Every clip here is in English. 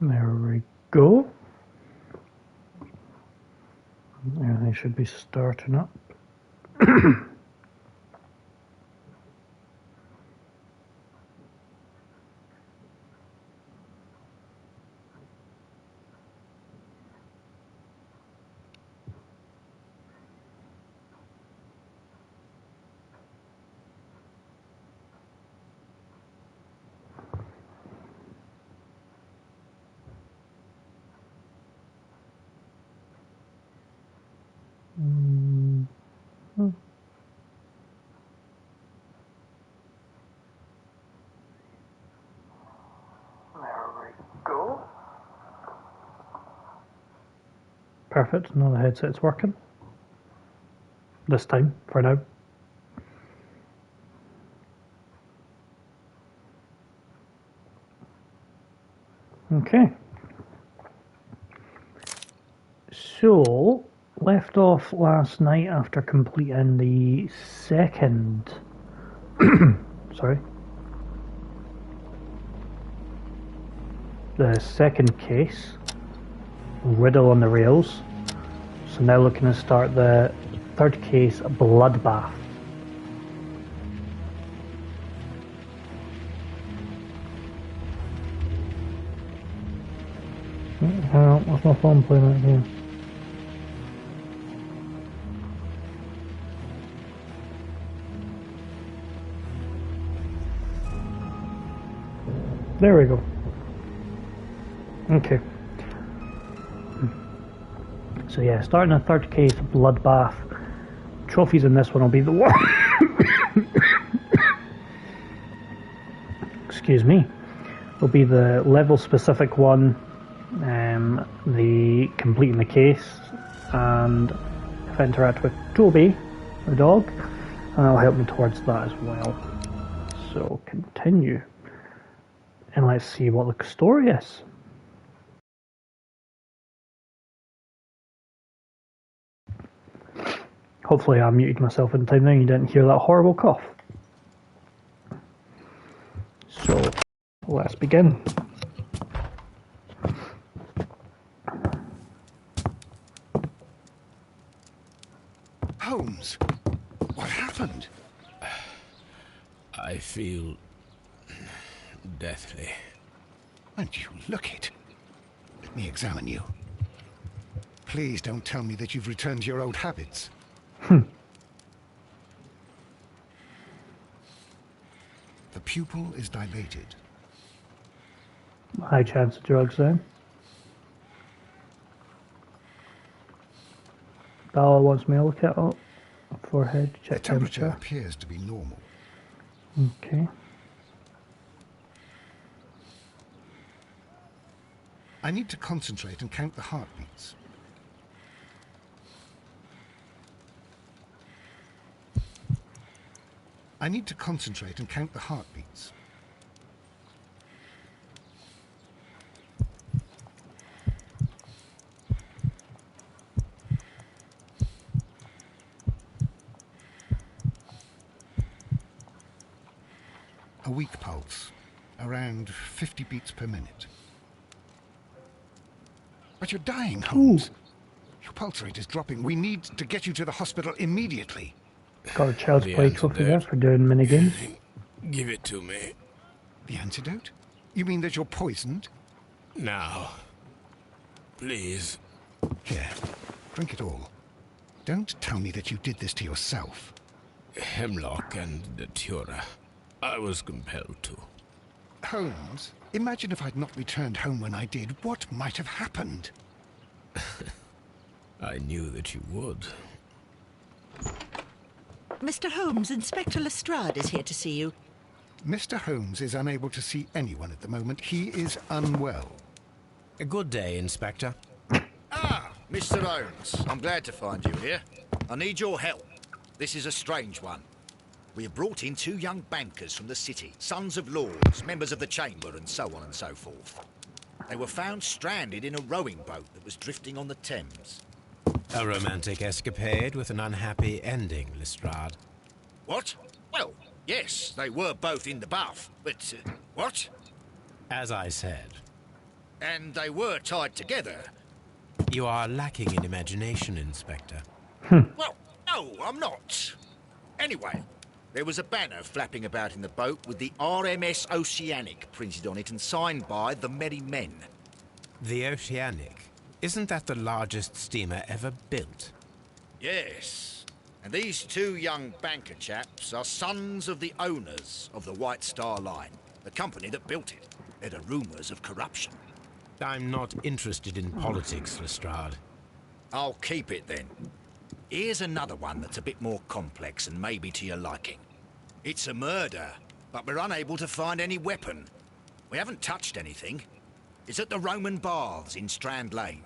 There we go. Everything should be starting up. Perfect, now the headset's working. This time, for now. Okay. So, left off last night after completing the second... sorry. The second case. Riddle on the Rails. So now looking to start the third case, Bloodbath. What's my phone playing out here? There we go. Okay. So yeah, starting a third case, Bloodbath. Trophies in this one will be the one. Excuse me. Will be the level specific one, the completing the case, and if I interact with Toby, the dog, and that'll help me towards that as well. So continue, and let's see what the story is. Hopefully I muted myself in time now, you didn't hear that horrible cough. So, let's begin. Holmes, what happened? I feel deathly. And you look it. Let me examine you. Please don't tell me that you've returned to your old habits. The pupil is dilated. High chance of drugs then. Bella wants me to look at it. Forehead, check The temperature temperature. appears to be normal. Okay. I need to concentrate and count the heartbeats. I need to concentrate and count the heartbeats. A weak pulse, around 50 beats per minute. But you're dying, Holmes. Your pulse rate is dropping. We need to get you to the hospital immediately. Got a child's play trophy there for doing minigames. Give it to me. The antidote? You mean that you're poisoned? Now. Please. Here, drink it all. Don't tell me that you did this to yourself. Hemlock and datura. I was compelled to. Holmes, imagine if I'd not returned home when I did. What might have happened? I knew that you would. Mr. Holmes, Inspector Lestrade is here to see you. Mr. Holmes is unable to see anyone at the moment. He is unwell. A good day, Inspector. Ah, Mr. Holmes. I'm glad to find you here. I need your help. This is a strange one. We have brought in 2 young bankers from the city, sons of lords, members of the Chamber, and so on and so forth. They were found stranded in a rowing boat that was drifting on the Thames. A romantic escapade with an unhappy ending, Lestrade. What? Well, yes, they were both in the bath, but... what? As I said, And they were tied together. You are lacking in imagination, Inspector. Well, no, I'm not. Anyway, there was a banner flapping about in the boat with the RMS Oceanic printed on it and signed by the Merry Men. The Oceanic? Isn't that the largest steamer ever built? Yes. And these two young banker chaps are sons of the owners of the White Star Line, the company that built it. There are rumours of corruption. I'm not interested in politics, Lestrade. I'll keep it then. Here's another one that's a bit more complex and maybe to your liking. It's a murder, but we're unable to find any weapon. We haven't touched anything. It's at the Roman Baths in Strand Lane.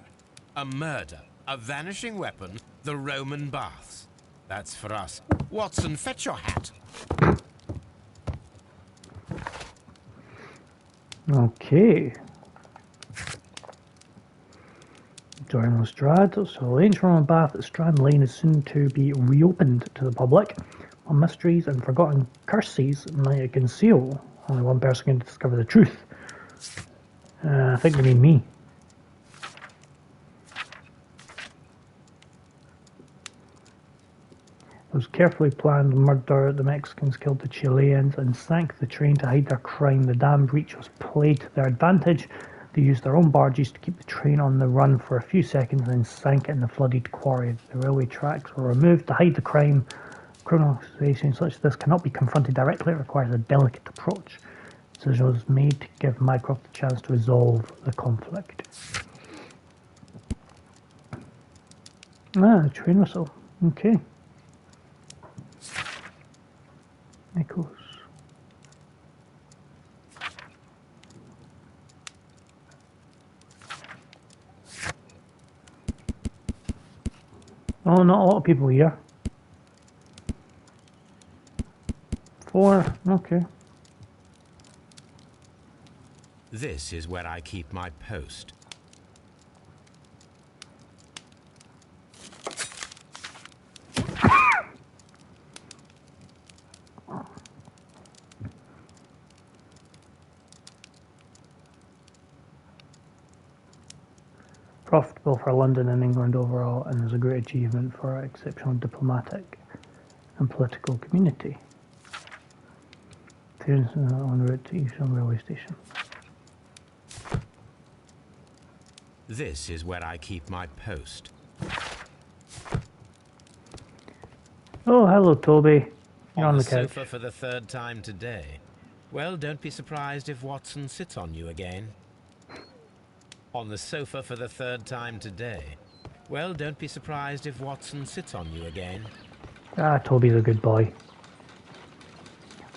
A murder, a vanishing weapon, the Roman Baths. That's for us. Watson, fetch your hat. Okay. During Lestrade, so Lane's Roman Bath at Strand Lane is soon to be reopened to the public. While mysteries and forgotten curses might conceal, only one person can discover the truth. I think they mean me. It was carefully planned murder. The Mexicans killed the Chileans and sank the train to hide their crime. The dam breach was played to their advantage. They used their own barges to keep the train on the run for a few seconds and then sank it in the flooded quarry. The railway tracks were removed to hide the crime. Criminal accusations such as this cannot be confronted directly. It requires a delicate approach. The decision was made to give Mycroft the chance to resolve the conflict. Train whistle. Okay. Echoes. Oh, not a lot of people here. 4, okay. This is where I keep my post. Profitable for London and England overall, and is a great achievement for our exceptional diplomatic and political community. Trains on route to Euston Railway Station. This is where I keep my post. Oh, hello, Toby. You're on the couch. Sofa for the third time today. Well, don't be surprised if Watson sits on you again. On the sofa for the third time today. Well, don't be surprised if Watson sits on you again. Ah, Toby's a good boy.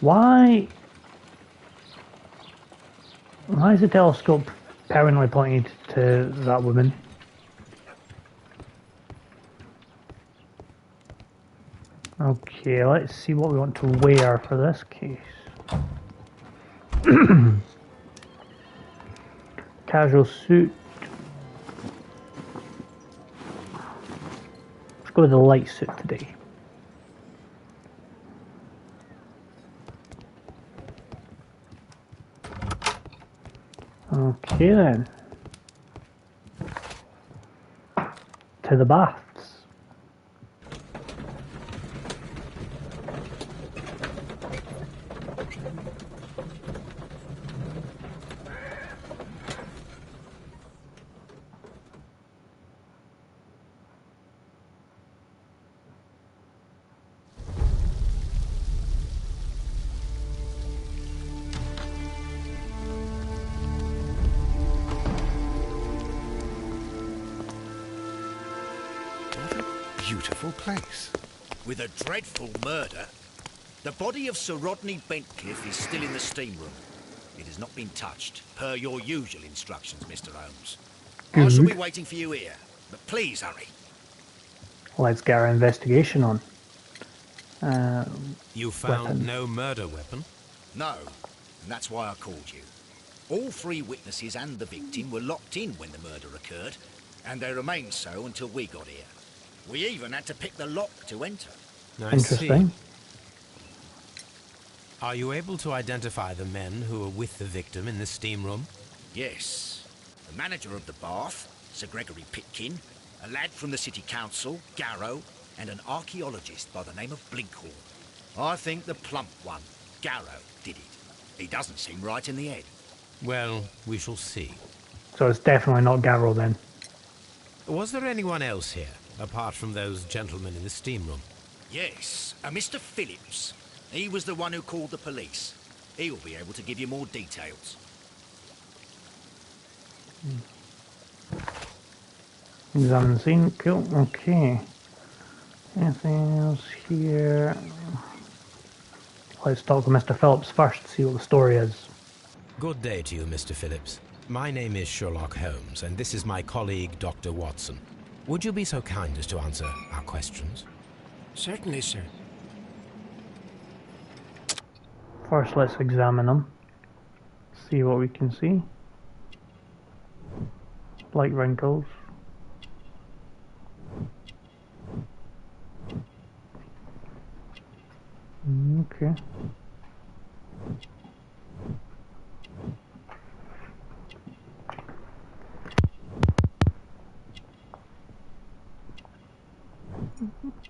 Why is the telescope permanently pointed to that woman? Okay, let's see what we want to wear for this case. Casual suit. Let's go with the light suit today. Okay then. To the baths. Beautiful place. With a dreadful murder. The body of Sir Rodney Bentcliffe is still in the steam room. It has not been touched, per your usual instructions, Mr. Holmes. I shall be waiting for you here, but please hurry. Let's get our investigation on. You found Weapon. no murder weapon? No, and that's why I called you. All 3 witnesses and the victim were locked in when the murder occurred, and they remained so until we got here. We even had to pick the lock to enter. I see. Interesting. Are you able to identify the men who were with the victim in the steam room? Yes. the manager of the Bath, Sir Gregory Pitkin, a lad from the City Council, Garrow, and an archaeologist by the name of Blinkhorn. I think the plump one, Garrow, did it. He doesn't seem right in the head. Well, we shall see. So it's definitely not Garrow then. Was there anyone else here, apart from those gentlemen in the steam room? Yes, a Mr. Phillips. He was the one who called the police. He'll be able to give you more details. Examine the scene. Cool. Okay. Anything else here? Let's talk with Mr. Phillips first, see what the story is. Good day to you, Mr. Phillips. My name is Sherlock Holmes, and this is my colleague, Dr. Watson. Would you be so kind as to answer our questions? Certainly, sir. First, let's examine them. See what we can see. Light wrinkles. Okay.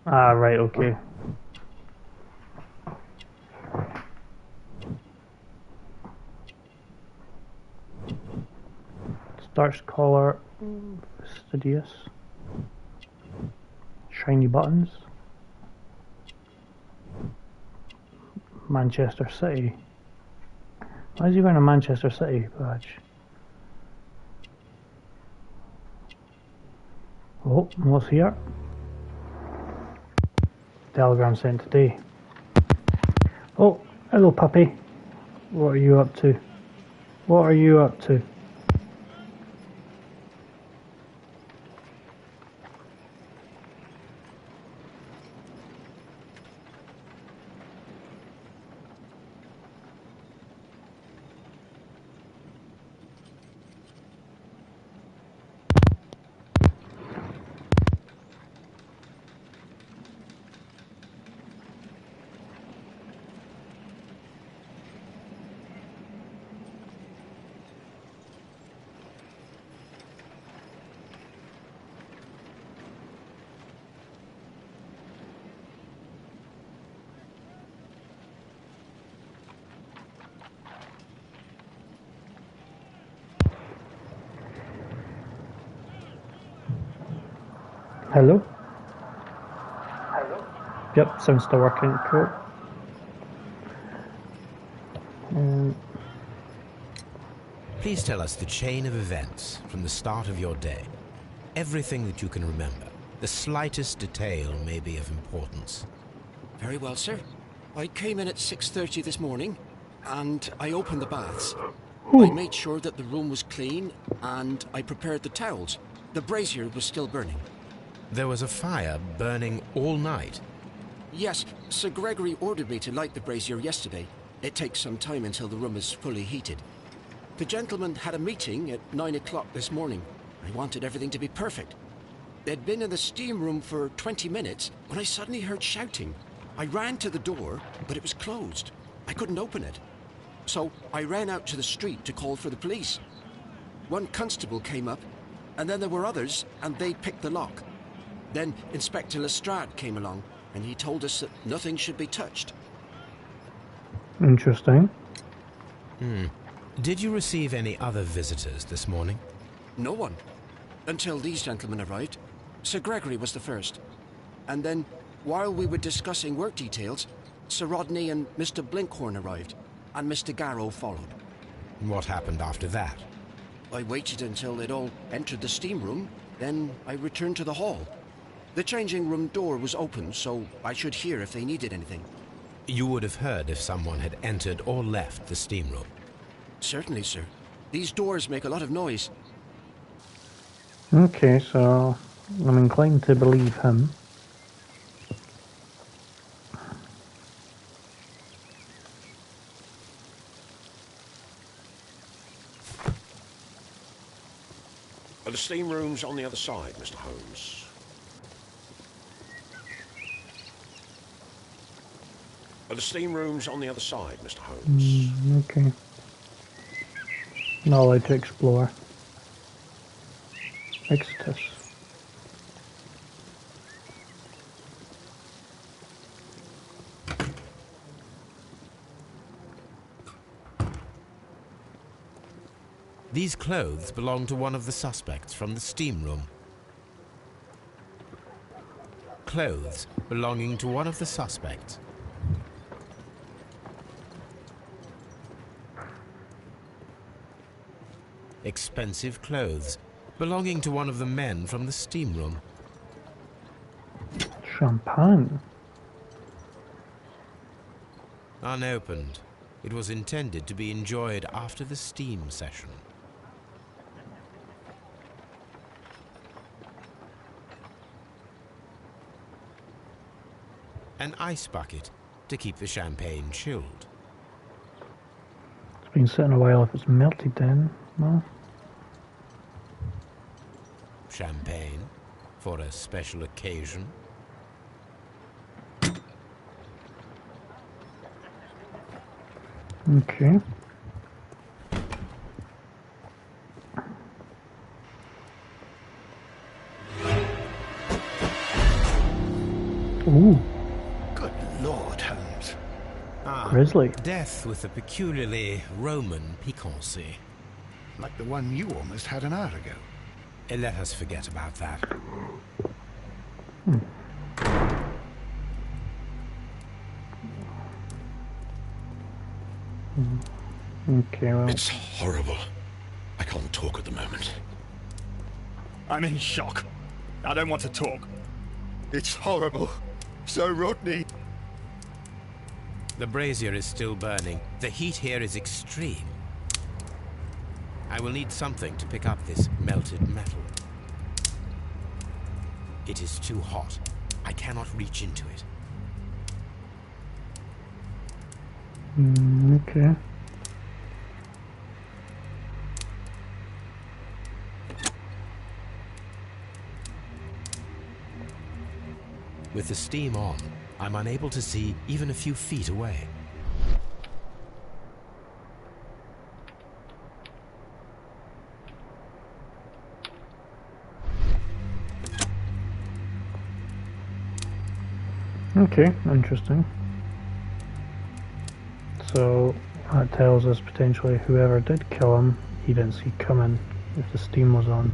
Ah, right, okay. Starch collar, fastidious. Shiny buttons. Manchester City. Why is he wearing a Manchester City badge? Oh, what's here? Telegram sent today. Oh, hello puppy. What are you up to? What are you up to? Hello? Hello? Yep, sounds still working. Cool. Please tell us the chain of events from the start of your day. Everything that you can remember. The slightest detail may be of importance. Very well, sir. I came in at 6:30 this morning, and I opened the baths. I made sure that the room was clean, and I prepared the towels. The brazier was still burning. There was a fire burning all night. Yes, Sir Gregory ordered me to light the brazier yesterday. It takes some time until the room is fully heated. The gentleman had a meeting at 9 o'clock this morning. I wanted everything to be perfect. They'd been in the steam room for 20 minutes when I suddenly heard shouting. I ran to the door, but it was closed. I couldn't open it. So I ran out to the street to call for the police. One constable came up, and then there were others, and they picked the lock. Then Inspector Lestrade came along, and he told us that nothing should be touched. Interesting. Did you receive any other visitors this morning? No one. Until these gentlemen arrived. Sir Gregory was the first. And then, while we were discussing work details, Sir Rodney and Mr. Blinkhorn arrived, and Mr. Garrow followed. What happened after that? I waited until they'd all entered the steam room, then I returned to the hall. The changing room door was open, so I should hear if they needed anything. You would have heard if someone had entered or left the steam room. Certainly, sir. These doors make a lot of noise. Okay, so I'm inclined to believe him. The steam room's on the other side, Mr. Holmes. The steam room's on the other side, Mr. Holmes. Okay. Not allowed to explore. Exodus. These clothes belong to one of the suspects from the steam room. Clothes belonging to one of the suspects. Expensive clothes belonging to one of the men from the steam room. Champagne. Unopened. It was intended to be enjoyed after the steam session. An ice bucket to keep the champagne chilled. It's been sitting a while if it's melted then. No? Champagne for a special occasion. Okay. Ooh, Good Lord, Holmes. grizzly. Death with a peculiarly Roman piquancy. Like the one you almost had an hour ago. Let us forget about that. Okay, well, It's horrible. I can't talk at the moment. I'm in shock. I don't want to talk. It's horrible. So Rodney. The brazier is still burning. The heat here is extreme. I will need something to pick up this melted metal. It is too hot. I cannot reach into it. okay. With the steam on, I'm unable to see even a few feet away. Okay, interesting. So that tells us potentially whoever did kill him, he didn't see coming if the steam was on.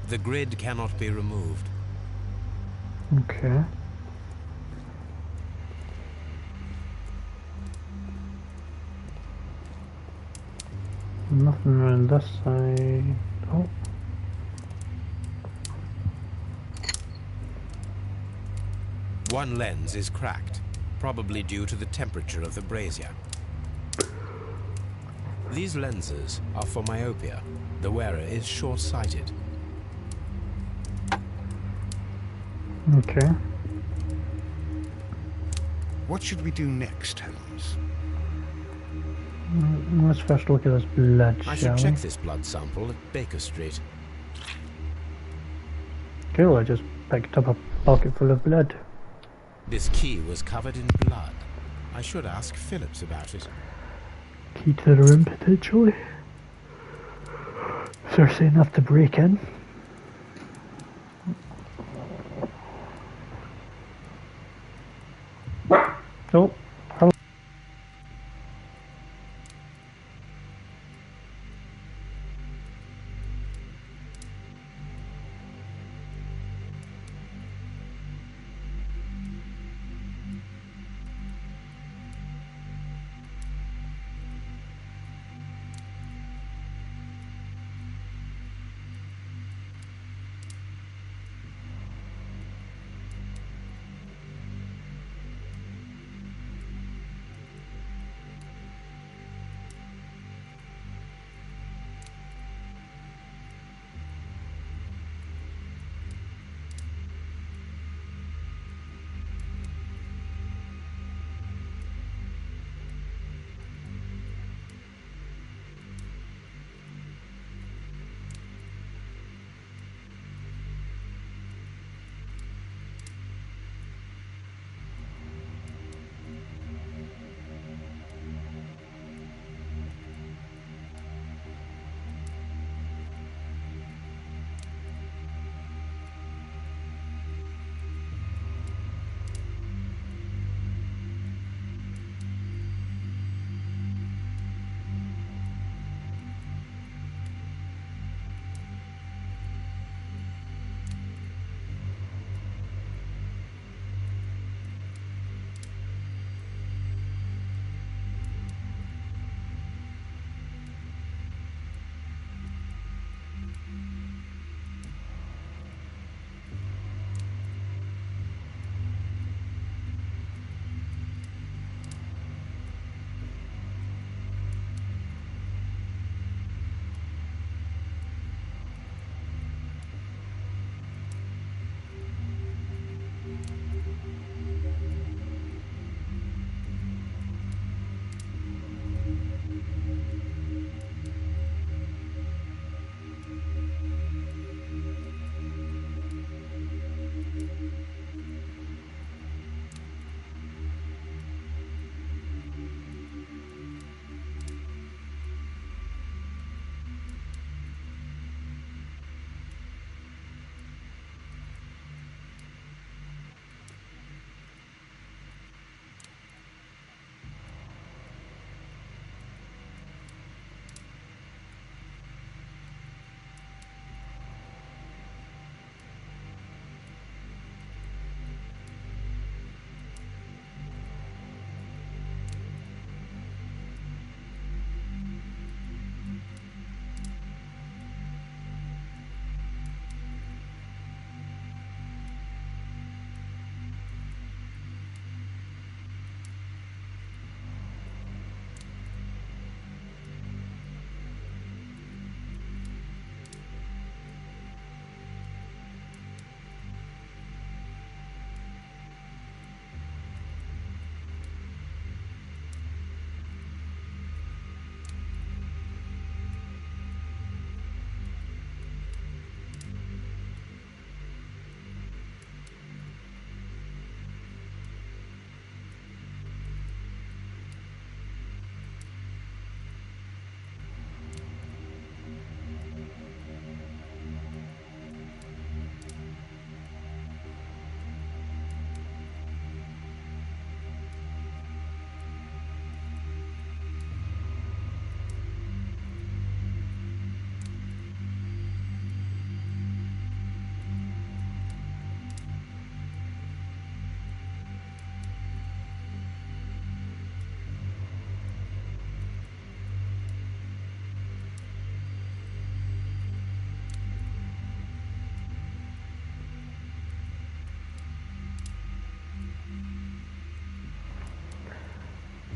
The grid cannot be removed. Okay. Nothing around this side. Oh. One lens is cracked, probably due to the temperature of the brazier. These lenses are for myopia. The wearer is short-sighted. Okay. What should we do next, Holmes? Let's first look at this blood, I shall should we? check this blood sample at Baker Street. Cool, I just picked up a bucket full of blood. This key was covered in blood. I should ask Phillips about it. Key to the room, potentially. Certainly enough to break in. Oh, hello.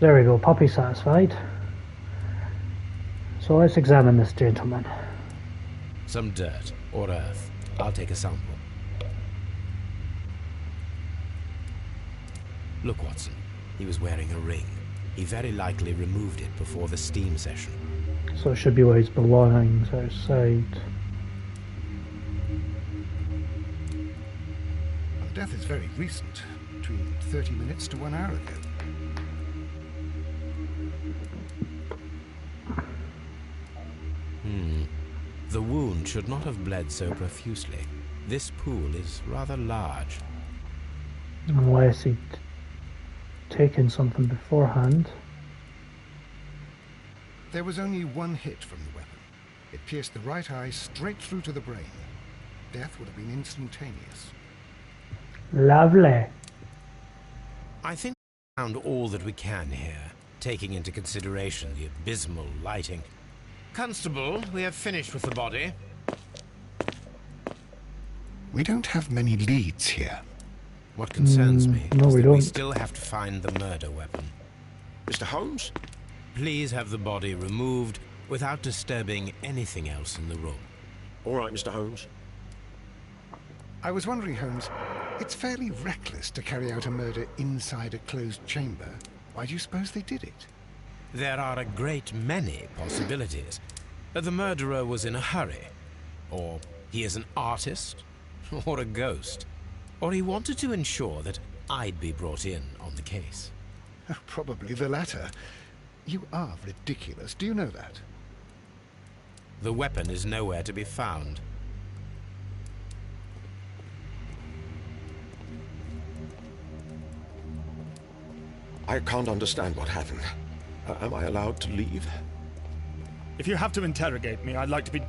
There we go, puppy satisfied. So let's examine this gentleman. Some dirt or earth. I'll take a sample. Look, Watson. He was wearing a ring. He very likely removed it before the steam session. So it should be where his belongings outside. Well, death is very recent, between 30 minutes to 1 hour ago. The wound should not have bled so profusely. This pool is rather large. Unless he'd taken something beforehand. There was only one hit from the weapon. It pierced the right eye straight through to the brain. Death would have been instantaneous. Lovely. I think we found all that we can here, taking into consideration the abysmal lighting. Constable, we have finished with the body. We don't have many leads here. What concerns me no, is we that we don't. still have to find the murder weapon. Mr. Holmes? Please have the body removed without disturbing anything else in the room. All right, Mr. Holmes. I was wondering, Holmes, it's fairly reckless to carry out a murder inside a closed chamber. Why do you suppose they did it? There are a great many possibilities. The murderer was in a hurry. Or he is an artist. Or a ghost. Or he wanted to ensure that I'd be brought in on the case. Probably the latter. You are ridiculous. Do you know that? The weapon is nowhere to be found. I can't understand what happened. Am I allowed to leave? If you have to interrogate me, I'd like to be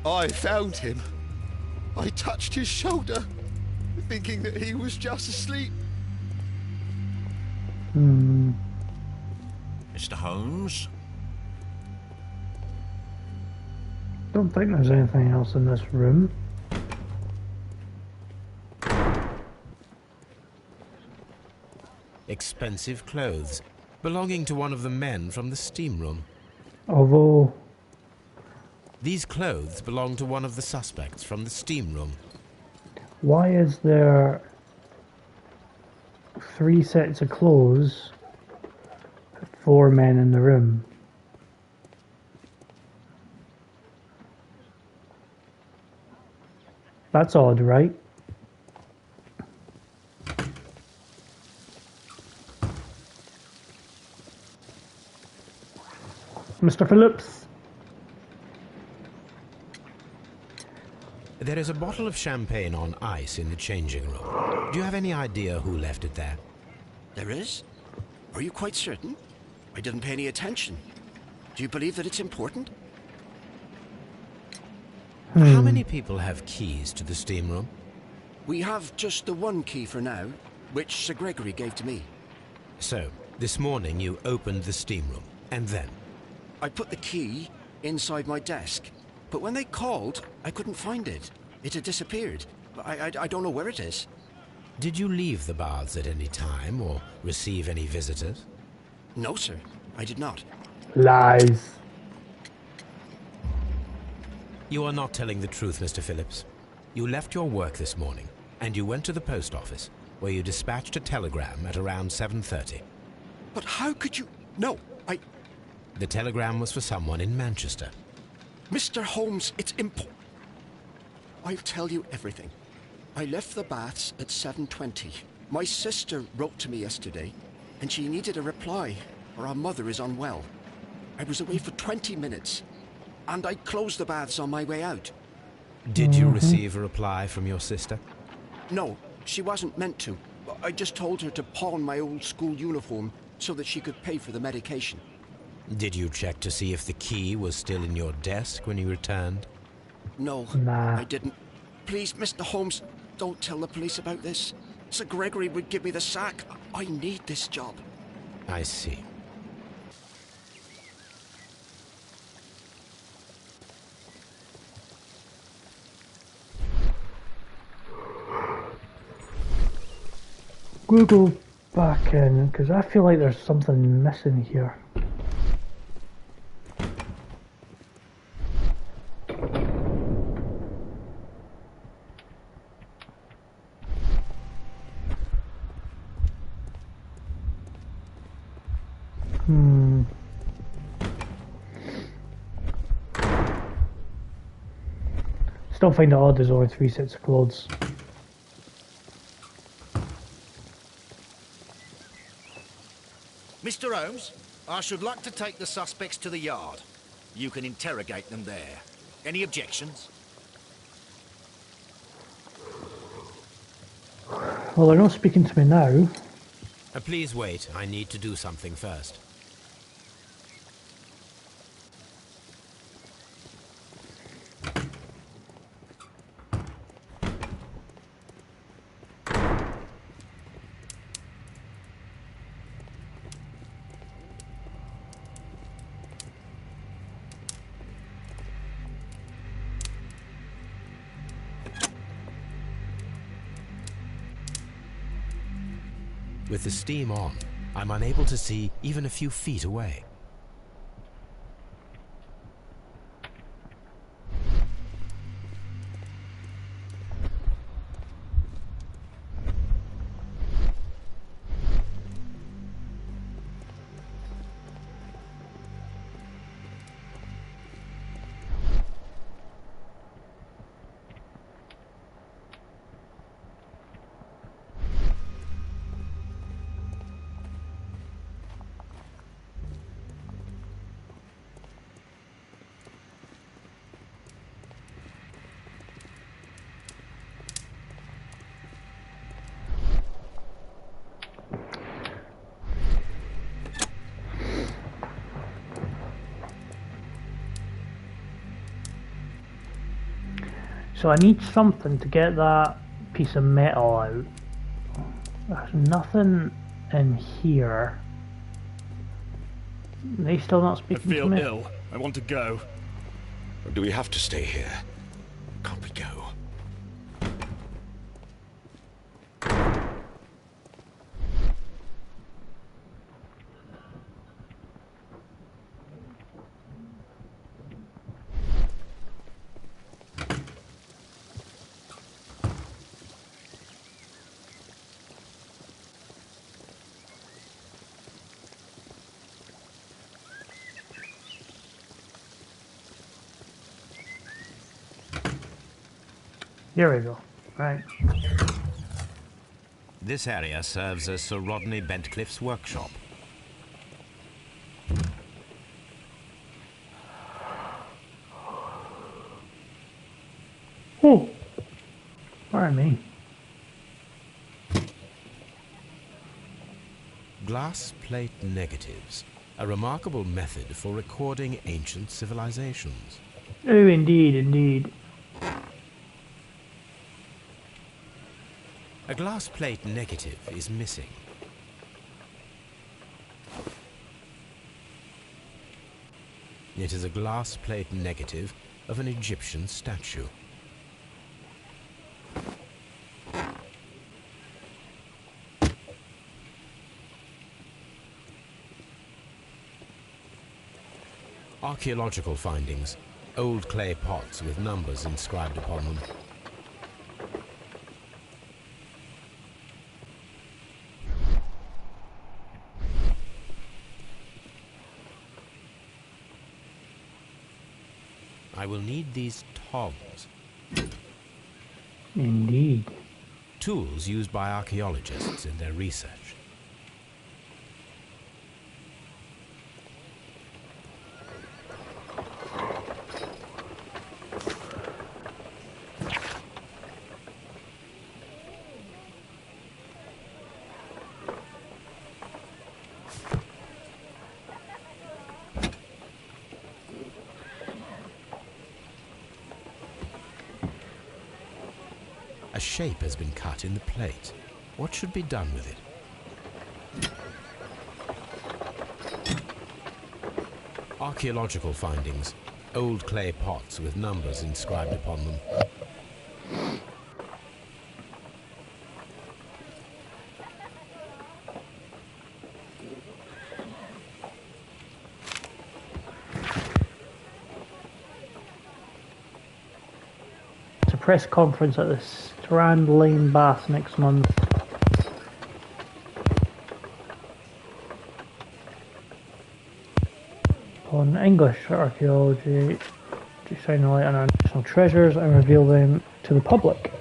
I found him. I touched his shoulder, thinking that he was just asleep. Hmm. Mr. Holmes? Don't think there's anything else in this room. Expensive clothes, belonging to one of the men from the steam room. Although, These clothes belong to one of the suspects from the steam room. why is there 3 sets of clothes, 4 men in the room? That's odd, right? Mr. Phillips? There is a bottle of champagne on ice in the changing room. Do you have any idea who left it there? There is? Are you quite certain? I didn't pay any attention. Do you believe that it's important? How many people have keys to the steam room? We have just the one key for now, which Sir Gregory gave to me. So, this morning you opened the steam room, and then? I put the key inside my desk, but when they called, I couldn't find it. It had disappeared. I don't know where it is. Did you leave the baths at any time, or receive any visitors? No, sir, I did not. Lies. You are not telling the truth, Mr. Phillips. You left your work this morning, and you went to the post office, where you dispatched a telegram at around 7:30. But how could you... No, The telegram was for someone in Manchester. Mr. Holmes, it's I'll tell you everything. I left the baths at 7:20. My sister wrote to me yesterday, and she needed a reply, or our mother is unwell. I was away for 20 minutes, and I closed the baths on my way out. Did you receive a reply from your sister? No, she wasn't meant to. I just told her to pawn my old school uniform so that she could pay for the medication. Did you check to see if the key was still in your desk when you returned? No, Nah. I didn't. Please, Mr. Holmes, don't tell the police about this. Sir Gregory would give me the sack. I need this job. I see. Google back in, because I feel like there's something missing here. Still find it odd there's only 3 sets of clothes. Mr. Holmes, I should like to take the suspects to the yard. You can interrogate them there. Any objections? Well, they're not speaking to me now. Please wait. I need to do something first. With the steam on, I'm unable to see even a few feet away. So I need something to get that piece of metal out. There's nothing in here. They still not I speaking to feel me? ill. I want to go. Do we have to stay here? Can't we go? Here we go. Right. This area serves as Sir Rodney Bentcliffe's workshop. Oh! Pardon me. Glass plate negatives, a remarkable method for recording ancient civilizations. Oh, indeed, indeed. A glass plate negative is missing. It is a glass plate negative of an Egyptian statue. Archaeological findings, old clay pots with numbers inscribed upon them. I will need these tongs. Indeed. Tools used by archaeologists in their research. A shape has been cut in the plate. What should be done with it? Archaeological findings. Old clay pots with numbers inscribed upon them. press conference at the Strand Lane Bath next month. On English archaeology to shine a light on our national treasures and reveal them to the public.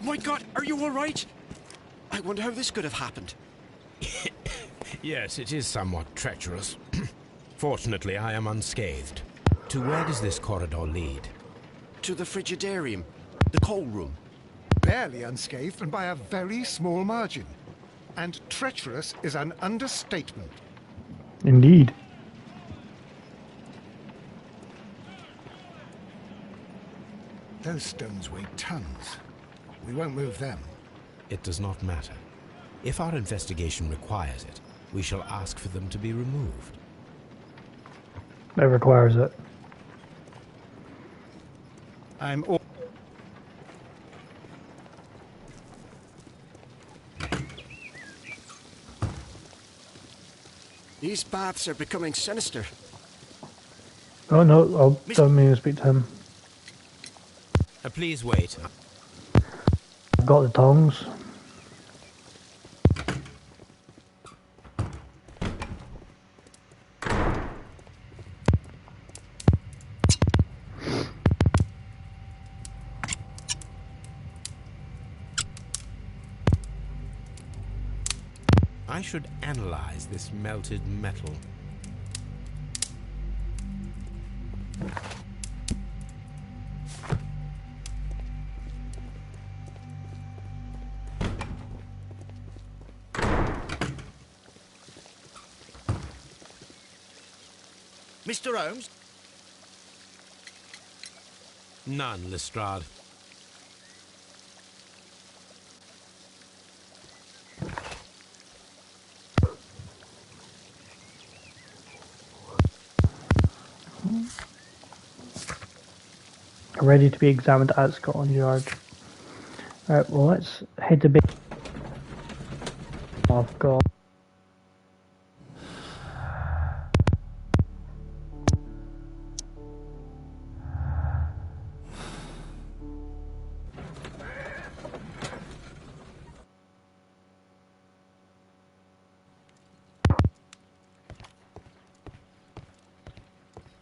My God, are you all right? I wonder how this could have happened. Yes, it is somewhat treacherous. Fortunately, I am unscathed. To where does this corridor lead? To the frigidarium, the coal room. Barely unscathed and by a very small margin. And treacherous is an understatement. Indeed. Those stones weigh tons. We won't move them. It does not matter. If our investigation requires it, we shall ask for them to be removed. It requires it. I'm all... These baths are becoming sinister. Oh no, I don't mean to speak to him. Please wait. I've got the tongs. I should analyze this melted metal. Mr. Holmes? None, Lestrade. Ready to be examined at Scotland Yard. Right, well let's head to base. Oh god.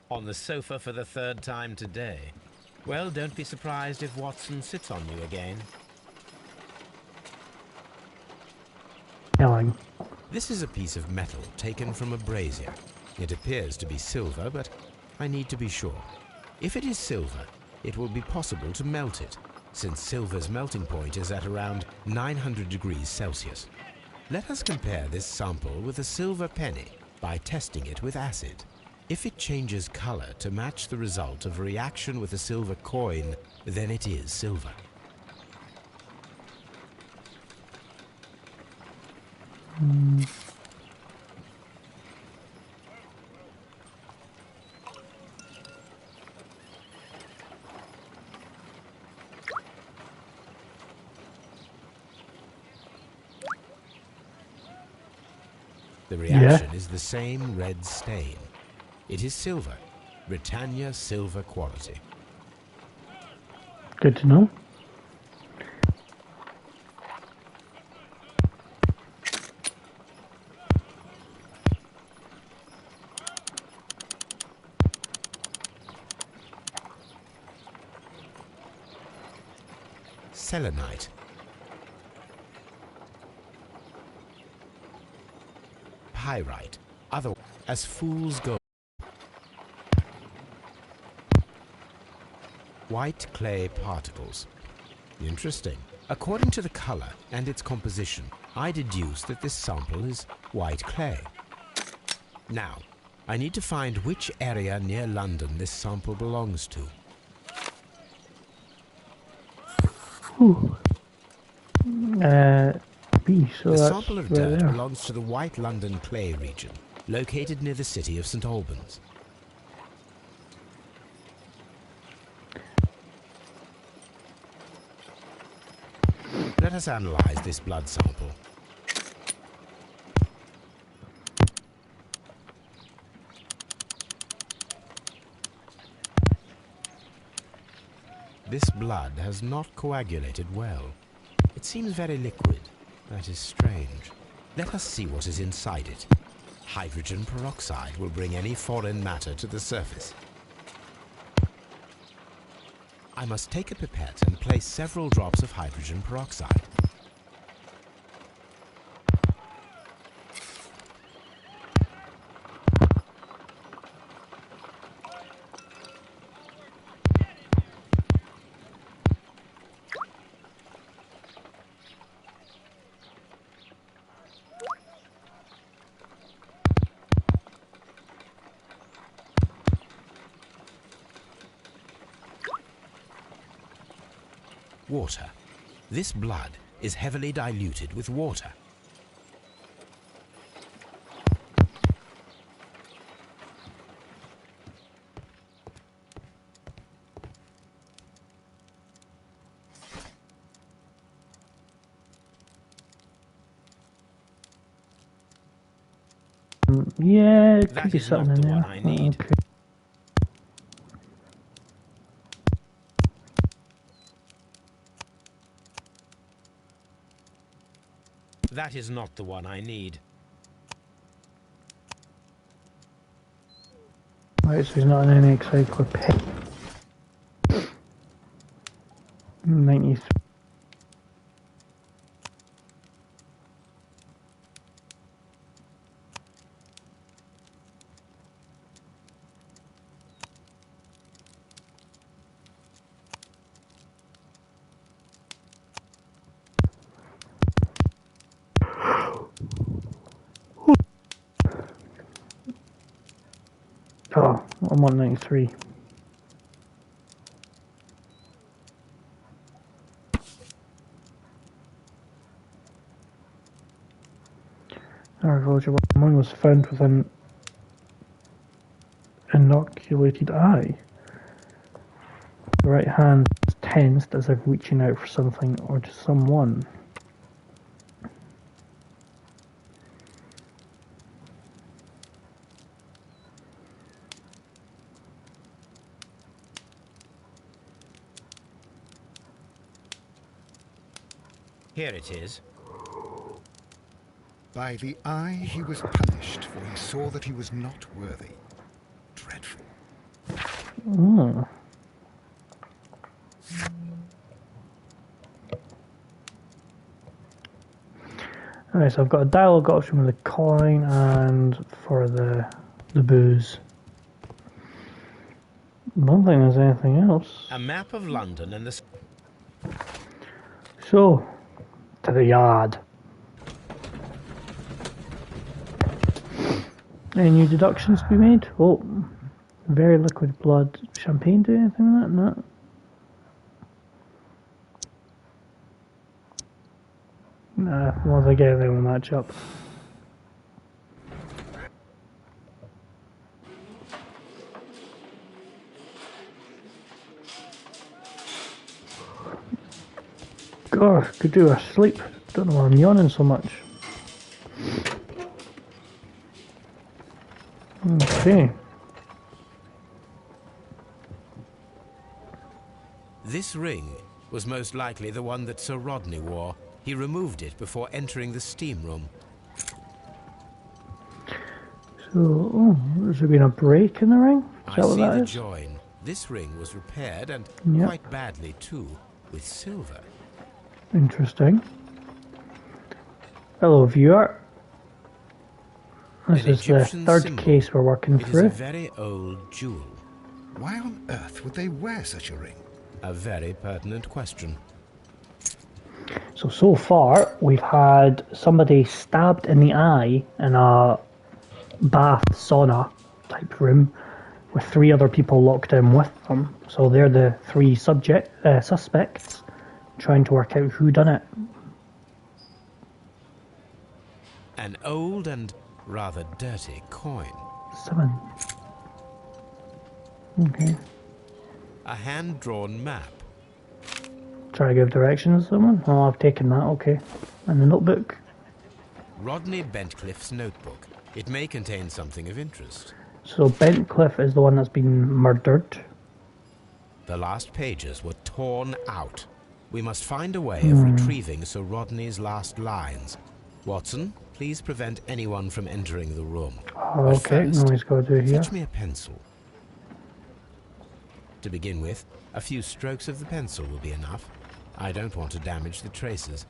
On the sofa for the third time today. Well, don't be surprised if Watson sits on you again. Killing. This is a piece of metal taken from a brazier. It appears to be silver, but I need to be sure. If it is silver, it will be possible to melt it, since silver's melting point is at around 900 degrees Celsius. Let us compare this sample with a silver penny by testing it with acid. If it changes color to match the result of a reaction with a silver coin, then it is silver. The reaction is the same red stain. It is silver. Britannia silver quality. Good to know. Selenite. Pyrite, other as fool's gold. White clay particles. Interesting. According to the color and its composition, I deduce that this sample is white clay. Now, I need to find which area near London this sample belongs to. Whew. B, so The that's sample of right dirt there. belongs to the White London clay region, located near the city of St. Albans. Let us analyze this blood sample. This blood has not coagulated well. It seems very liquid. That is strange. Let us see what is inside it. Hydrogen peroxide will bring any foreign matter to the surface. I must take a pipette and place several drops of hydrogen peroxide. Water. This blood is heavily diluted with water. Yeah, it That could be is not something the in one there. I need. Okay. That is not the one I need. Right, so he's not in any encyclopedia. 93. Oh, I'm on 93. Agriculture. One was found with an inoculated eye. The right hand is tensed as if reaching out for something or to someone. Here it is. By the eye he was punished, for he saw that he was not worthy. Dreadful. Oh. Alright, so I've got a dialogue option with the coin and for the booze. I don't think there's anything else. A map of London and the... So, to the yard. Any new deductions to be made? Oh, very liquid blood. Champagne do anything with that? No. Nah, once I get they will match up. Gosh, could do a sleep. Don't know why I'm yawning so much. Okay. This ring was most likely the one that Sir Rodney wore. He removed it before entering the steam room. So, has there been a break in the ring? Is that I what see that the is? join. This ring was repaired, and Yep. quite badly too, with silver. Interesting. Hello, viewer. This An is the Egyptian third symbol. case we're working It is through. a very old jewel. Why on earth would they wear such a ring? A very pertinent question. So far, we've had somebody stabbed in the eye in a bath sauna type room with 3 other people locked in with them. So they're the 3 suspects trying to work out who done it. An old and rather dirty coin. 7. Okay. A hand-drawn map. Try to give directions to someone? Oh, I've taken that, okay. And the notebook. Rodney Bentcliffe's notebook. It may contain something of interest. So Bentcliffe is the one that's been murdered. The last pages were torn out. We must find a way of retrieving Sir Rodney's last lines. Watson, please prevent anyone from entering the room. Oh, But okay, first, now he's got to do here. fetch me a pencil. To begin with, a few strokes of the pencil will be enough. I don't want to damage the traces.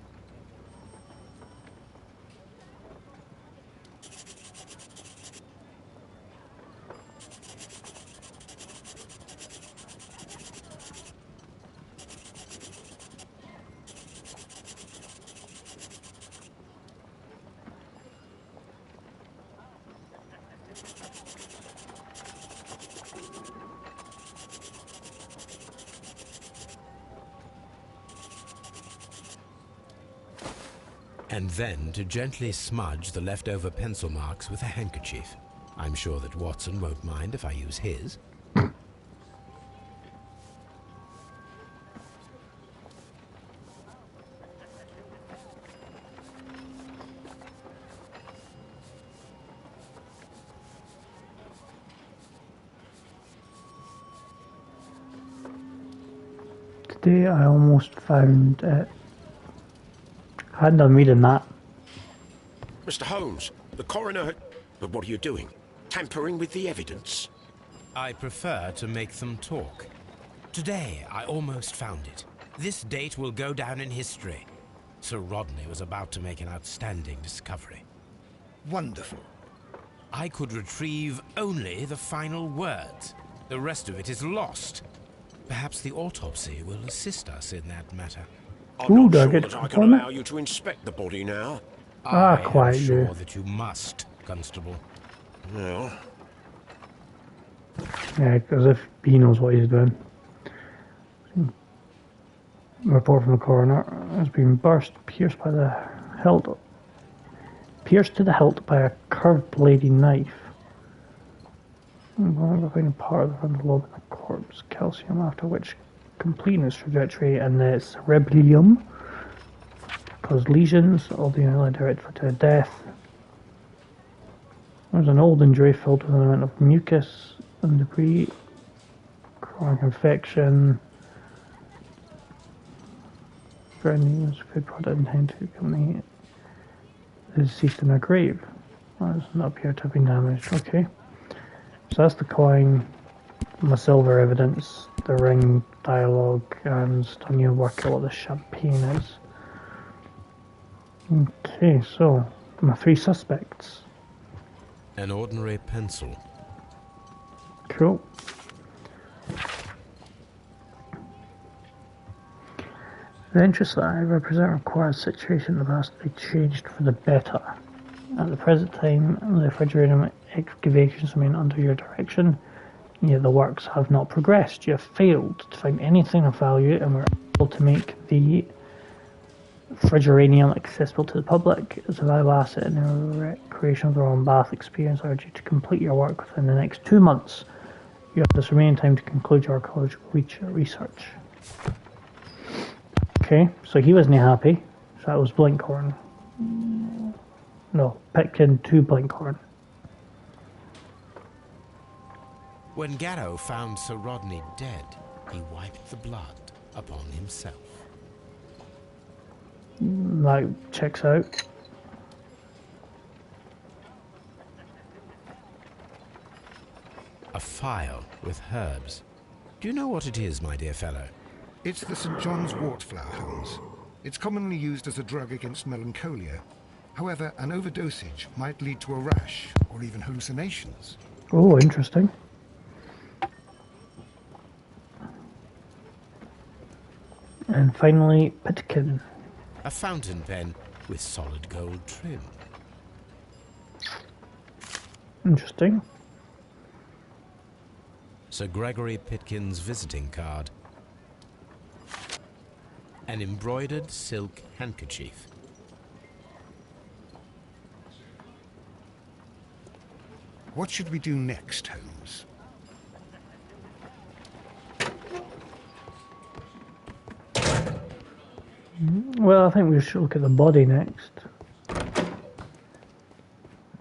And then to gently smudge the leftover pencil marks with a handkerchief. I'm sure that Watson won't mind if I use his. Today I almost found it. I hadn't done reading that. Mr. Holmes, the coroner had... But what are you doing? Tampering with the evidence? I prefer to make them talk. Today, I almost found it. This date will go down in history. Sir Rodney was about to make an outstanding discovery. Wonderful. I could retrieve only the final words. The rest of it is lost. Perhaps the autopsy will assist us in that matter. I'm Ooh, not do I sure get that I to can on it? allow you to inspect the body now. Ah, I am quite sure do. that you must, Constable. Well, Yeah, because if he knows what he's doing. Report from the coroner has been pierced to the hilt by a curved bladed knife. Behind a part of the frontal lobe in the corpse, calcium, after which completing its trajectory and the cerebellum caused lesions, all the nearly directed to death. There's an old injury filled with an amount of mucus and debris, chronic infection, grinding was food product intended to accompany the deceased in a grave. That does not appear to have been damaged. Okay. So that's the coin, my silver evidence, the ring dialogue, and still need to work out what the champagne is. Okay, so my 3 suspects. An ordinary pencil. Cool. The interests that I represent require a situation that has to be changed for the better. At the present time, the refrigerator excavations remain under your direction, yet the works have not progressed. You have failed to find anything of value and were able to make the refrigeranium accessible to the public as a valuable asset in the recreation of the Royal Bath experience. I urge you to complete your work within the next 2 months. You have this remaining time to conclude your archaeological research. Okay, so he wasn't happy, so that was Blinkhorn. No, Pitkin to Blinkhorn. When Garrow found Sir Rodney dead, he wiped the blood. upon himself. That checks out. A phial with herbs. Do you know what it is, my dear fellow? It's the St. John's wort flower, Holmes. It's commonly used as a drug against melancholia. However, an overdosage might lead to a rash or even hallucinations. Oh, interesting. And finally, Pitkin. A fountain pen with solid gold trim. Interesting. Sir Gregory Pitkin's visiting card. An embroidered silk handkerchief. What should we do next, Holmes? Well, I think we should look at the body next. If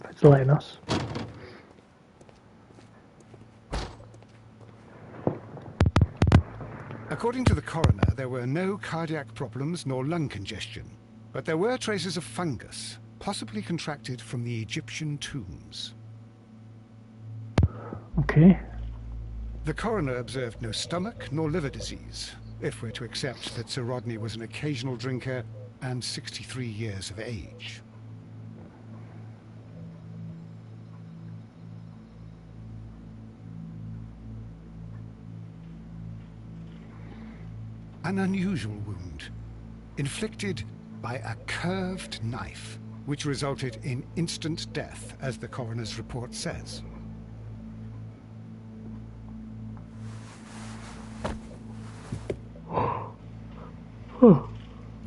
it's letting us. According to the coroner, there were no cardiac problems nor lung congestion, but there were traces of fungus, possibly contracted from the Egyptian tombs. Okay. The coroner observed no stomach nor liver disease, if we're to accept that Sir Rodney was an occasional drinker and 63 years of age. An unusual wound, inflicted by a curved knife, which resulted in instant death, as the coroner's report says.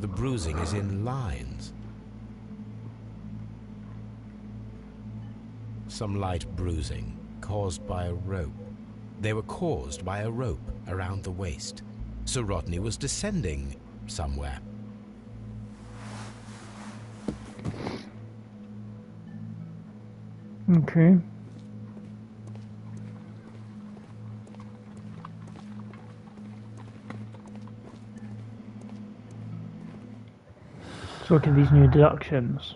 The bruising is in lines. Some light bruising caused by a rope. They were caused by a rope around the waist. Sir Rodney was descending somewhere. Okay. Let's look at these new deductions.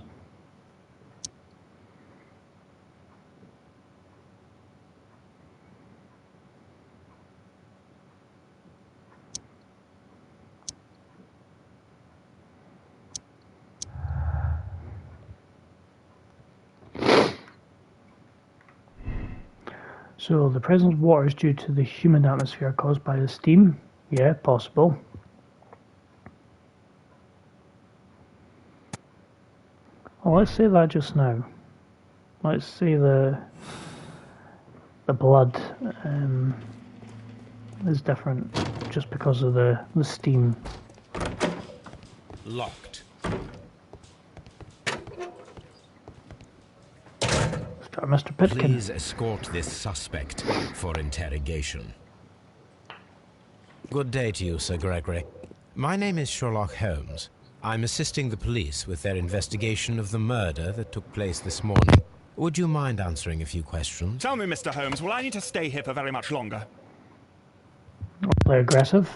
So the presence of water is due to the humid atmosphere caused by the steam. Yeah, possible. Well, let's say that just now. Let's say the blood is different just because of the steam. Locked. Mr. Pitkin. Please escort this suspect for interrogation. Good day to you, Sir Gregory. My name is Sherlock Holmes. I'm assisting the police with their investigation of the murder that took place this morning. Would you mind answering a few questions? Tell me, Mr. Holmes, will I need to stay here for very much longer? Play aggressive.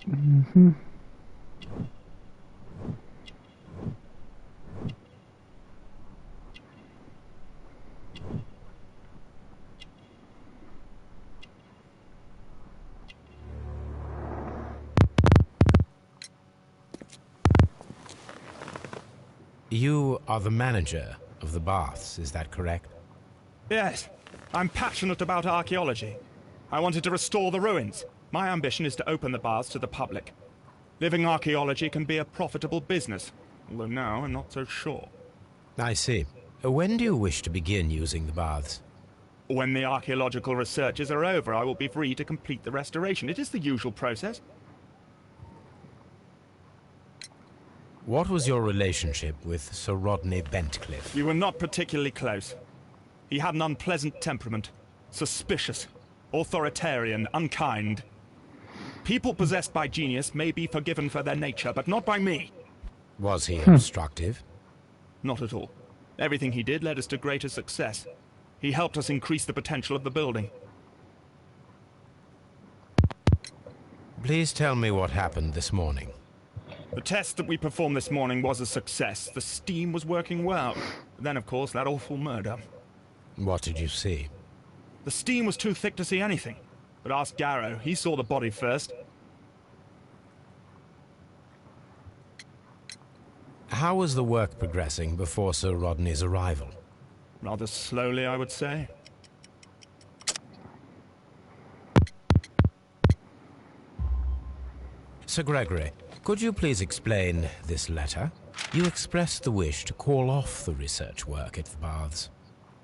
Mm-hmm. You are the manager of the baths, is that correct? Yes. I'm passionate about archaeology. I wanted to restore the ruins. My ambition is to open the baths to the public. Living archaeology can be a profitable business, although now I'm not so sure. I see. When do you wish to begin using the baths? When the archaeological researches are over, I will be free to complete the restoration. It is the usual process. What was your relationship with Sir Rodney Bentcliffe? We were not particularly close. He had an unpleasant temperament. Suspicious. Authoritarian, unkind. People possessed by genius may be forgiven for their nature, but not by me. Was he obstructive? Not at all. Everything he did led us to greater success. He helped us increase the potential of the building. Please tell me what happened this morning. The test that we performed this morning was a success. The steam was working well. Then, of course, that awful murder. What did you see? The steam was too thick to see anything. But ask Garrow. He saw the body first. How was the work progressing before Sir Rodney's arrival? Rather slowly, I would say. Sir Gregory, could you please explain this letter? You expressed the wish to call off the research work at the baths.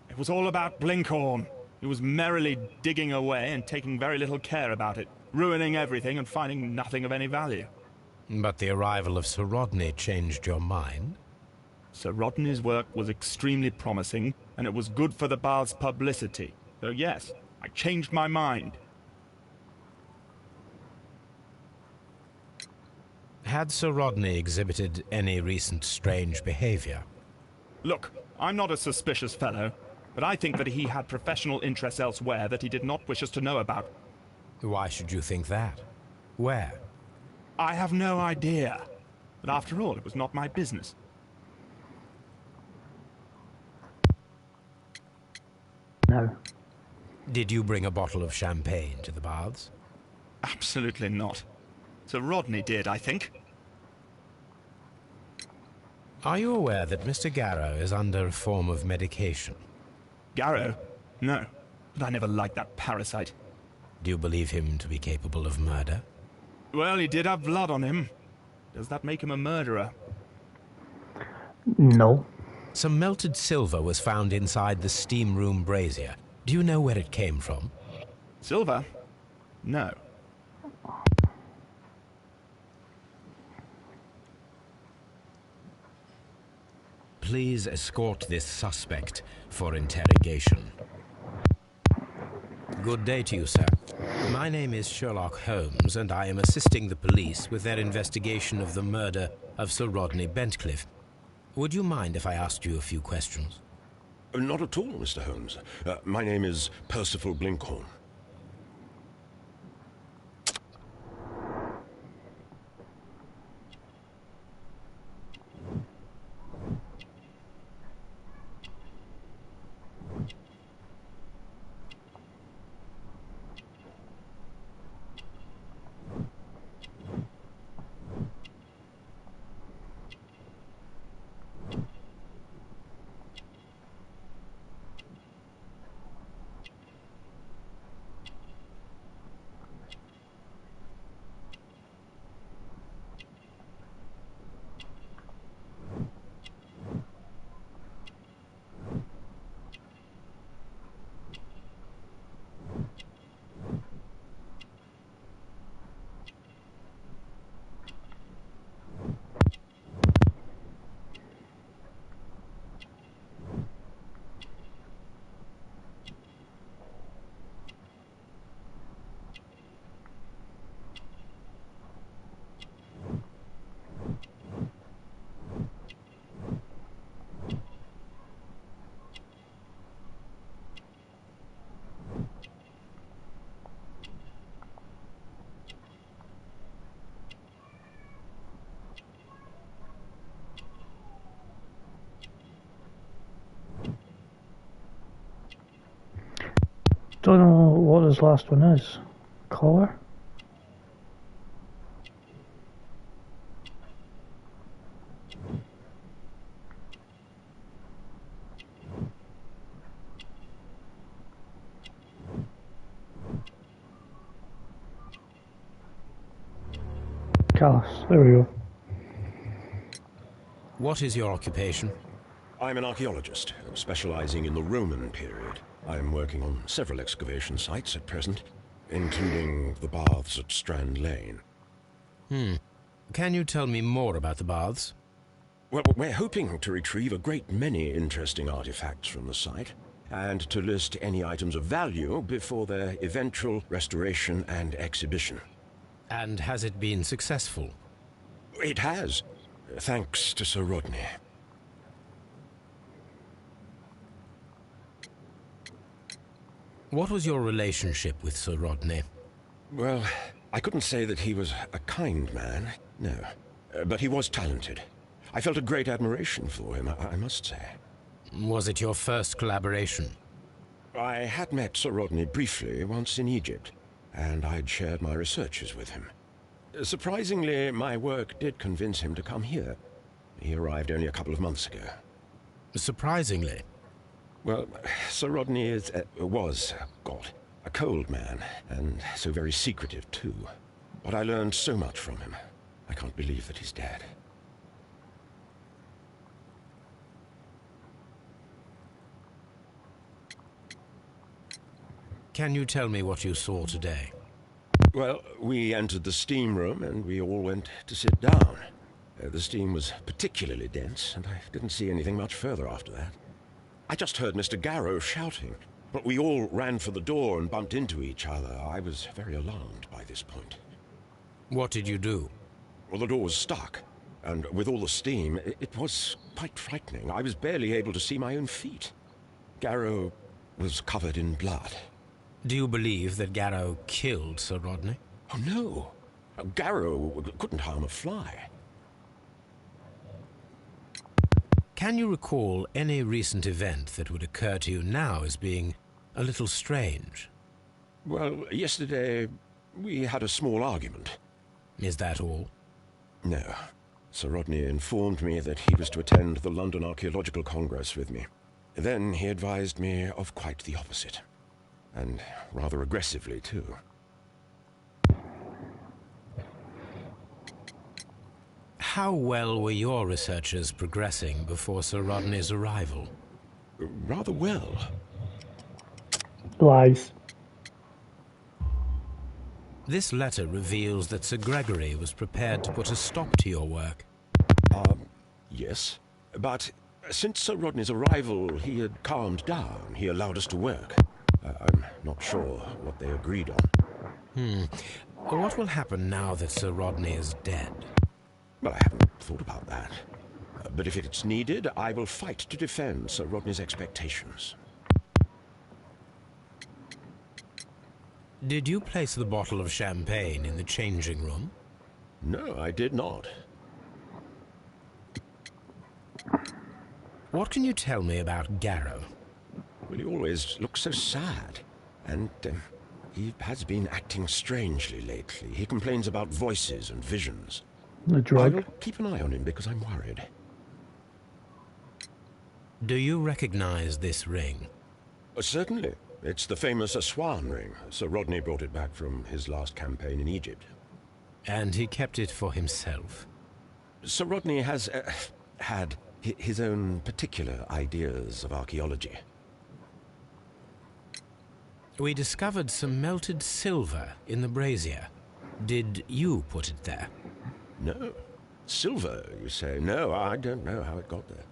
It was all about Blinkhorn. He was merrily digging away and taking very little care about it, ruining everything and finding nothing of any value. But the arrival of Sir Rodney changed your mind? Sir Rodney's work was extremely promising, and it was good for the bath's publicity. So yes, I changed my mind. Had Sir Rodney exhibited any recent strange behavior? Look, I'm not a suspicious fellow, but I think that he had professional interests elsewhere that he did not wish us to know about. Why should you think that? Where? I have no idea. But after all, it was not my business. No. Did you bring a bottle of champagne to the baths? Absolutely not. Sir Rodney did, I think. Are you aware that Mr. Garrow is under a form of medication? Garrow? No. But I never liked that parasite. Do you believe him to be capable of murder? Well, he did have blood on him. Does that make him a murderer? No. Some melted silver was found inside the steam room brazier. Do you know where it came from? Silver? No. Please escort this suspect for interrogation. Good day to you, sir. My name is Sherlock Holmes, and I am assisting the police with their investigation of the murder of Sir Rodney Bentcliffe. Would you mind if I asked you a few questions? Not at all, Mr. Holmes. My name is Percival Blinkhorn. Don't know what his last one is. Collar? Callus, there we go. What is your occupation? I'm an archaeologist, specializing in the Roman period. I'm working on several excavation sites at present, including the baths at Strand Lane. Can you tell me more about the baths? Well, we're hoping to retrieve a great many interesting artifacts from the site. and to list any items of value before their eventual restoration and exhibition. And has it been successful? It has, thanks to Sir Rodney. What was your relationship with Sir Rodney? Well, I couldn't say that he was a kind man, no. But he was talented. I felt a great admiration for him, I must say. Was it your first collaboration? I had met Sir Rodney briefly once in Egypt, and I'd shared my researches with him. Surprisingly, my work did convince him to come here. He arrived only a couple of months ago. Surprisingly? Well, Sir Rodney was a cold man, and so very secretive too. But I learned so much from him. I can't believe that he's dead. Can you tell me what you saw today? Well, we entered the steam room and we all went to sit down. The steam was particularly dense, and I didn't see anything much further after that. I just heard Mr. Garrow shouting, but we all ran for the door and bumped into each other. I was very alarmed by this point. What did you do? Well, the door was stuck, and with all the steam, it was quite frightening. I was barely able to see my own feet. Garrow was covered in blood. Do you believe that Garrow killed Sir Rodney? Oh, no. Garrow couldn't harm a fly. Can you recall any recent event that would occur to you now as being a little strange? Well, yesterday we had a small argument. Is that all? No. Sir Rodney informed me that he was to attend the London Archaeological Congress with me. Then he advised me of quite the opposite. And rather aggressively, too. How well were your researchers progressing before Sir Rodney's arrival? Rather well. Lies. This letter reveals that Sir Gregory was prepared to put a stop to your work. Yes. But since Sir Rodney's arrival, he had calmed down. He allowed us to work. I'm not sure what they agreed on. What will happen now that Sir Rodney is dead? Well, I haven't thought about that. But if it's needed, I will fight to defend Sir Rodney's expectations. Did you place the bottle of champagne in the changing room? No, I did not. What can you tell me about Garrow? Well, he always looks so sad. And he has been acting strangely lately. He complains about voices and visions. The drug. I will keep an eye on him because I'm worried. Do you recognize this ring? Certainly. It's the famous Aswan ring. Sir Rodney brought it back from his last campaign in Egypt. And he kept it for himself? Sir Rodney has had his own particular ideas of archaeology. We discovered some melted silver in the brazier. Did you put it there? No. Silver, you say? No, I don't know how it got there.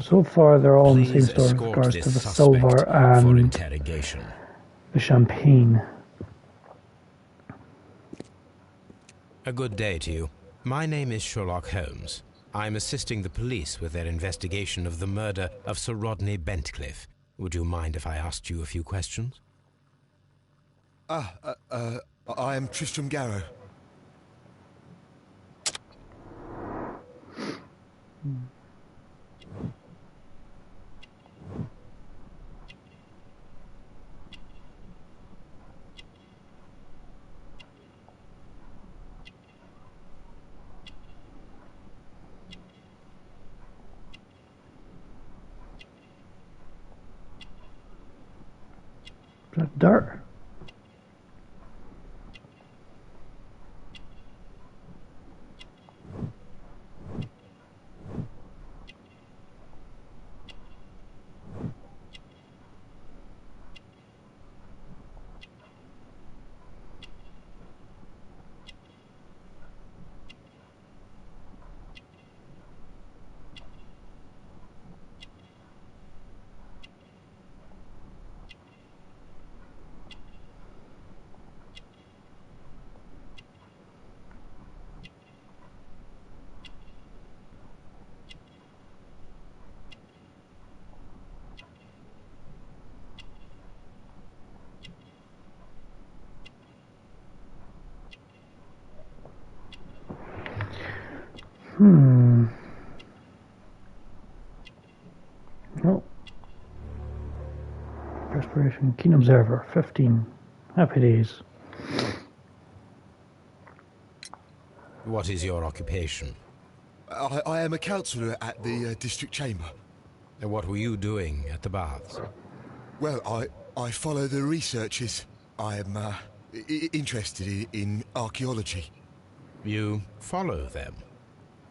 So far, they're all in the same Please story with escort regards this to the suspect silver for and interrogation. the champagne. A good day to you. My name is Sherlock Holmes. I'm assisting the police with their investigation of the murder of Sir Rodney Bentcliffe. Would you mind if I asked you a few questions? I am Tristram Garrow. Is that dirt? Oh. Perspiration, keen observer, 15. Happy days. What is your occupation? I am a councillor at the district chamber. And what were you doing at the baths? Well, I follow the researchers. I am interested in archaeology. You follow them?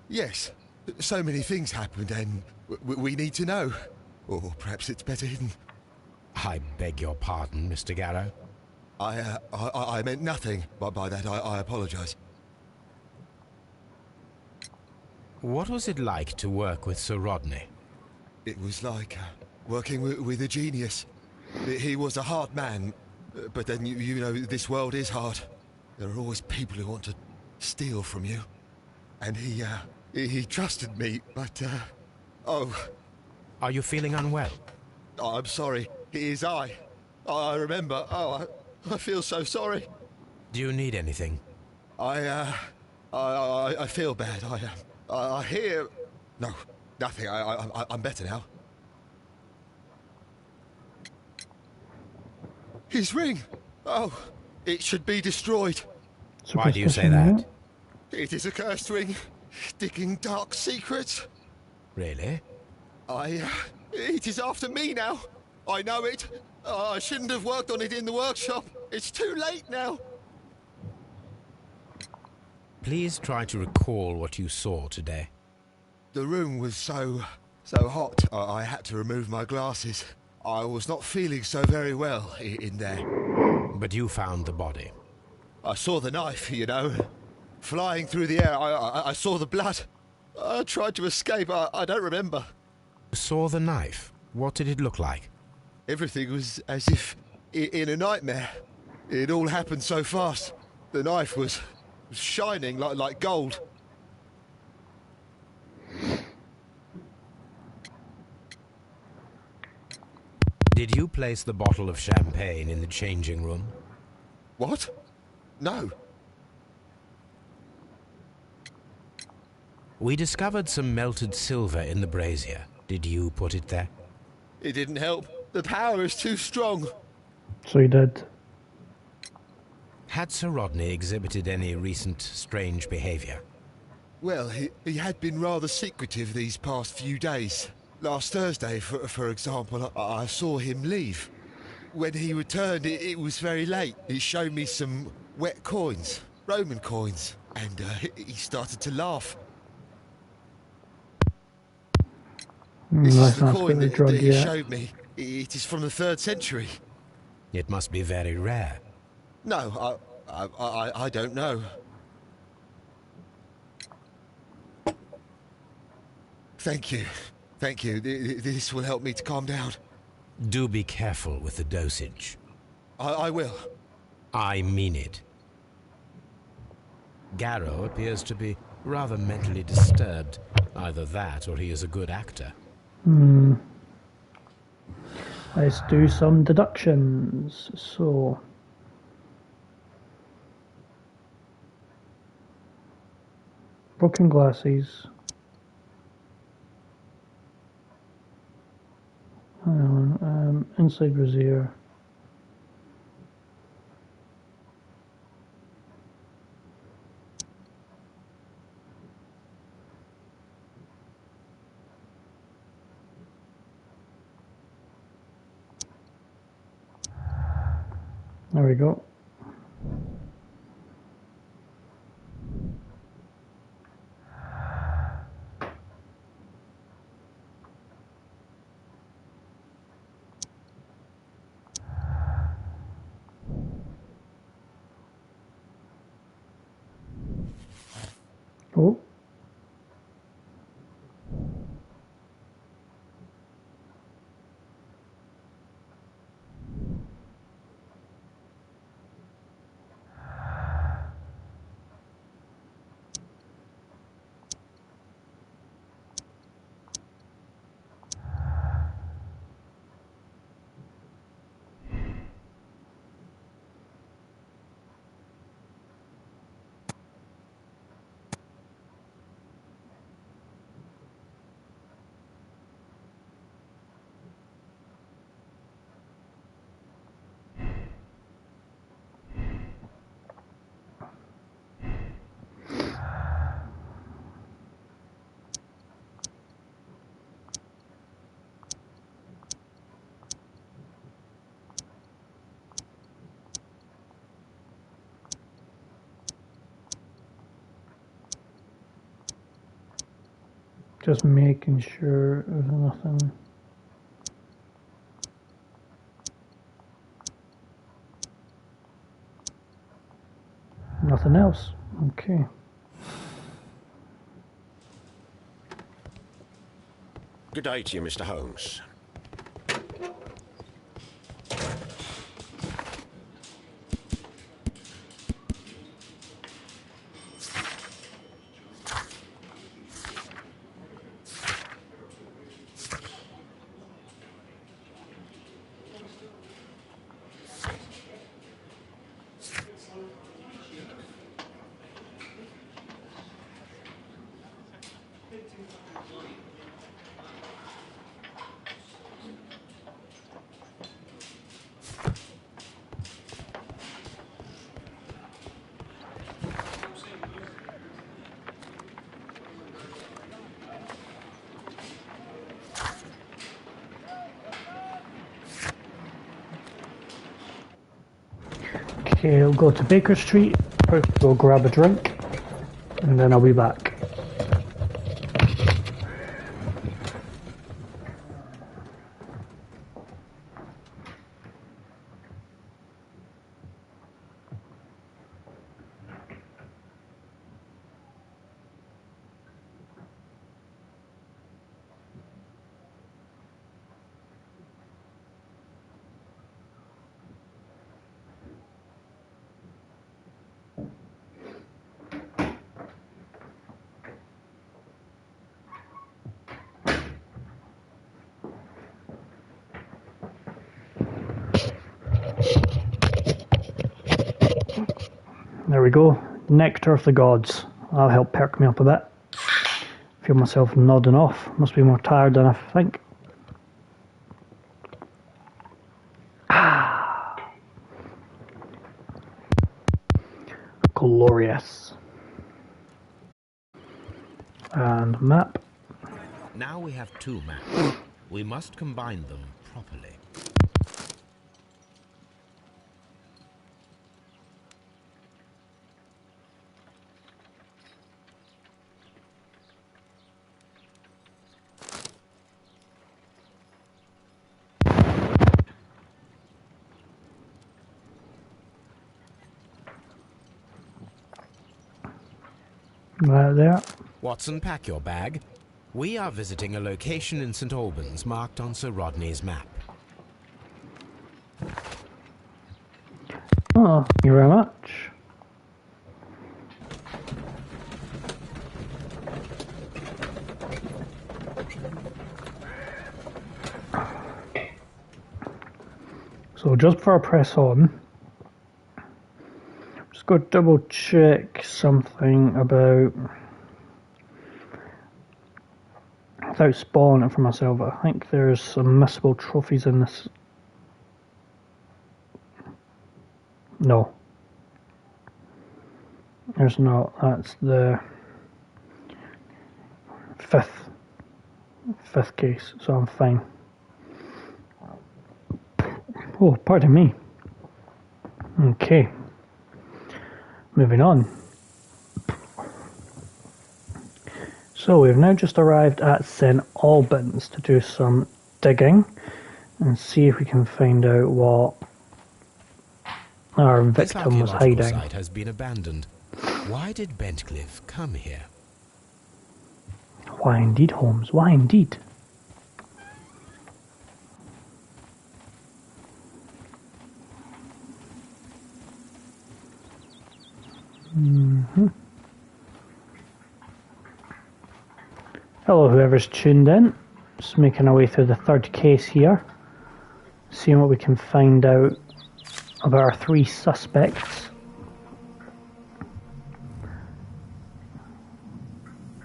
Yes. So many things happened and we need to know. Or perhaps it's better hidden. I beg your pardon, Mr. Garrow. I meant nothing by that. I apologise. What was it like to work with Sir Rodney? It was like working with a genius. He was a hard man, but then you know this world is hard. There are always people who want to steal from you. And he trusted me, but oh. Are you feeling unwell? Oh, I'm sorry. It is I remember. Oh, I feel so sorry. Do you need anything? I feel bad. I hear... No, nothing. I'm better now. His ring! Oh, it should be destroyed. Why do you say that? It is a cursed ring, digging dark secrets. Really? It is after me now. I know it. I shouldn't have worked on it in the workshop. It's too late now. Please try to recall what you saw today. The room was so hot, I had to remove my glasses. I was not feeling so very well in there. But you found the body. I saw the knife, you know, flying through the air. I saw the blood. I tried to escape. I don't remember. You saw the knife? What did it look like? Everything was as if in a nightmare. It all happened so fast. The knife was shining like gold. Did you place the bottle of champagne in the changing room? What? No. We discovered some melted silver in the brazier. Did you put it there? It didn't help. The power is too strong. So he did. Had Sir Rodney exhibited any recent strange behaviour? Well, he had been rather secretive these past few days. Last Thursday, for example, I saw him leave. When he returned, it was very late. He showed me some wet coins, Roman coins, and he started to laugh. This is the coin that he showed me. It is from the 3rd century. It must be very rare. No, I don't know. Thank you. Thank you. This will help me to calm down. Do be careful with the dosage. I will. I mean it. Garrow appears to be rather mentally disturbed. Either that or he is a good actor. Let's do some deductions. So... broken glasses. Hang on, inside brazier. There we go. Oh. Just making sure there's nothing. Nothing else. Okay. Good day to you, Mr. Holmes. Okay, I'll go to Baker Street, first go grab a drink, and then I'll be back. There we go. Nectar of the Gods. That'll help perk me up a bit. Feel myself nodding off. Must be more tired than I think. Glorious. And map. Now we have two maps. We must combine them properly. Right there. Watson, pack your bag. We are visiting a location in St. Albans marked on Sir Rodney's map. Oh, thank you very much. So just before I press on, just go double check something about, without spoiling it for myself, I think there's some missable trophies in this. No. There's not. That's the fifth case, so I'm fine. Oh, pardon me. Okay. Moving on. So we've now just arrived at St. Albans to do some digging and see if we can find out what our victim was hiding. This site has been abandoned. Why did Bentcliffe come here? Why indeed, Holmes? Why indeed? Hello, whoever's tuned in. Just making our way through the third case here, seeing what we can find out about our three suspects.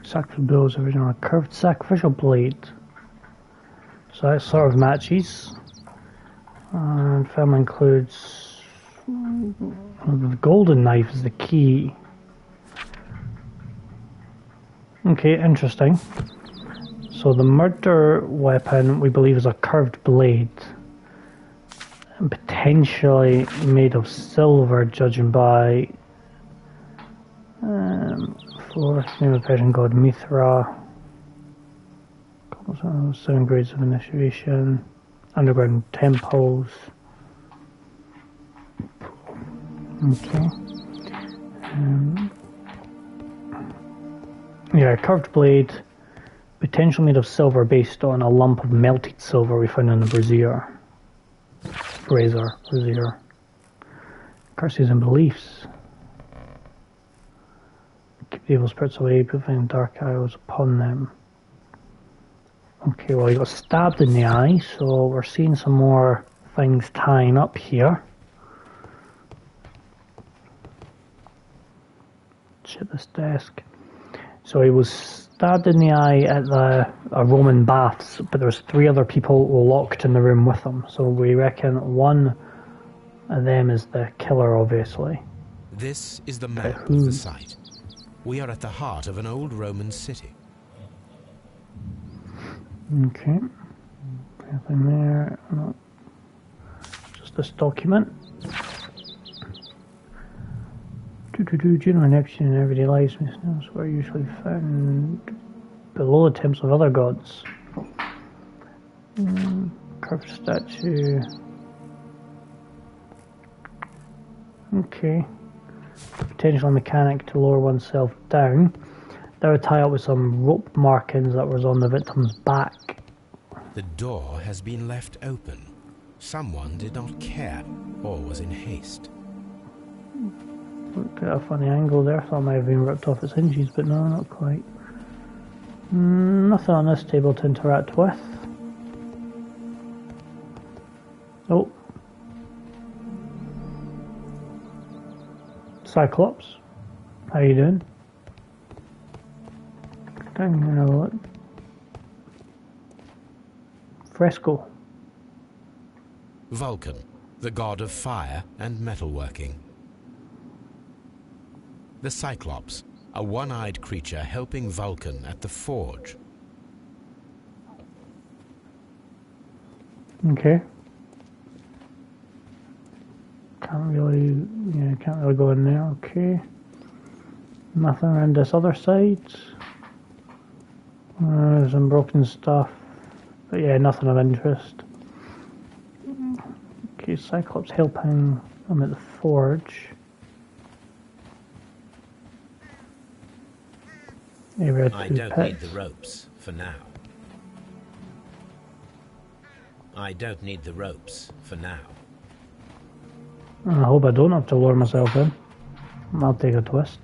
Sacrificial bills original, a curved sacrificial blade. So that sort of matches. And family includes the golden knife is the key. Okay, interesting. So the murder weapon we believe is a curved blade, and potentially made of silver, judging by for name of Persian god Mithra. So 7 grades of initiation, underground temples. Okay. Yeah, curved blade, potentially made of silver based on a lump of melted silver we found in the brazier. Brazier. Curses and beliefs. Keep the evil spirits away, preventing dark arrows upon them. Okay, well, he got stabbed in the eye, so we're seeing some more things tying up here. Shit, this desk. So he was stabbed in the eye at the Roman baths, but there's 3 other people locked in the room with him. So we reckon one of them is the killer, obviously. This is the map of the site. We are at the heart of an old Roman city. Okay. Nothing there. No. Just this document. General connection in everyday life were usually found below the temples of other gods. Carved statue. Okay. Potential mechanic to lower oneself down. That would tie up with some rope markings that was on the victim's back. The door has been left open. Someone did not care or was in haste. Looked at a funny angle there. Thought it might have been ripped off its hinges, but no, not quite. Nothing on this table to interact with. Oh. Cyclops. How you doing? Down here, have a look. Fresco. Vulcan, the god of fire and metalworking. The Cyclops, a one-eyed creature helping Vulcan at the forge. Okay. Can't really go in there. Okay. Nothing around this other side. Some broken stuff, but yeah, nothing of interest. Okay, Cyclops helping them at the forge. I don't need the ropes for now. I don't need the ropes for now. I hope I don't have to lure myself in. I'll take a twist.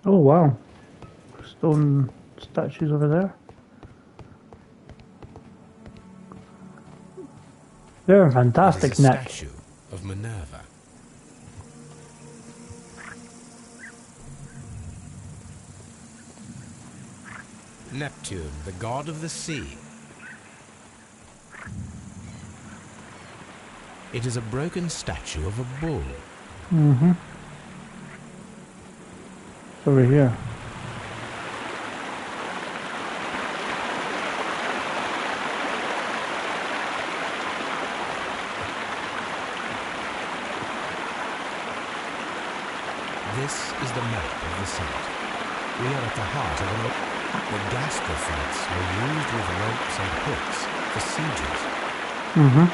Oh wow, stone statues over there. They're fantastic, it is a Nick. Statue of Minerva. Neptune, the god of the sea. It is a broken statue of a bull. Mm-hmm. It's over here. This is the map of the site. We are at the heart of an oak. The gastrophytes were used with ropes and hooks for sieges. Mm-hmm.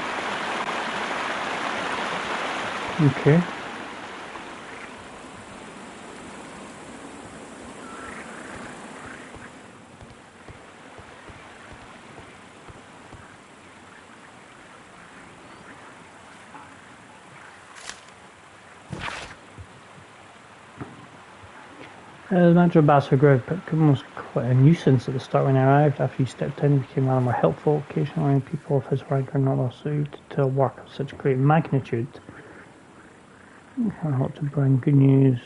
Okay. The natural Bastard Grove was quite a nuisance at the start when I arrived. After he stepped in, he became rather more helpful. Occasionally, people of his rank are not well suited to work of such great magnitude. I can't hope to bring good news.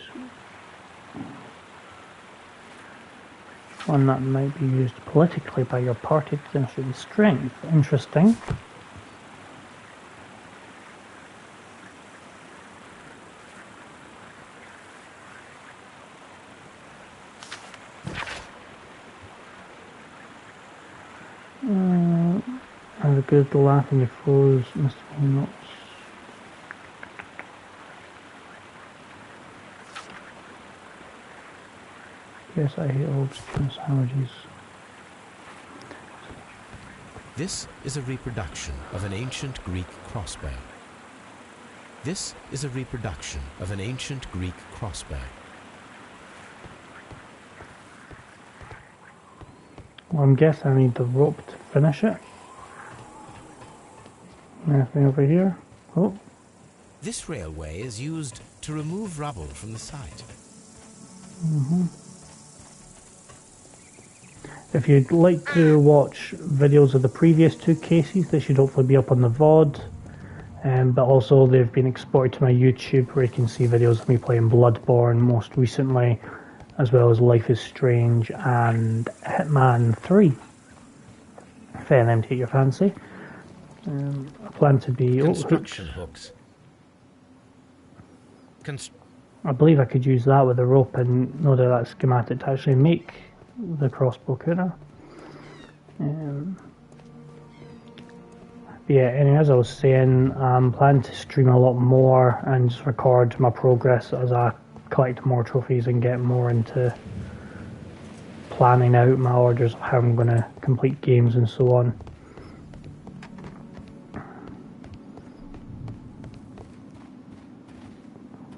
One that might be used politically by your party to demonstrate strength. Interesting. Have a good laugh when your foes must be not. Yes, I hate all sandwiches. This is a reproduction of an ancient Greek crossbow. This is a reproduction of an ancient Greek crossbow. Well, I'm guessing I need the rope to finish it. Anything over here? Oh. This railway is used to remove rubble from the site. If you'd like to watch videos of the previous two cases, they should hopefully be up on the VOD. But also they've been exported to my YouTube where you can see videos of me playing Bloodborne most recently, as well as Life is Strange and Hitman 3. If any of them take your fancy. I plan to be... Construction hooks. I believe I could use that with a rope and load of that schematic to actually make the crossbow, couldn't I? Yeah, anyway, as I was saying, I'm planning to stream a lot more and just record my progress as I collect more trophies and get more into planning out my orders of how I'm going to complete games and so on.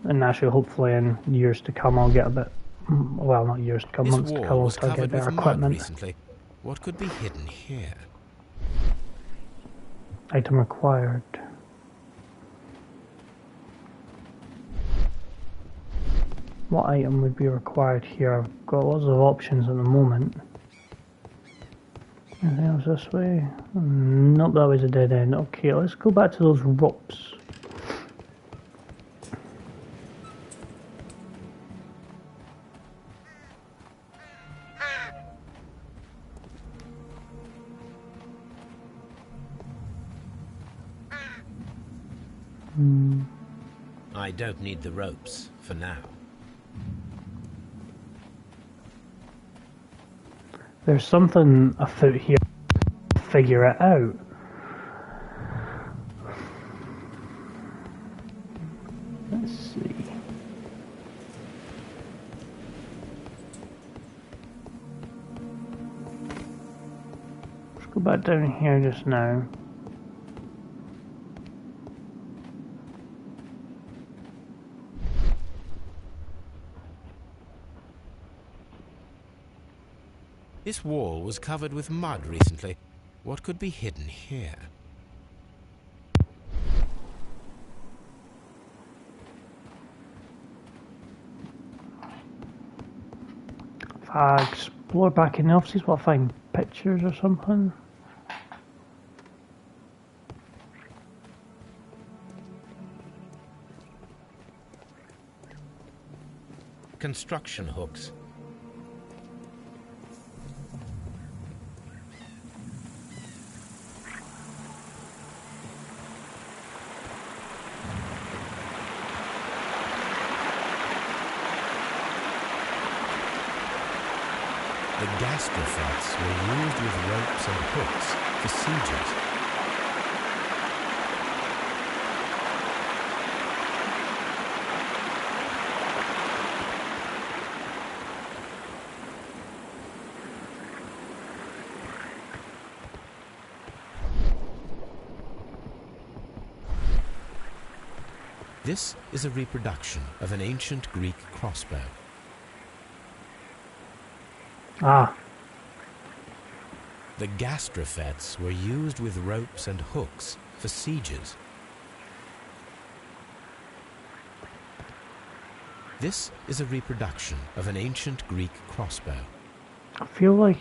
And actually, hopefully in years to come I'll get a bit, well, not years to come, months to come, I'll get better equipment. Recently. What could be hidden here? Item required. What item would be required here? I've got lots of options at the moment. Anything else this way? Nope, that was a dead end. Okay, let's go back to those ropes. I don't need the ropes for now. There's something afoot here. Figure it out. Let's see. Let's go back down here just now. This wall was covered with mud recently. What could be hidden here? If I explore back in the offices, will I find pictures or something? Construction hooks. The gastrofats were used with ropes and hooks for sieges. This is a reproduction of an ancient Greek crossbow. Ah. The gastrofats were used with ropes and hooks for sieges. This is a reproduction of an ancient Greek crossbow. I feel like...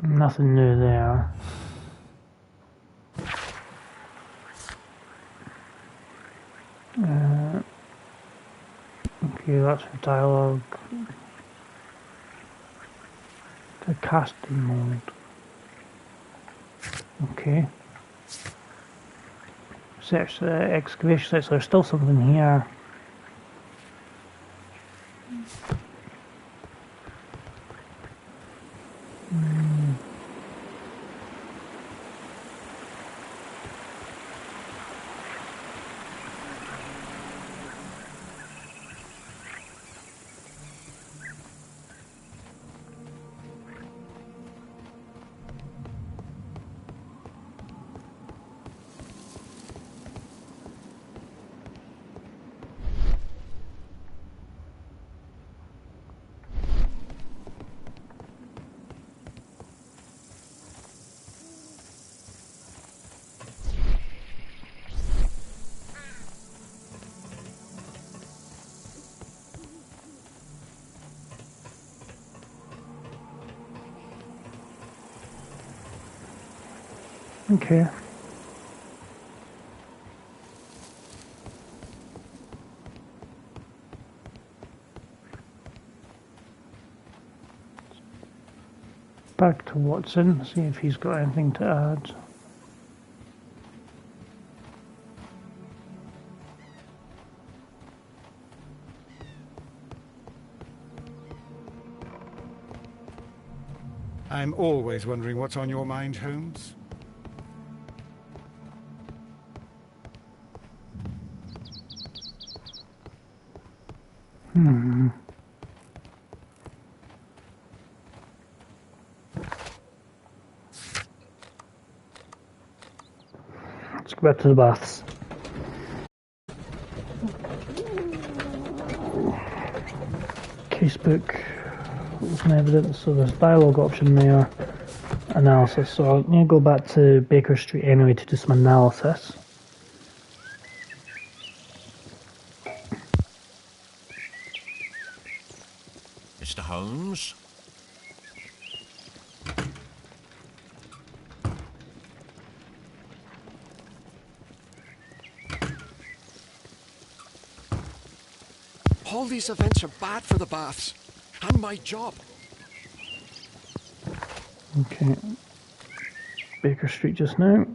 Nothing new there. Okay, that's for dialogue. The casting mode. Okay. search the excavation sites. There's still something here. Okay. Back to Watson, see if he's got anything to add. I'm always wondering what's on your mind, Holmes. Let's go back to the baths. Casebook, some evidence, so there's dialogue option there, analysis, so I'll need to go back to Baker Street anyway to do some analysis. Mr. Holmes? All these events are bad for the baths. And my job. Okay. Baker Street just now.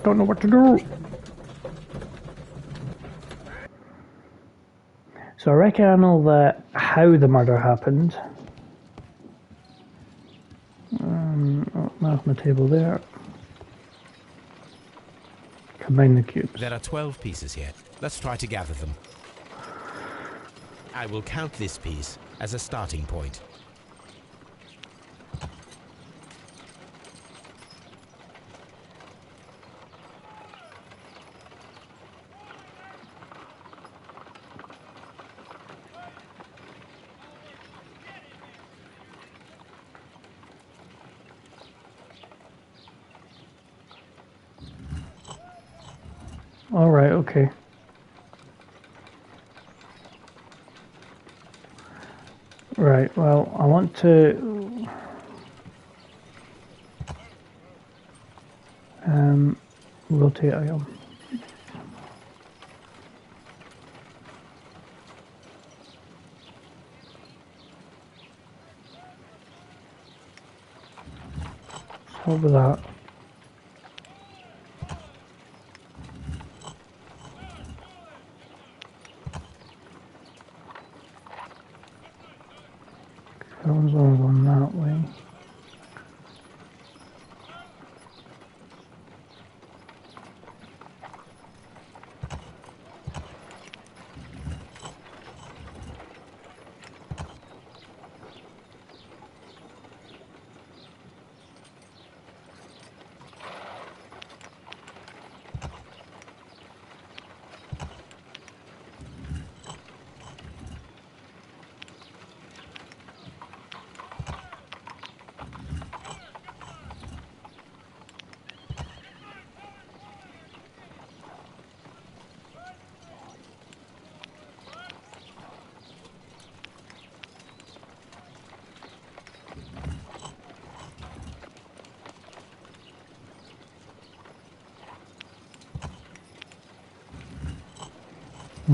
Don't know what to do. So I reckon I know how the murder happened. That's my table there. Combine the cubes. There are 12 pieces here. Let's try to gather them. I will count this piece as a starting point. All right, okay. Right, well, I want to rotate item. What was that? That one's all going that way.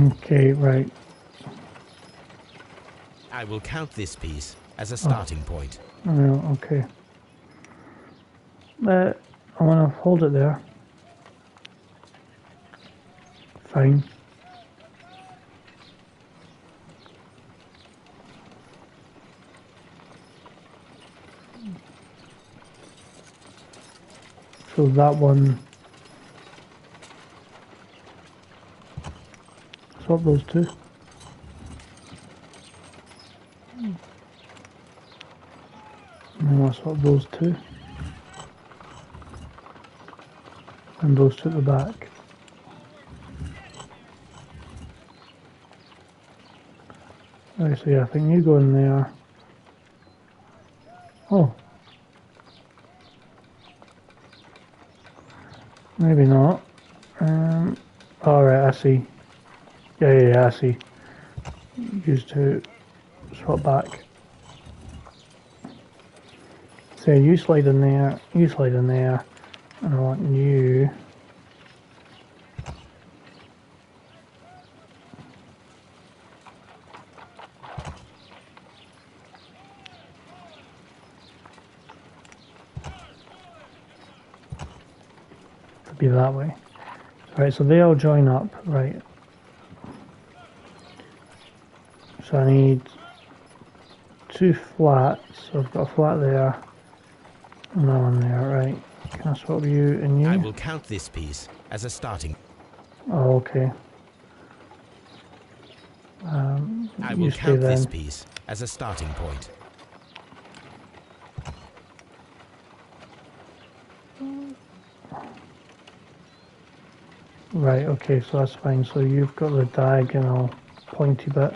Okay, right. I will count this piece as a starting point. Oh, okay. I want to hold it there. Fine. So that one, swap those two. And then I'll swap those two. And those two at the back. Right, so yeah, I think you go in there. Oh. Maybe not. Alright, I see. Yeah, I see. Use to swap back. So you slide in there, you slide in there, and I want you to be that way. Right, so they all join up, right. So I need two flats, so I've got a flat there, and that one there, right. Can I swap you and you? I will count this piece as a starting. Oh, okay. I will count this piece as a starting point. Right, okay, so that's fine. So you've got the diagonal pointy bit.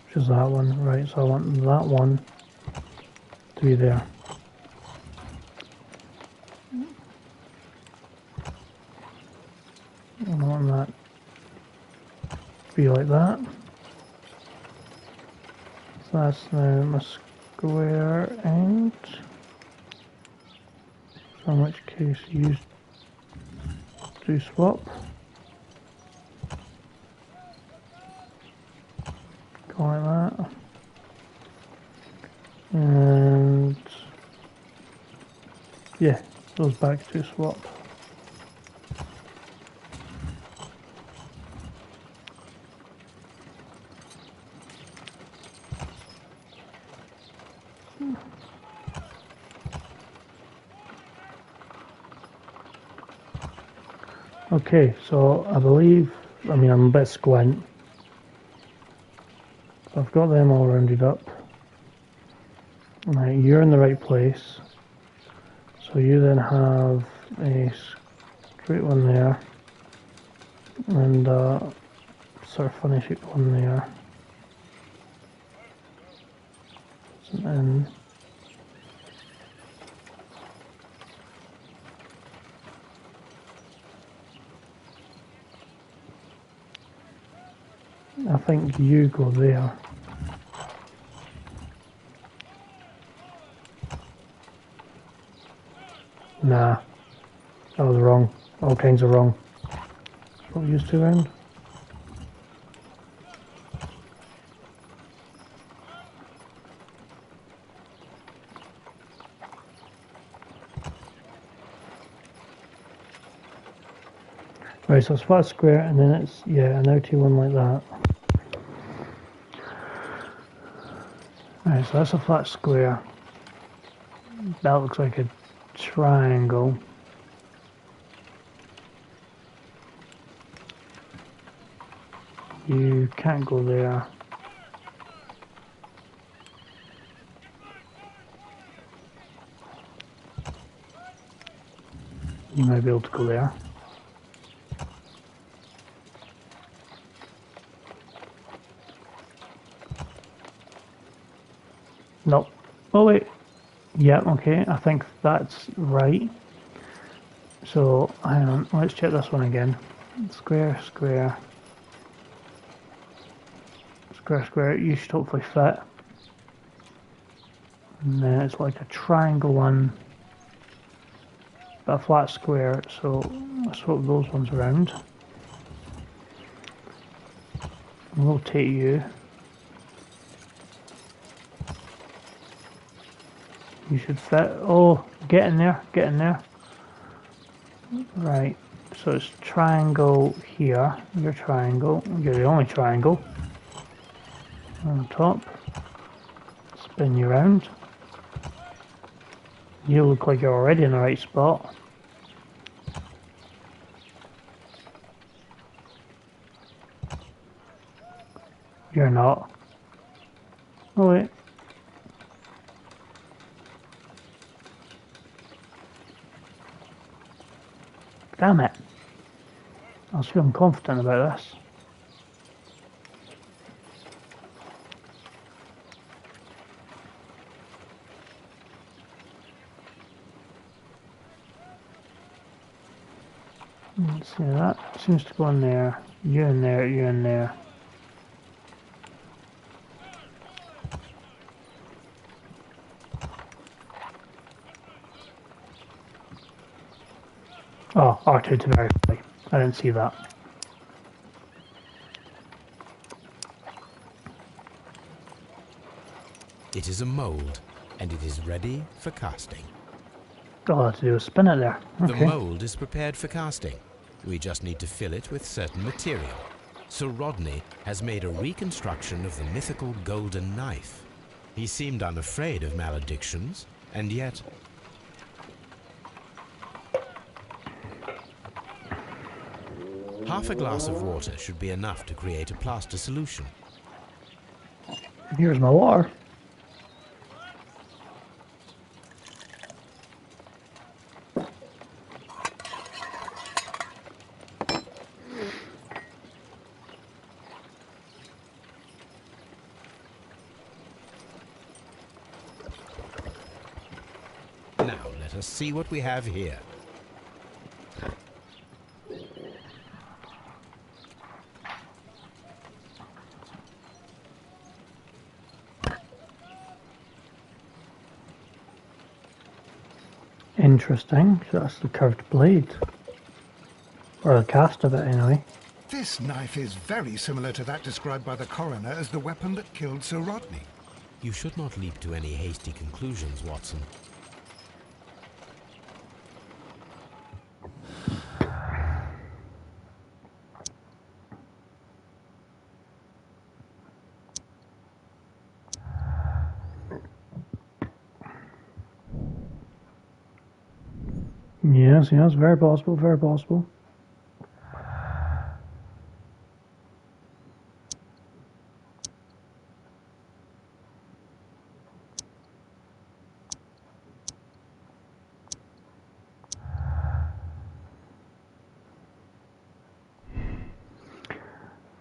Which is that one, right, so I want that one to be there. I want that to be like that. So that's now my square end. So in which case you do swap. Go like that. And yeah, those back to swap. Okay, so I believe, I'm a bit squint. So I've got them all rounded up. Right, you're in the right place. So you then have a straight one there. And sort of finish it one there. And then I think you go there. Nah, that was wrong. All kinds of wrong. What we used to round. Right, so it's flat square and then it's, yeah, an outy one like that. Right, so that's a flat square. That looks like a triangle. You can't go there. You might be able to go there. Nope. Oh wait. Yeah, okay, I think that's right. So, hang on, let's check this one again. Square, square. Square, square, you should hopefully fit. And then it's like a triangle one. But a flat square, so I swap those ones around. rotate you. You should fit. Oh, get in there, get in there. Right, so it's triangle here. Your triangle. You're the only triangle. On top. Spin you around. You look like you're already in the right spot. You're not. Oh wait. Damn it. I was feeling confident about this. Let's see, that seems to go in there. You in there, you in there. Oh, R2 to verify. I didn't see that. It is a mould, and it is ready for casting. All I have to do is spin it there. The Okay. mould is prepared for casting. We just need to fill it with certain material. Sir Rodney has made a reconstruction of the mythical golden knife. He seemed unafraid of maledictions, and yet... Half a glass of water should be enough to create a plaster solution. Here's my water. Now let us see what we have here. Interesting. So that's the curved blade. Or the cast of it, anyway. This knife is very similar to that described by the coroner as the weapon that killed Sir Rodney. You should not leap to any hasty conclusions, Watson. Yes, yes, very possible, very possible.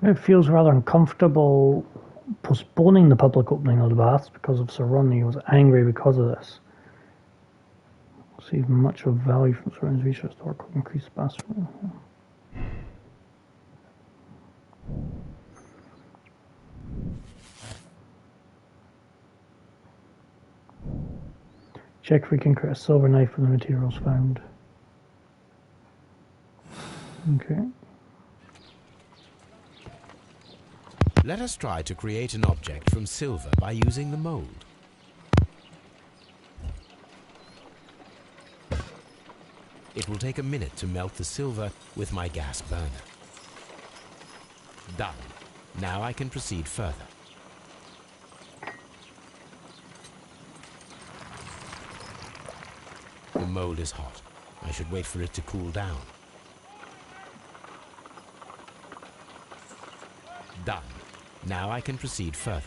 It feels rather uncomfortable postponing the public opening of the baths because of Sir Rodney. He was angry because of this. Save much of value from surroundings research or increase baths. Check if we can create a silver knife from the materials found. Okay. Let us try to create an object from silver by using the mold. It will take a minute to melt the silver with my gas burner. Done. Now I can proceed further. The mold is hot. I should wait for it to cool down. Done. Now I can proceed further.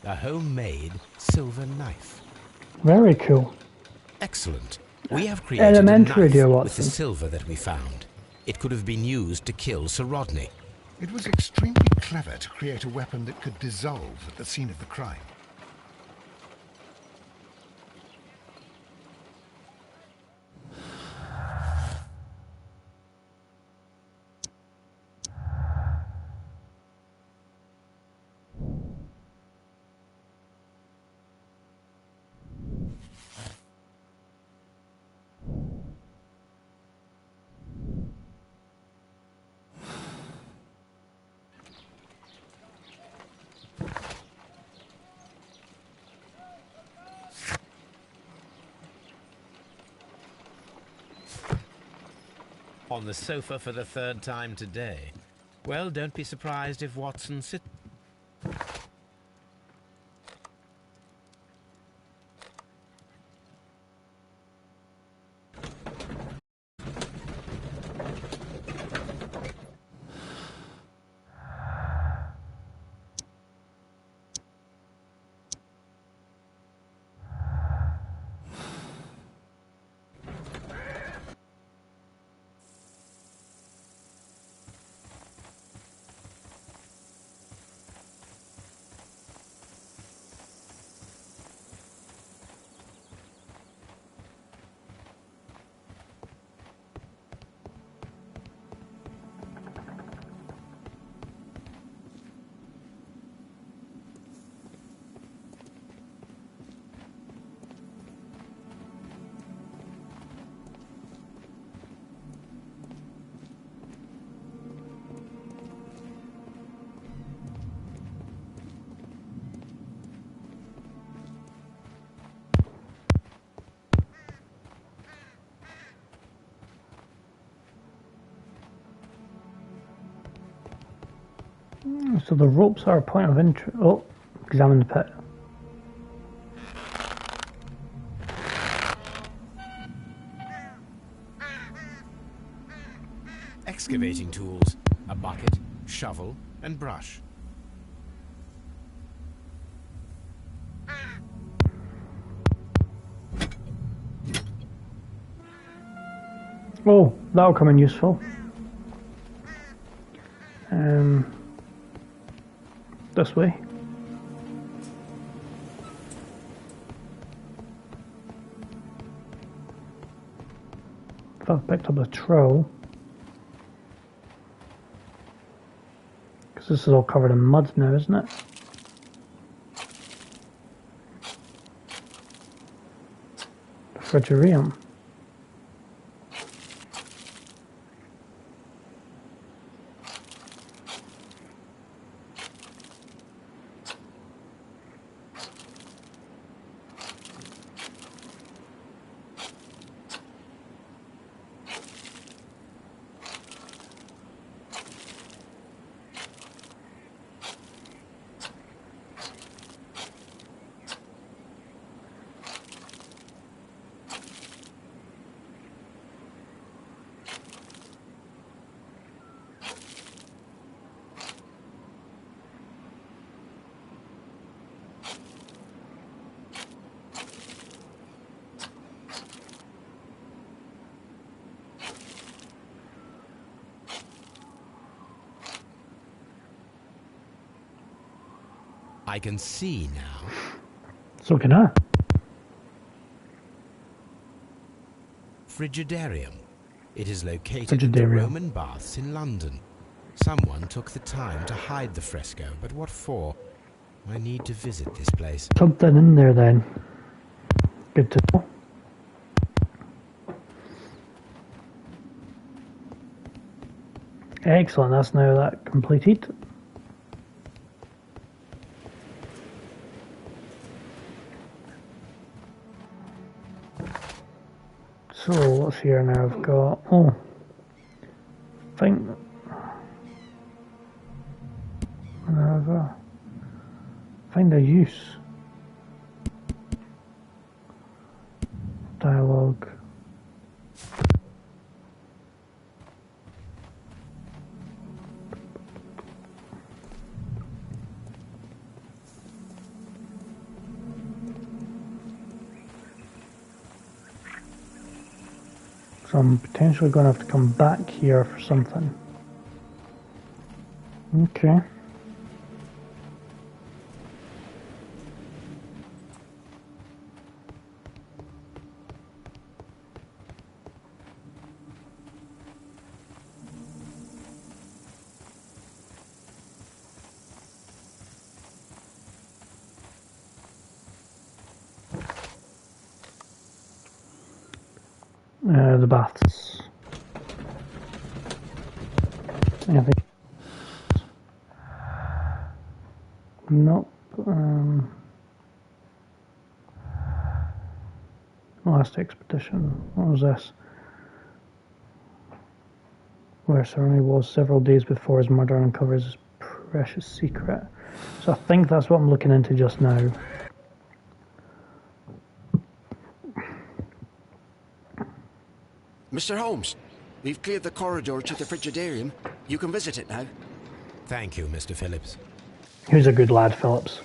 A homemade silver knife. Very cool. Excellent. We have created Elementary, a dear knife with the Watson. silver that we found. It could have been used to kill Sir Rodney. It was extremely clever to create a weapon that could dissolve at the scene of the crime. On the sofa for the third time today. Well, don't be surprised if Watson sits... So the ropes are a point of interest. Oh, examine the pit. Excavating tools. A bucket, shovel, and brush. Oh, that'll come in useful. This way. If I've picked up the trowel, because this is all covered in mud now, isn't it? Refrigerium. I can see now. So can I. Frigidarium. It is located in the Roman baths in London. Someone took the time to hide the fresco, but what for? I need to visit this place. Something in there then. Good to know. Excellent, that's now that completed. So what's here now? I've got find a use. Dialogue. So I'm potentially going to have to come back here for something. Okay. The baths. I think. Nope. Last expedition. What was this? where Cerny was several days before his murder and uncovers his precious secret. So I think that's what I'm looking into just now. Mr. Holmes, we've cleared the corridor to the Frigidarium. You can visit it now. Thank you, Mr. Phillips. Who's a good lad, Phillips?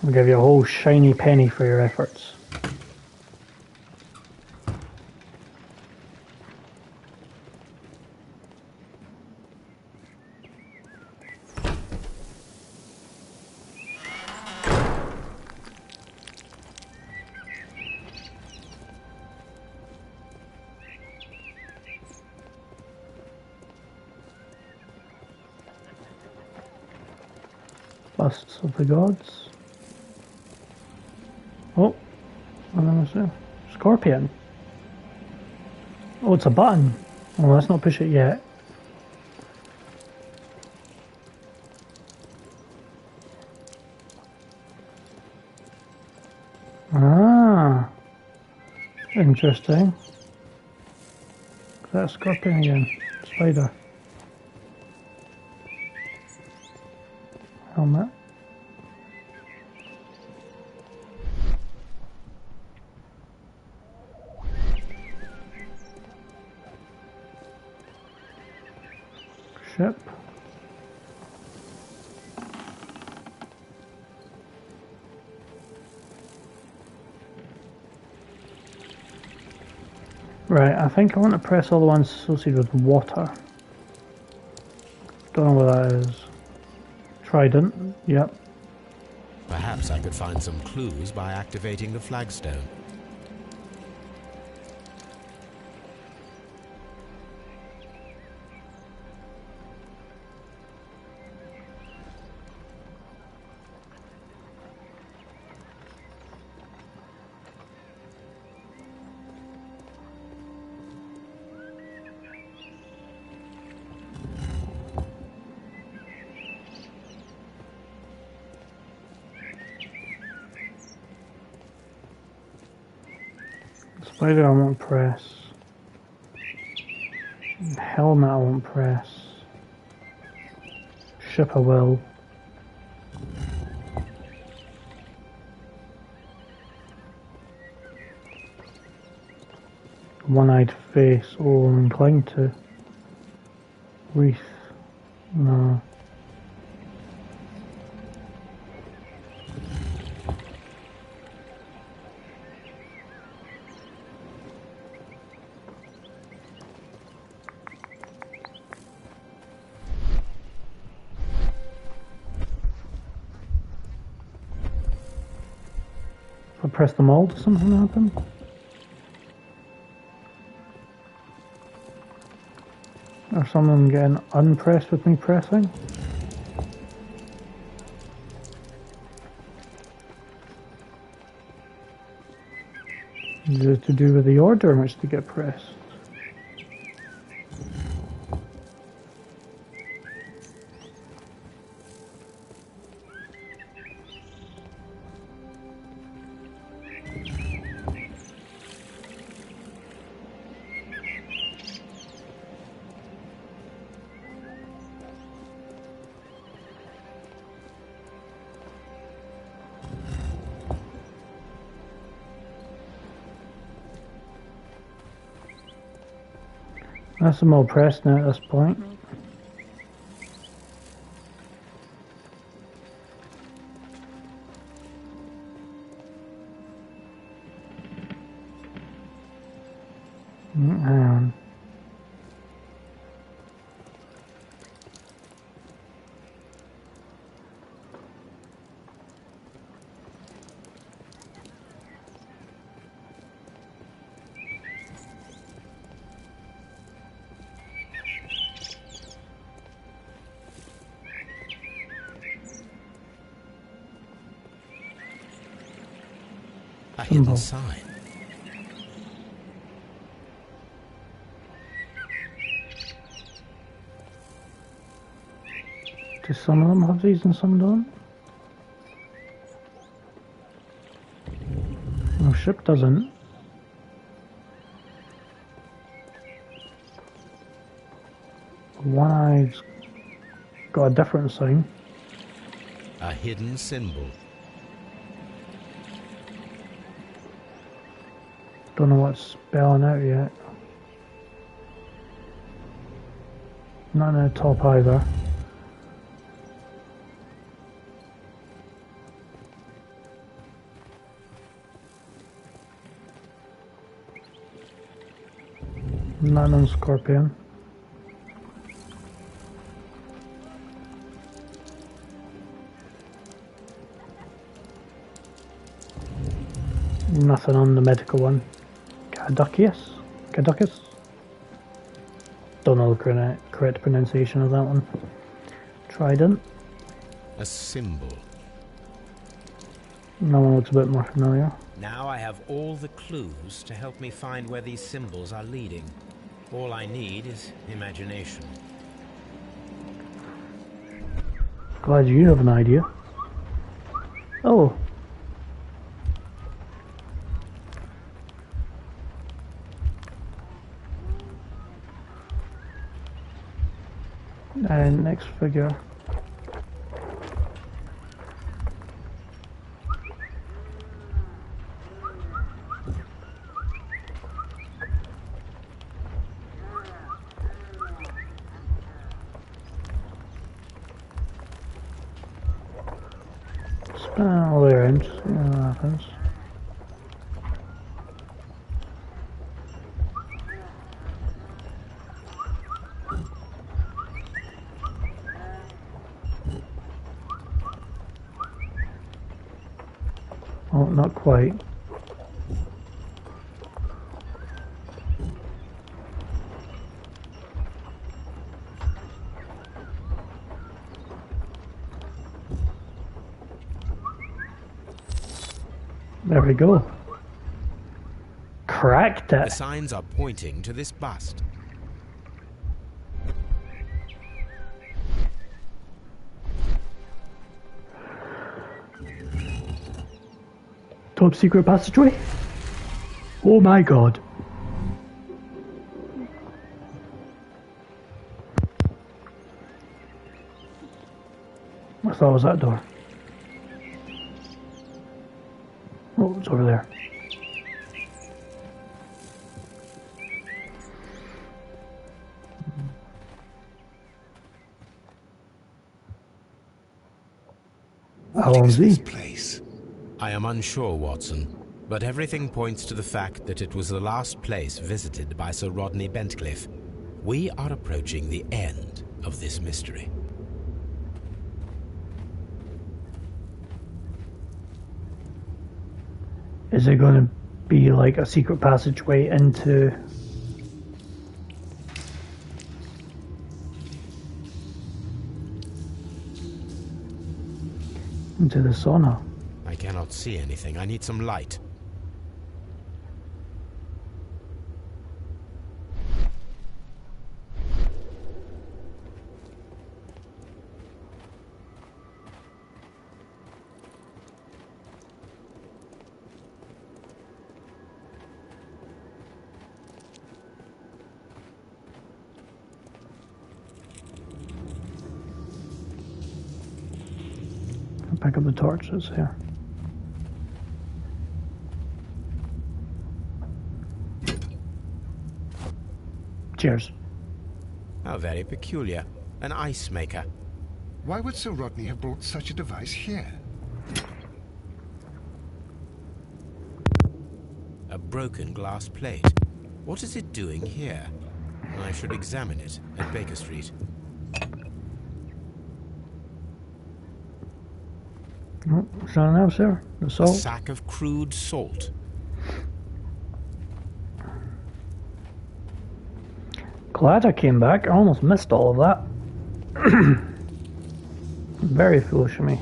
I'll give you a whole shiny penny for your efforts. Busts of the gods. Oh, scorpion. Oh, it's a button. Oh, let's not push it yet. Ah, interesting. Is that a scorpion again? Spider. Helmet. Ship. Right, I think I want to press all the ones associated with water. Don't know what that is. Trident, yep. Perhaps I could find some clues by activating the flagstone. Spider I won't press. Helmet I won't press. Ship I will. One-eyed face, oh I'm inclined to. Wreath, no. If I press them all, does something happen? Or someone getting unpressed with me pressing? Is it to do with the order in which they get pressed? That's them all pressed now at this point. Hang on. A hidden sign. Do some of them have these and some don't? No, ship doesn't. One eye's got a different sign. A hidden symbol. Don't know what's spelling out yet. Not in the top either. Not on Scorpion. Nothing on the medical one. Caducus? Don't know the correct pronunciation of that one. Trident. A symbol. That one looks a bit more familiar. Now I have all the clues to help me find where these symbols are leading. All I need is imagination. Glad you have an idea. Oh. And next figure. Spin all the way around, see what happens. Oh, not quite. There we go. Cracked it. The signs are pointing to this bust. Top secret passageway? Oh my god. I thought it was that door. Oh, it's over there. How long is he? Place. I am unsure, Watson, but everything points to the fact that it was the last place visited by Sir Rodney Bentcliffe. We are approaching the end of this mystery. Is it going to be like a secret passageway into the sauna? I cannot see anything. I need some light. Pick up the torch that's here. Cheers. How very peculiar. An ice maker. Why would Sir Rodney have brought such a device here? A broken glass plate. What is it doing here? I should examine it at Baker Street. Oh, something else there. The A salt. sack of crude salt. Glad I came back. I almost missed all of that. Very foolish of me.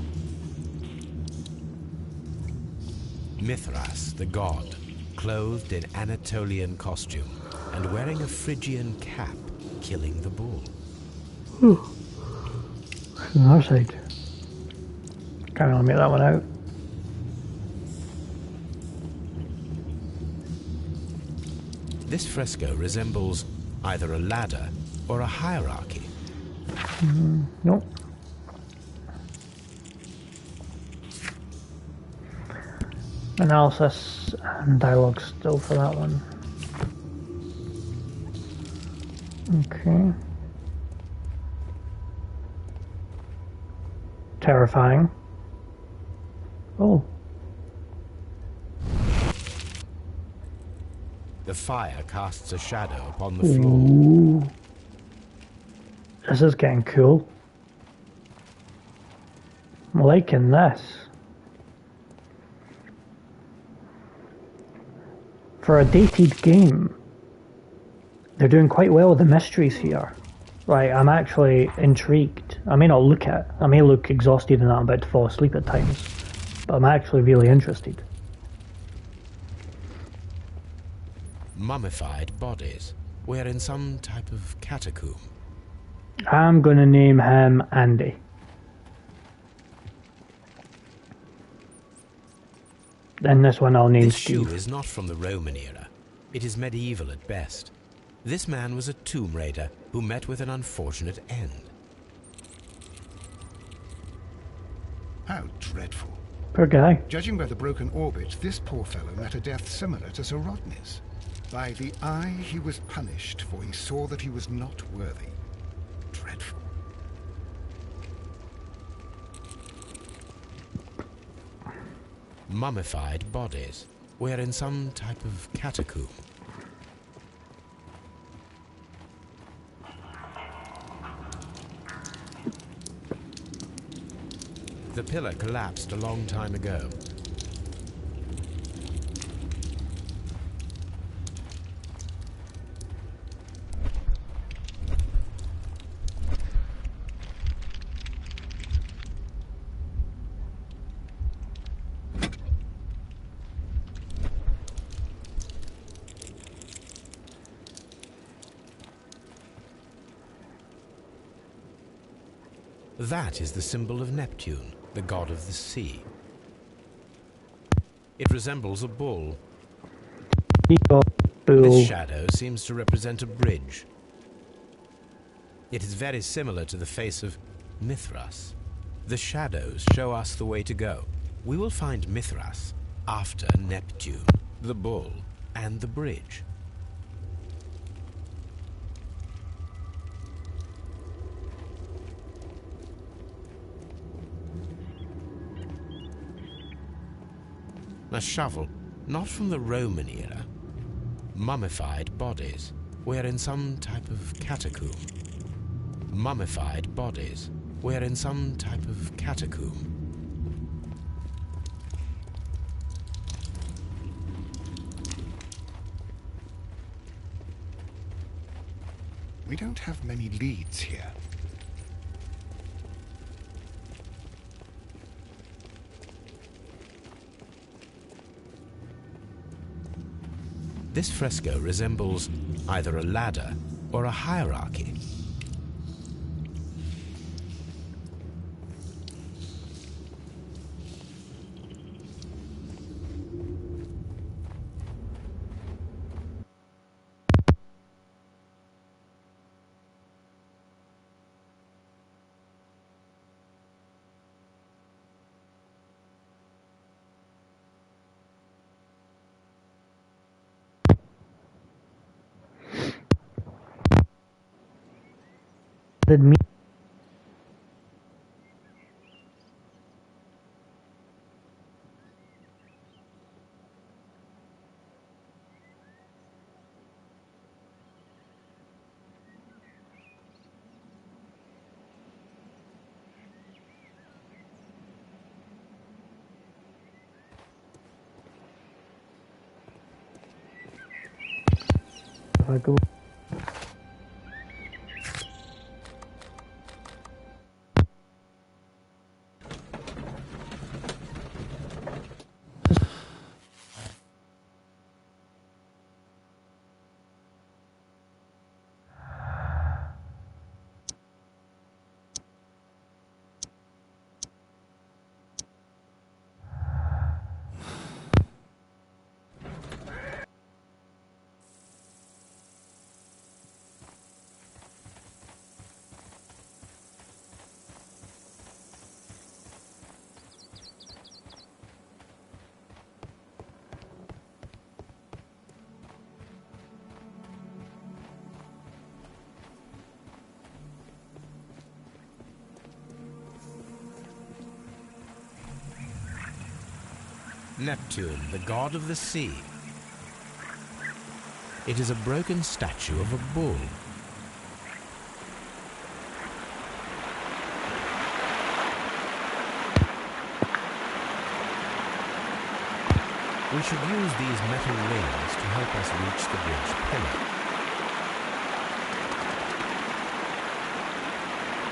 Mithras, the god, clothed in Anatolian costume and wearing a Phrygian cap, killing the bull. On our side. Can't really make that one out. This fresco resembles either a ladder or a hierarchy. Nope. Analysis and dialogue still for that one. Okay. Terrifying. Oh. The fire casts a shadow upon the floor. Ooh. This is getting cool. I'm liking this. For a dated game, they're doing quite well with the mysteries here. Like, I'm actually intrigued. I may not look at it. I may look exhausted and I'm about to fall asleep at times. But I'm actually really interested. Mummified bodies. We're in some type of catacomb. I'm going to name him Andy. Then this one I'll name This Steve. shoe is not from the Roman era. It is medieval at best. This man was a tomb raider who met with an unfortunate end. How dreadful. Poor guy. Judging by the broken orbit, this poor fellow met a death similar to Sir Rodney's. By the eye he was punished, for he saw that he was not worthy. Dreadful. Mummified bodies. We're in some type of catacomb. The pillar collapsed a long time ago. That is the symbol of Neptune, the god of the sea. It resembles a bull. This shadow seems to represent a bridge. It is very similar to the face of Mithras. The shadows show us the way to go. We will find Mithras after Neptune, the bull, and the bridge. A shovel, not from the Roman era. Mummified bodies. We're in some type of catacomb. Mummified bodies. We're in some type of catacomb. We don't have many leads here. This fresco resembles either a ladder or a hierarchy. Did me. If I go. Neptune, the god of the sea. It is a broken statue of a bull. We should use these metal rings to help us reach the bridge pillar.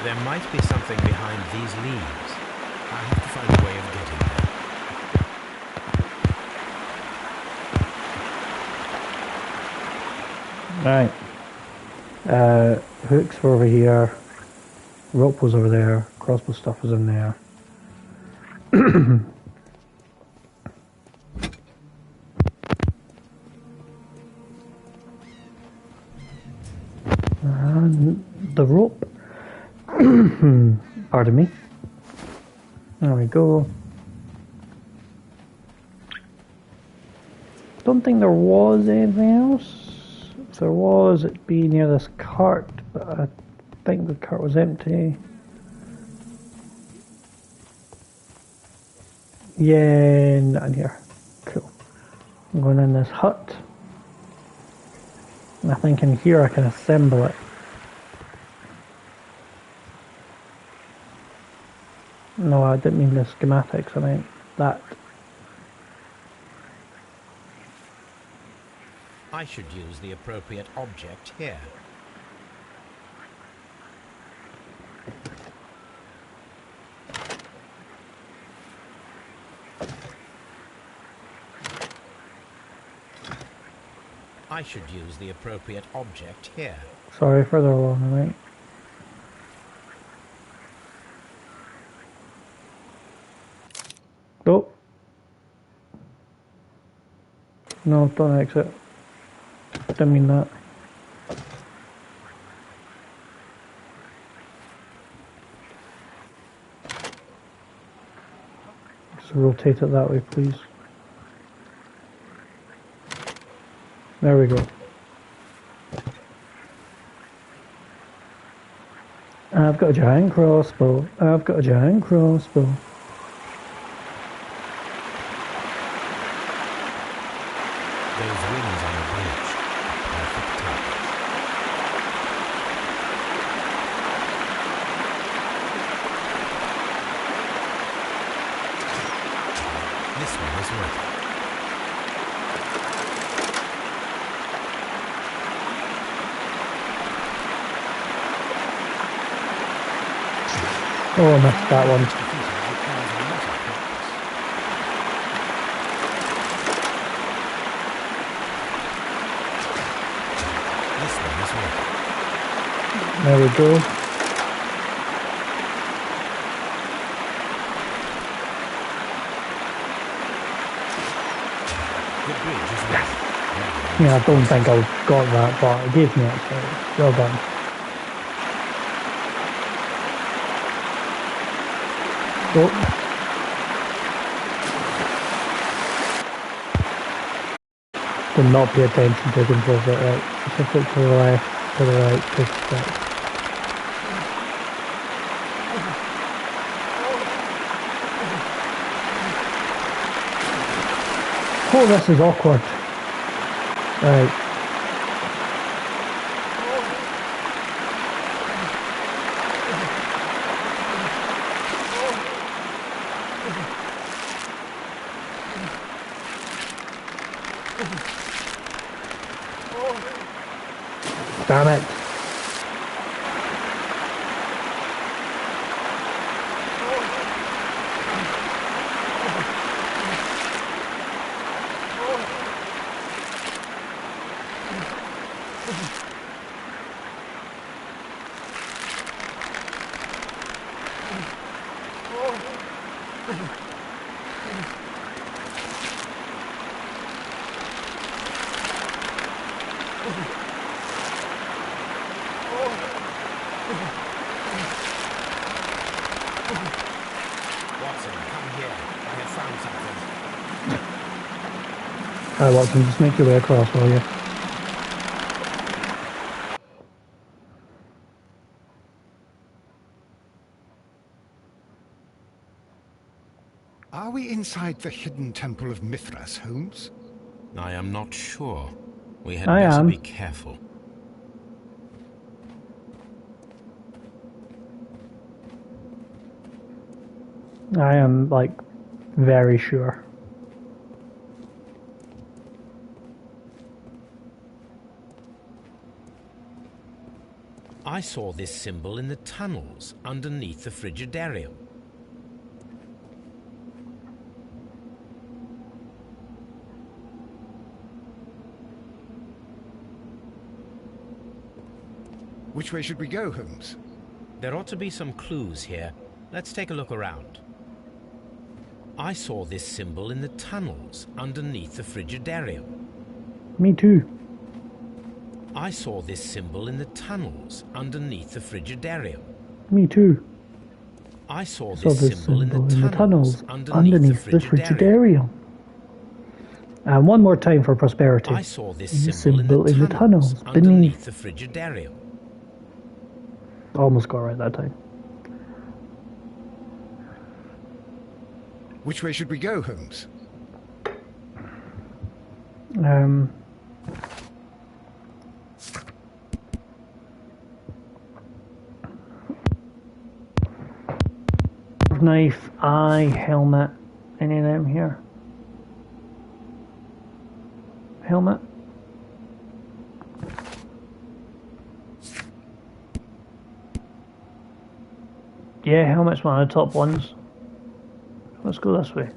There might be something behind these leaves. I have to find a way of getting there. Right. Hooks were over here. Rope was over there. Crossbow stuff was in there. And the rope. Pardon me. There we go. Don't think there was anything else. If there was, it'd be near this cart, but I think the cart was empty. Yeah, not in here. Cool. I'm going in this hut. And I think in here I can assemble it. No, I didn't mean the schematics, I meant that. I should use the appropriate object here. I should use the appropriate object here. Sorry, further along, right? Oh. No, don't exit. Didn't mean that. Just rotate it that way, please. There we go. I've got a giant crossbow. I've got a giant crossbow. Those wings on the bridge. Perfect target. This one is working. Oh, I missed that one. This one is working. There we go. The bridge is working. Yeah, I don't think I got that, but it gave me it, so well done. Oh. Do not pay attention to controls like right. Just look to the left, to the right, to the right. Oh, this is awkward. Right. Damn it. Watson, come here. I have found something. Alright, Watson, just make your way across, will you? Our Are we inside the hidden temple of Mithras, Holmes? I am not sure. We had I better am. be careful. I am, like, very sure. I saw this symbol in the tunnels underneath the Frigidarium. Which way should we go, Holmes? There ought to be some clues here. Let's take a look around. I saw this symbol in the tunnels underneath the Frigidarium. Me too. I saw this symbol in the tunnels underneath the Frigidarium. Me too. I saw Saw this symbol in the tunnels underneath the Frigidarium. And one more time for prosperity. I saw this The symbol in the tunnels beneath. underneath the Frigidarium. Almost got right that time. Which way should we go, Holmes? Knife, eye, helmet. Any of them here? Helmet? Yeah, helmet's one of the top ones. Let's go this way.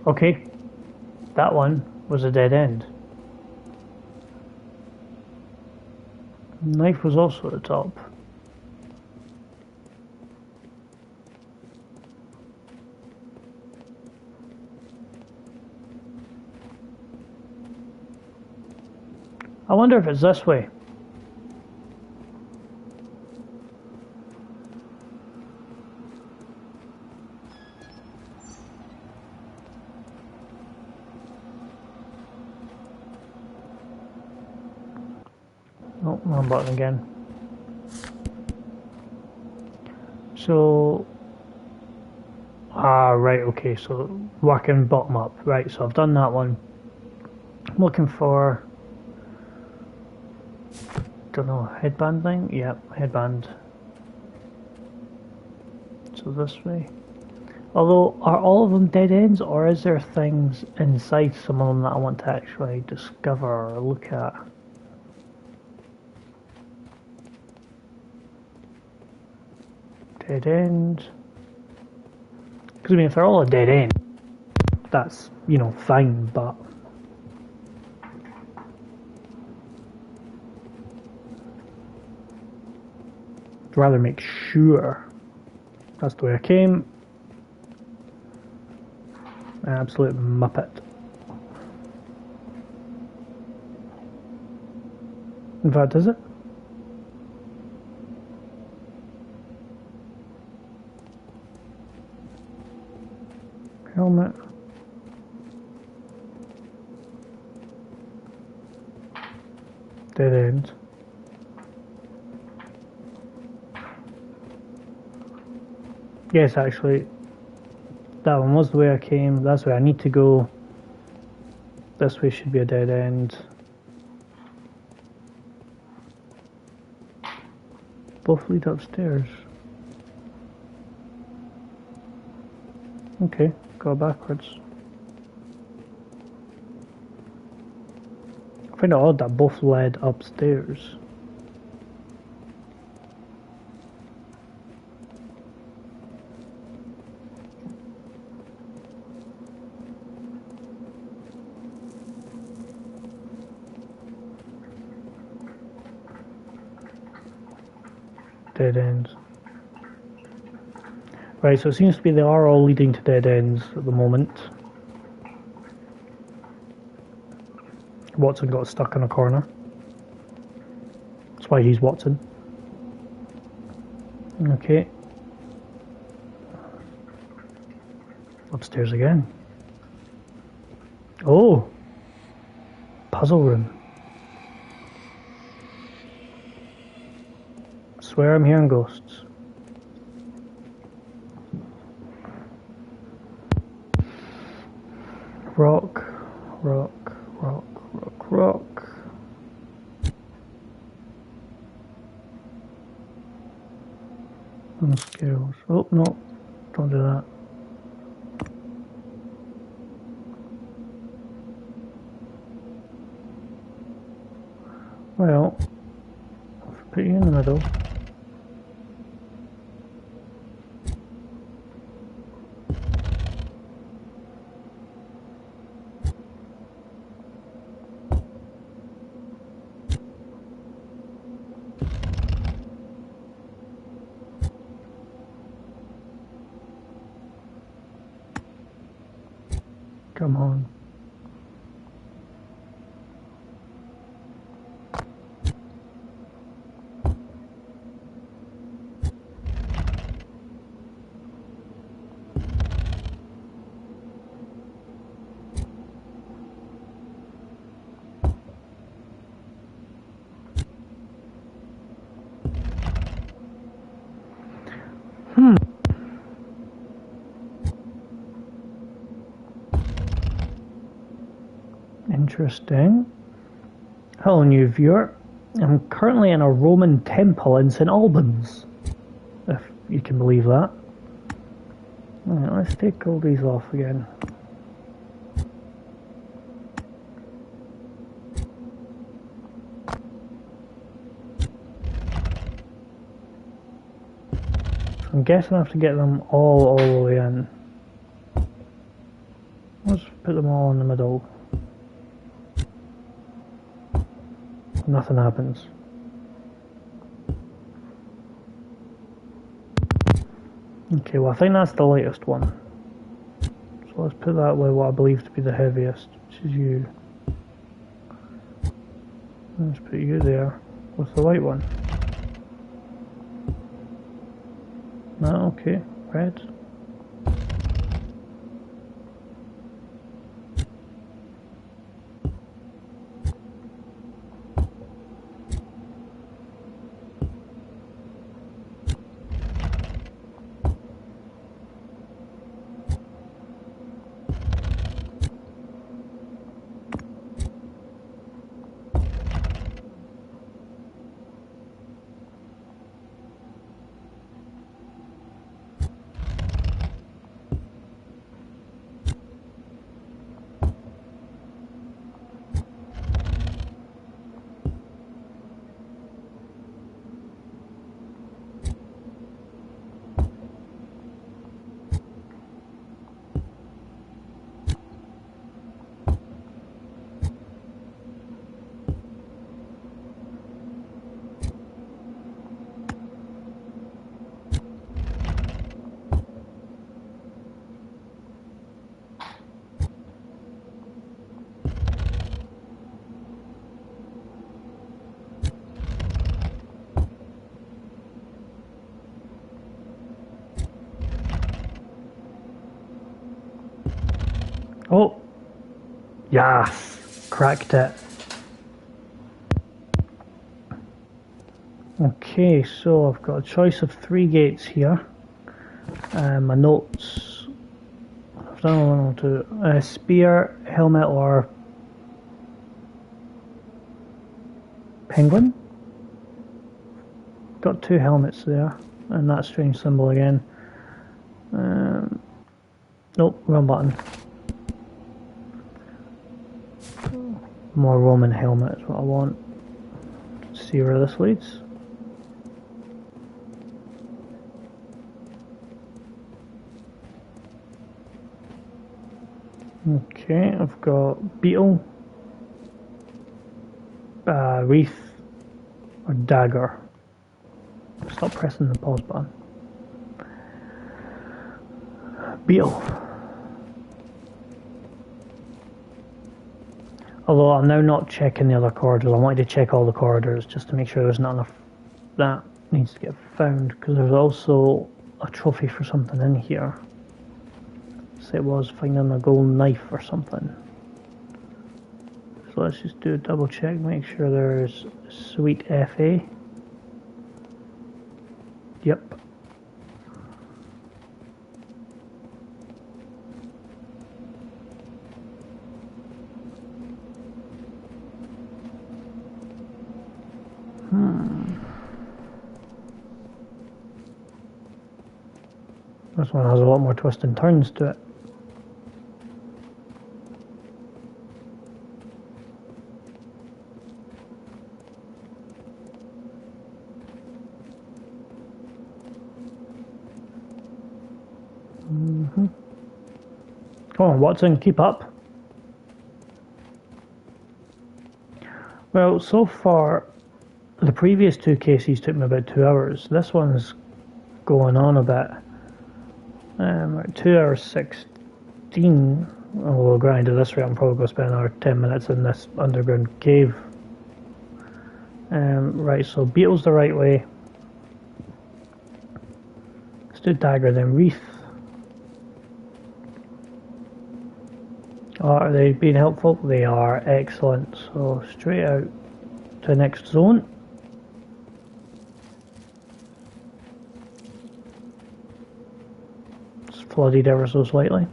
Okay, that one was a dead end. Knife was also at the top. I wonder if it's this way. Oh, wrong button again. So, right, okay, so working bottom up. Right, so I've done that one. I'm looking for, don't know, headband thing? Yep, headband. So this way. Although, are all of them dead ends, or is there things inside some of them that I want to actually discover or look at? Dead end. Because I mean, if they're all a dead end, that's, you know, fine, but I'd rather make sure that's the way I came. Absolute muppet. In fact, is it? Helmet. Dead end. Yes, actually, that one was the way I came. That's where I need to go. This way should be a dead end. Both lead upstairs. Okay, go backwards. I find it odd that both led upstairs. Dead ends. Right, so it seems to be they are all leading to dead ends at the moment. Watson got stuck in a corner. That's why he's Watson. Okay. Upstairs again. Oh! Puzzle room. Swear I'm hearing ghosts. Rock, rock, rock, rock, rock. And scales. Oh, no. Don't do that. Well, I'll put you in the middle. Come on. Interesting. Hello, new viewer. I'm currently in a Roman temple in St. Albans, if you can believe that. Alright, let's take all these off again. I'm guessing I have to get them all the way in. Let's put them all in the middle. Nothing happens. Okay, well I think that's the lightest one. So let's put that with what I believe to be the heaviest, which is you. Let's put you there with the light one. No, okay, red. Oh! Yeah! Cracked it. Okay, so I've got a choice of 3 gates here. My notes. I've done one or two. Spear, helmet, or penguin. Got 2 helmets there, and that strange symbol again. Nope, wrong button. More Roman helmet is what I want. Let's see where this leads. Okay, I've got beetle, wreath, or dagger. Stop pressing the pause button. Beetle. Although I'm now not checking the other corridors. I wanted to check all the corridors just to make sure there's not enough that needs to get found, because there's also a trophy for something in here. Say it was finding a gold knife or something. So let's just do a double check, make sure there's sweet FA. Yep. This one has a lot more twists and turns to it. Come on, Watson, keep up. Well, so far, the previous two cases took me about 2 hours. This one's going on a bit. 2 hours 16. We'll grind at this rate. I'm probably going to spend another 10 minutes in this underground cave. Right, so Beetle's the right way. Let's do Dagger, then Wreath. Are they being helpful? They are. Excellent. So straight out to the next zone. It's flooded ever so slightly.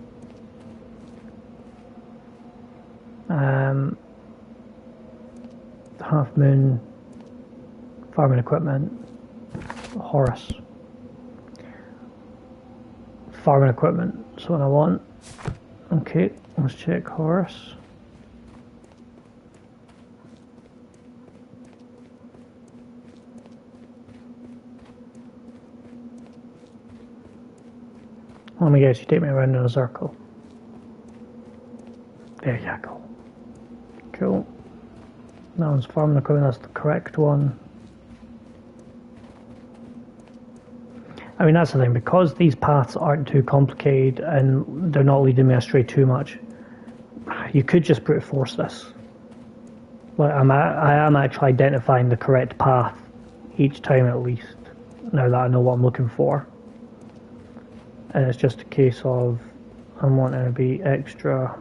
Half Moon, farming equipment, Horace. Farming equipment, that's what I want. Okay, let's check Horace. Let me guess, you take me around in a circle. There you go. Cool. That one's farming equipment, that's the correct one. I mean, that's the thing, because these paths aren't too complicated and they're not leading me astray too much, you could just brute force this. Like, I am actually identifying the correct path each time at least, now that I know what I'm looking for. And it's just a case of I'm wanting to be extra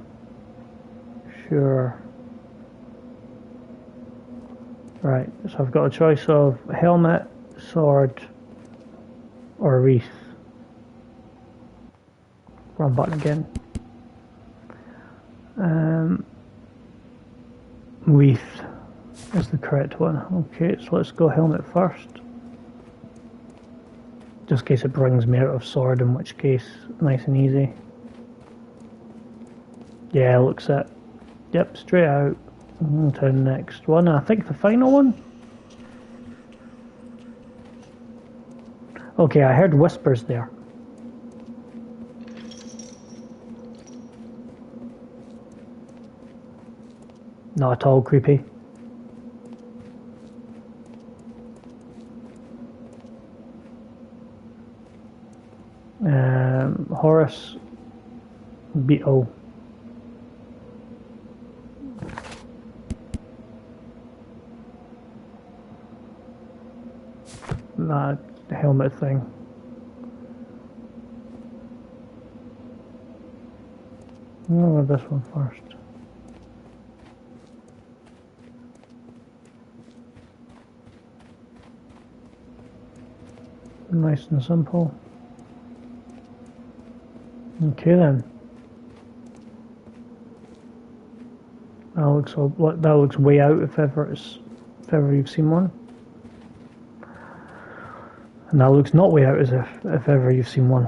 sure. Right, so I've got a choice of helmet, sword, or wreath. Wrong button again. Wreath is the correct one. Okay, so let's go helmet first. Just in case it brings me out of sword, in which case, nice and easy. Yeah, looks it. Yep, straight out. To the next one. I think the final one. Okay, I heard whispers there. Not at all creepy. Horace, Beetle. That helmet thing. I'll go this one first. Nice and simple. Okay then. That looks way out if ever you've seen one. And that looks not way out as if ever you've seen one.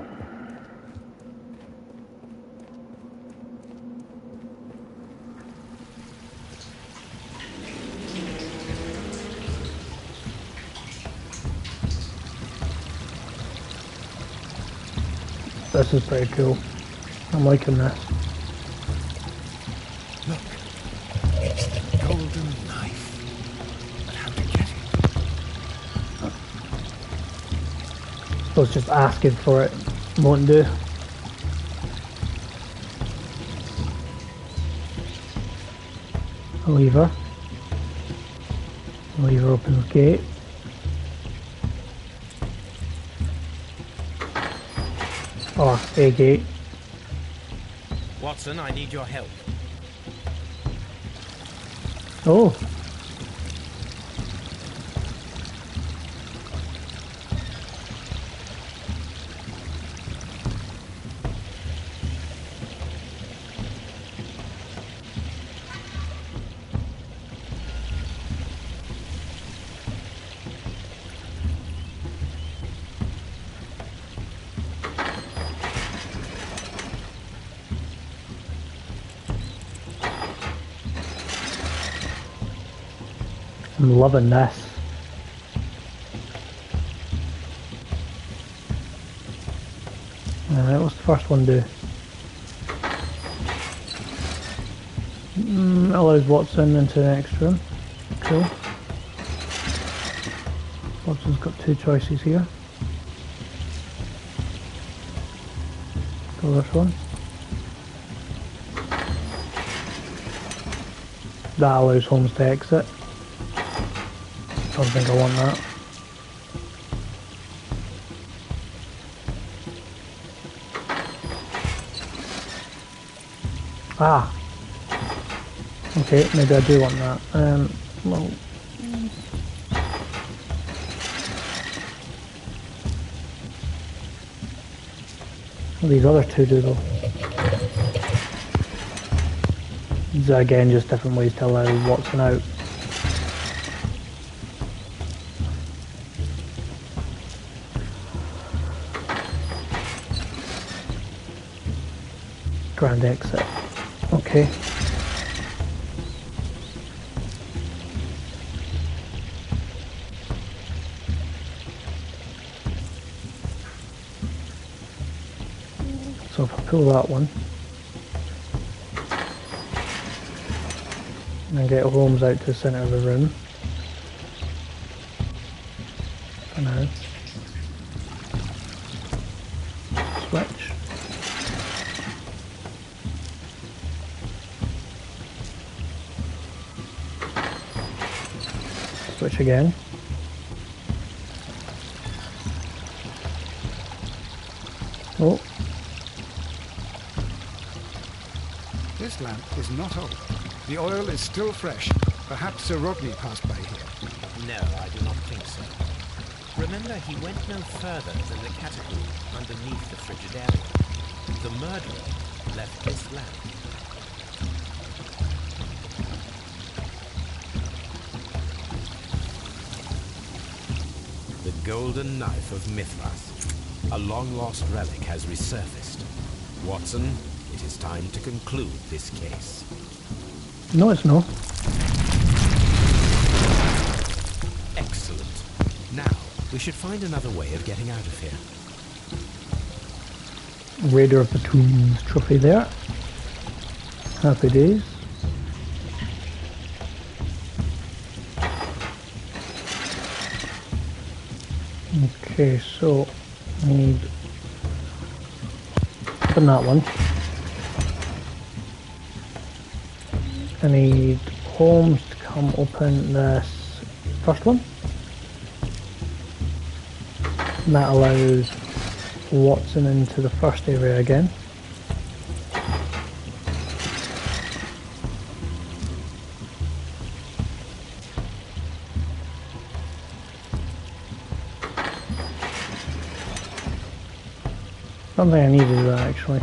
This is pretty cool. I'm liking this. Look, it's the golden knife. But how to get it? So it's just asking for it. Won't do. A lever. The lever opens the gate. Or a gate. Watson, I need your help. Oh. I'm loving this. Alright, what's the first one do? Allows Watson into the next room. Cool. Watson's got two choices here. Go this one. That allows Holmes to exit. Don't think I want that. Ah! Okay, maybe I do want that. Well... What do these other two do though? These are again just different ways to allow Watson out. Grand exit. Okay. So if I pull that one and get Holmes out to the centre of the room for now. Switch. Switch again. Oh. This lamp is not old. The oil is still fresh. Perhaps Sir Rodney passed by here. No, I do not think so. Remember, he went no further than the catacomb underneath the Frigidaire. The murderer left this lamp. The golden knife of Mithras. A long-lost relic has resurfaced. Watson, it is time to conclude this case. No, it's not. Excellent. Now, we should find another way of getting out of here. Raider of the Tombs trophy there. Happy days. Okay, so I need open that one. I need Holmes to come open this first one. And that allows Watson into the first area again. Don't think I needed that actually.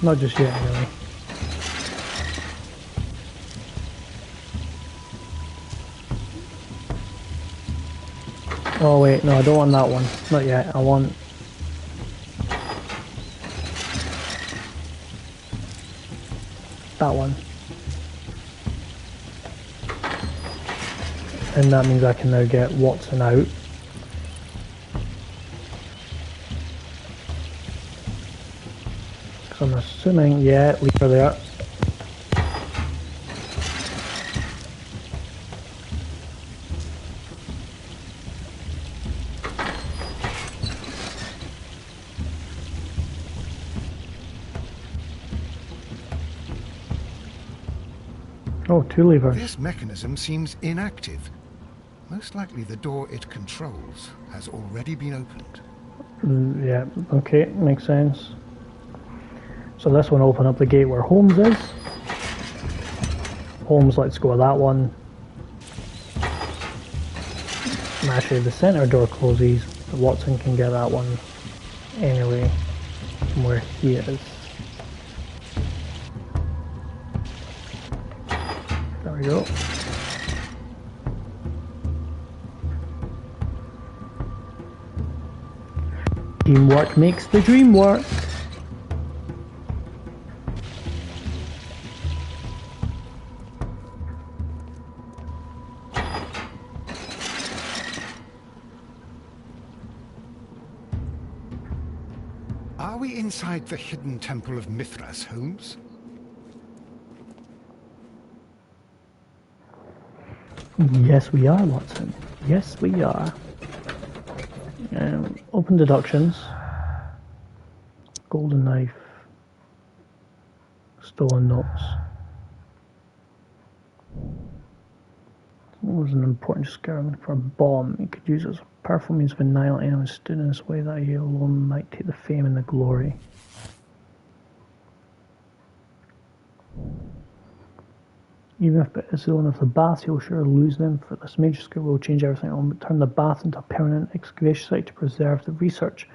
Not just yet anyway. Oh wait, no, I don't want that one. Not yet. I want that one. And that means I can now get Watson out. So I'm assuming, yeah, lever there. Oh, 2 levers. This mechanism seems inactive. Most likely the door it controls has already been opened. Yeah, okay, makes sense. So this one open up the gate where Holmes is. Holmes lets go of that one. And actually the centre door closes, but Watson can get that one anyway from where he is. There we go. Teamwork makes the dream work. Are we inside the hidden temple of Mithras, Holmes? Yes, we are, Watson. Yes, we are. Open deductions. Golden knife. Stolen notes. It was an important experiment for a bomb. He could use it as a powerful means of annihilating anyone who stood in his way, that he alone might take the fame and the glory. Even if it is the owner of the bath, he will surely lose them, for this major school will change everything. It will turn the bath into a permanent excavation site to preserve the research.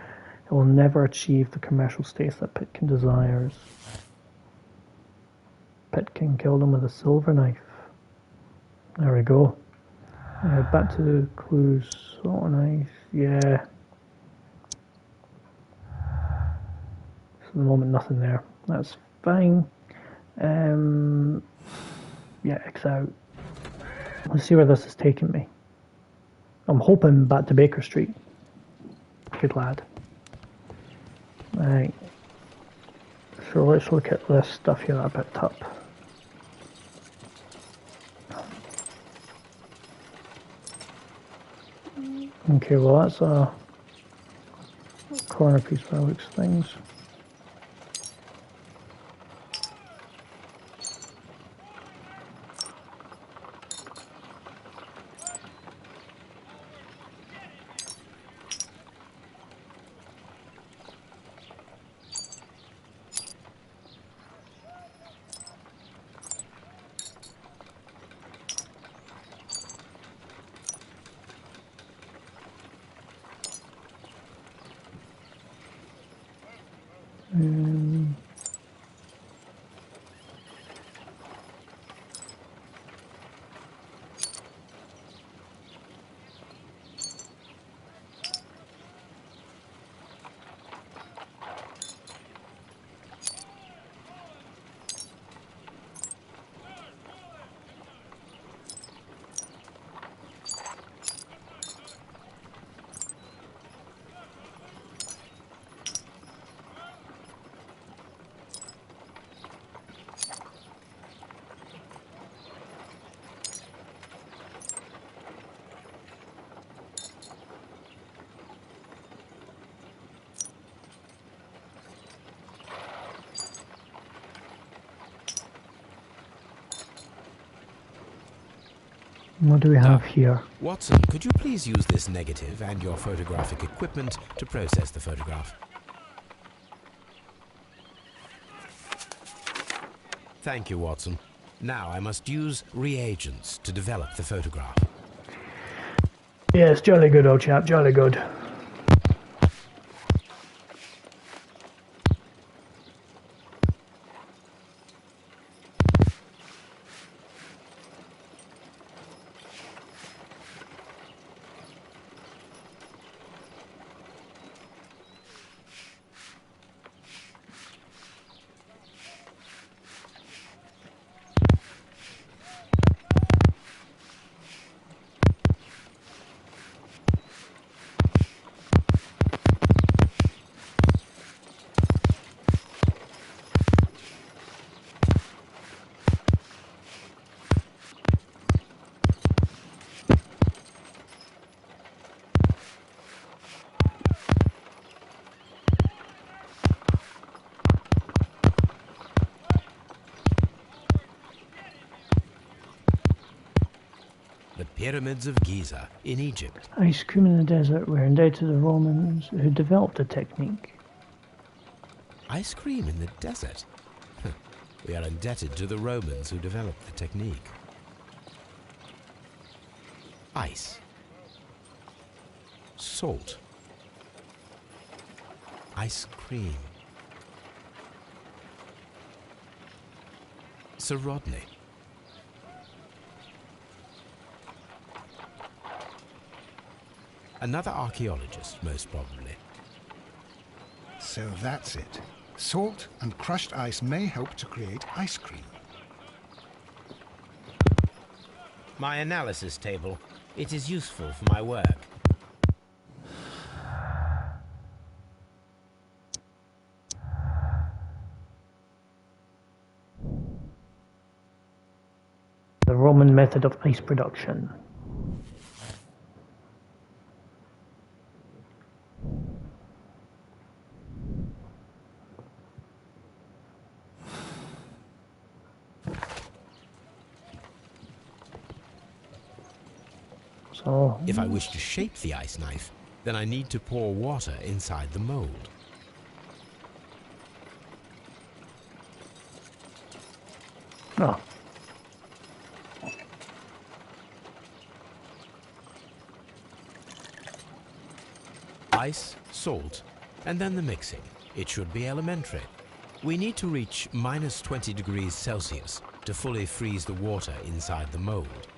It will never achieve the commercial status that Pitkin desires. Pitkin killed him with a silver knife. There we go. Back to the clues. So nice. Yeah. For the moment, nothing there. That's fine. Yeah, X out. Let's see where this is taking me. I'm hoping back to Baker Street. Good lad. Right. So let's look at this stuff here that I picked up. Okay, well that's a corner piece by looks things. What do we have here? Watson, could you please use this negative and your photographic equipment to process the photograph? Thank you, Watson. Now I must use reagents to develop the photograph. Yes, jolly good, old chap, jolly good. pyramids of Giza in Egypt. Ice cream in the desert. We're indebted to the Romans who developed the technique. Ice cream in the desert? We are indebted to the Romans who developed the technique. Ice. Salt. Ice cream. Sir Rodney. Another archaeologist, most probably. So that's it. Salt and crushed ice may help to create ice cream. My analysis table. It is useful for my work. The Roman method of ice production. So, If I wish to shape the ice knife, then I need to pour water inside the mold. oh, Ice, salt, and then the mixing. It should be elementary. We need to reach minus 20 degrees Celsius to fully freeze the water inside the mold.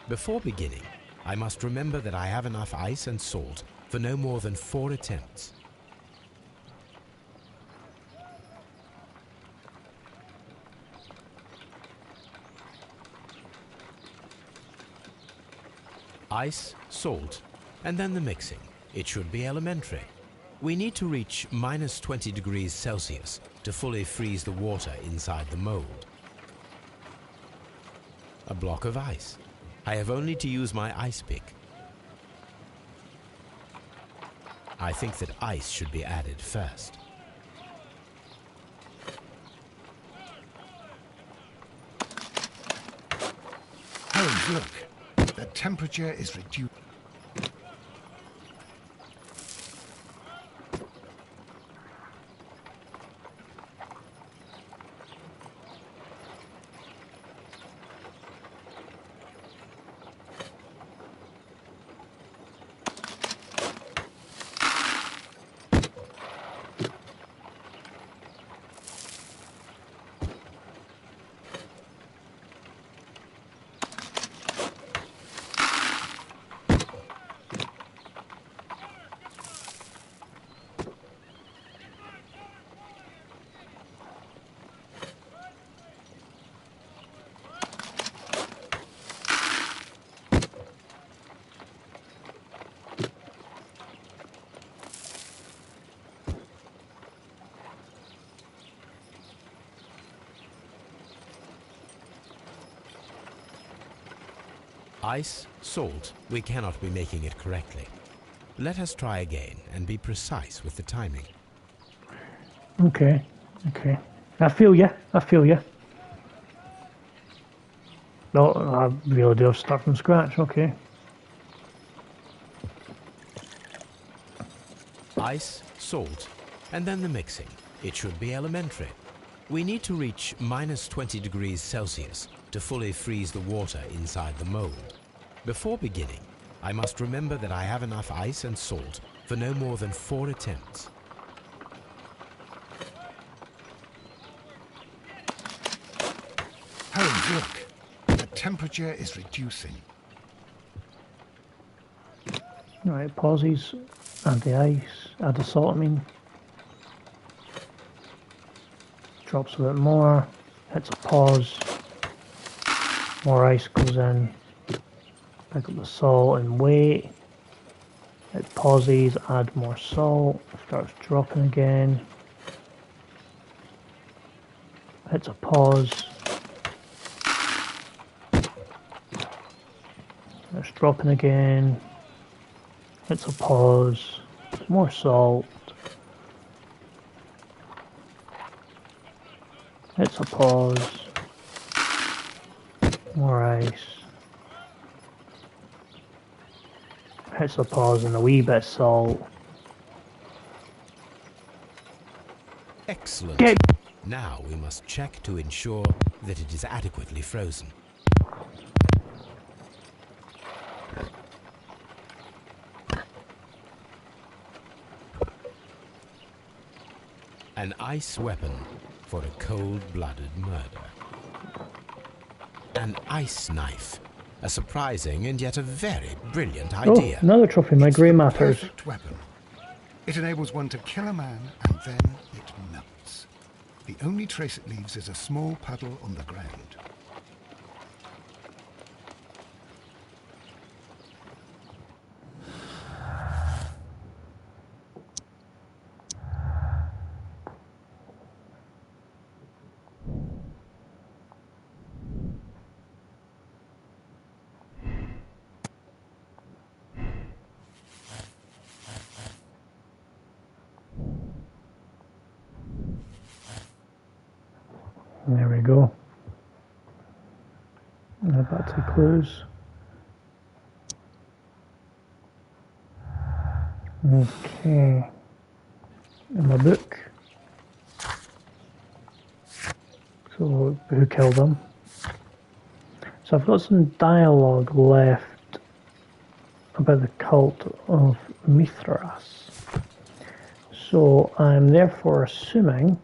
Before beginning, I must remember that I have enough ice and salt for no more than 4 attempts. Ice, salt, and then the mixing. It should be elementary. We need to reach minus 20 degrees Celsius to fully freeze the water inside the mold. A block of ice. I have only to use my ice pick. I think that ice should be added first. Holmes, look. The temperature is reduced. Ice, salt, we cannot be making it correctly. Let us try again and be precise with the timing. okay. I feel ya. No, I really do have to start from scratch, okay. Ice, salt, and then the mixing. It should be elementary. We need to reach minus 20 degrees Celsius to fully freeze the water inside the mold. Before beginning, I must remember that I have enough ice and salt for no more than 4 attempts. Holmes, look. The temperature is reducing. Right, pauses, add the ice, add the salt, drops a bit more, hits a pause, more ice goes in, pick up the salt and wait, it pauses, add more salt, starts dropping again, hits a pause, starts dropping again, hits a pause, more salt, hits a pause, more ice, hits the paws and a wee bit of salt. Excellent. Get Now we must check to ensure that it is adequately frozen. An ice weapon for a cold-blooded murder. An ice knife. A surprising and yet a very brilliant idea. Oh, another trophy. My grey matters. Perfect weapon. It enables one to kill a man and then it melts. The only trace it leaves is a small puddle on the ground. There we go. Now back to the clues. Okay. In my book. So, who killed them? So I've got some dialogue left about the cult of Mithras. So I'm therefore assuming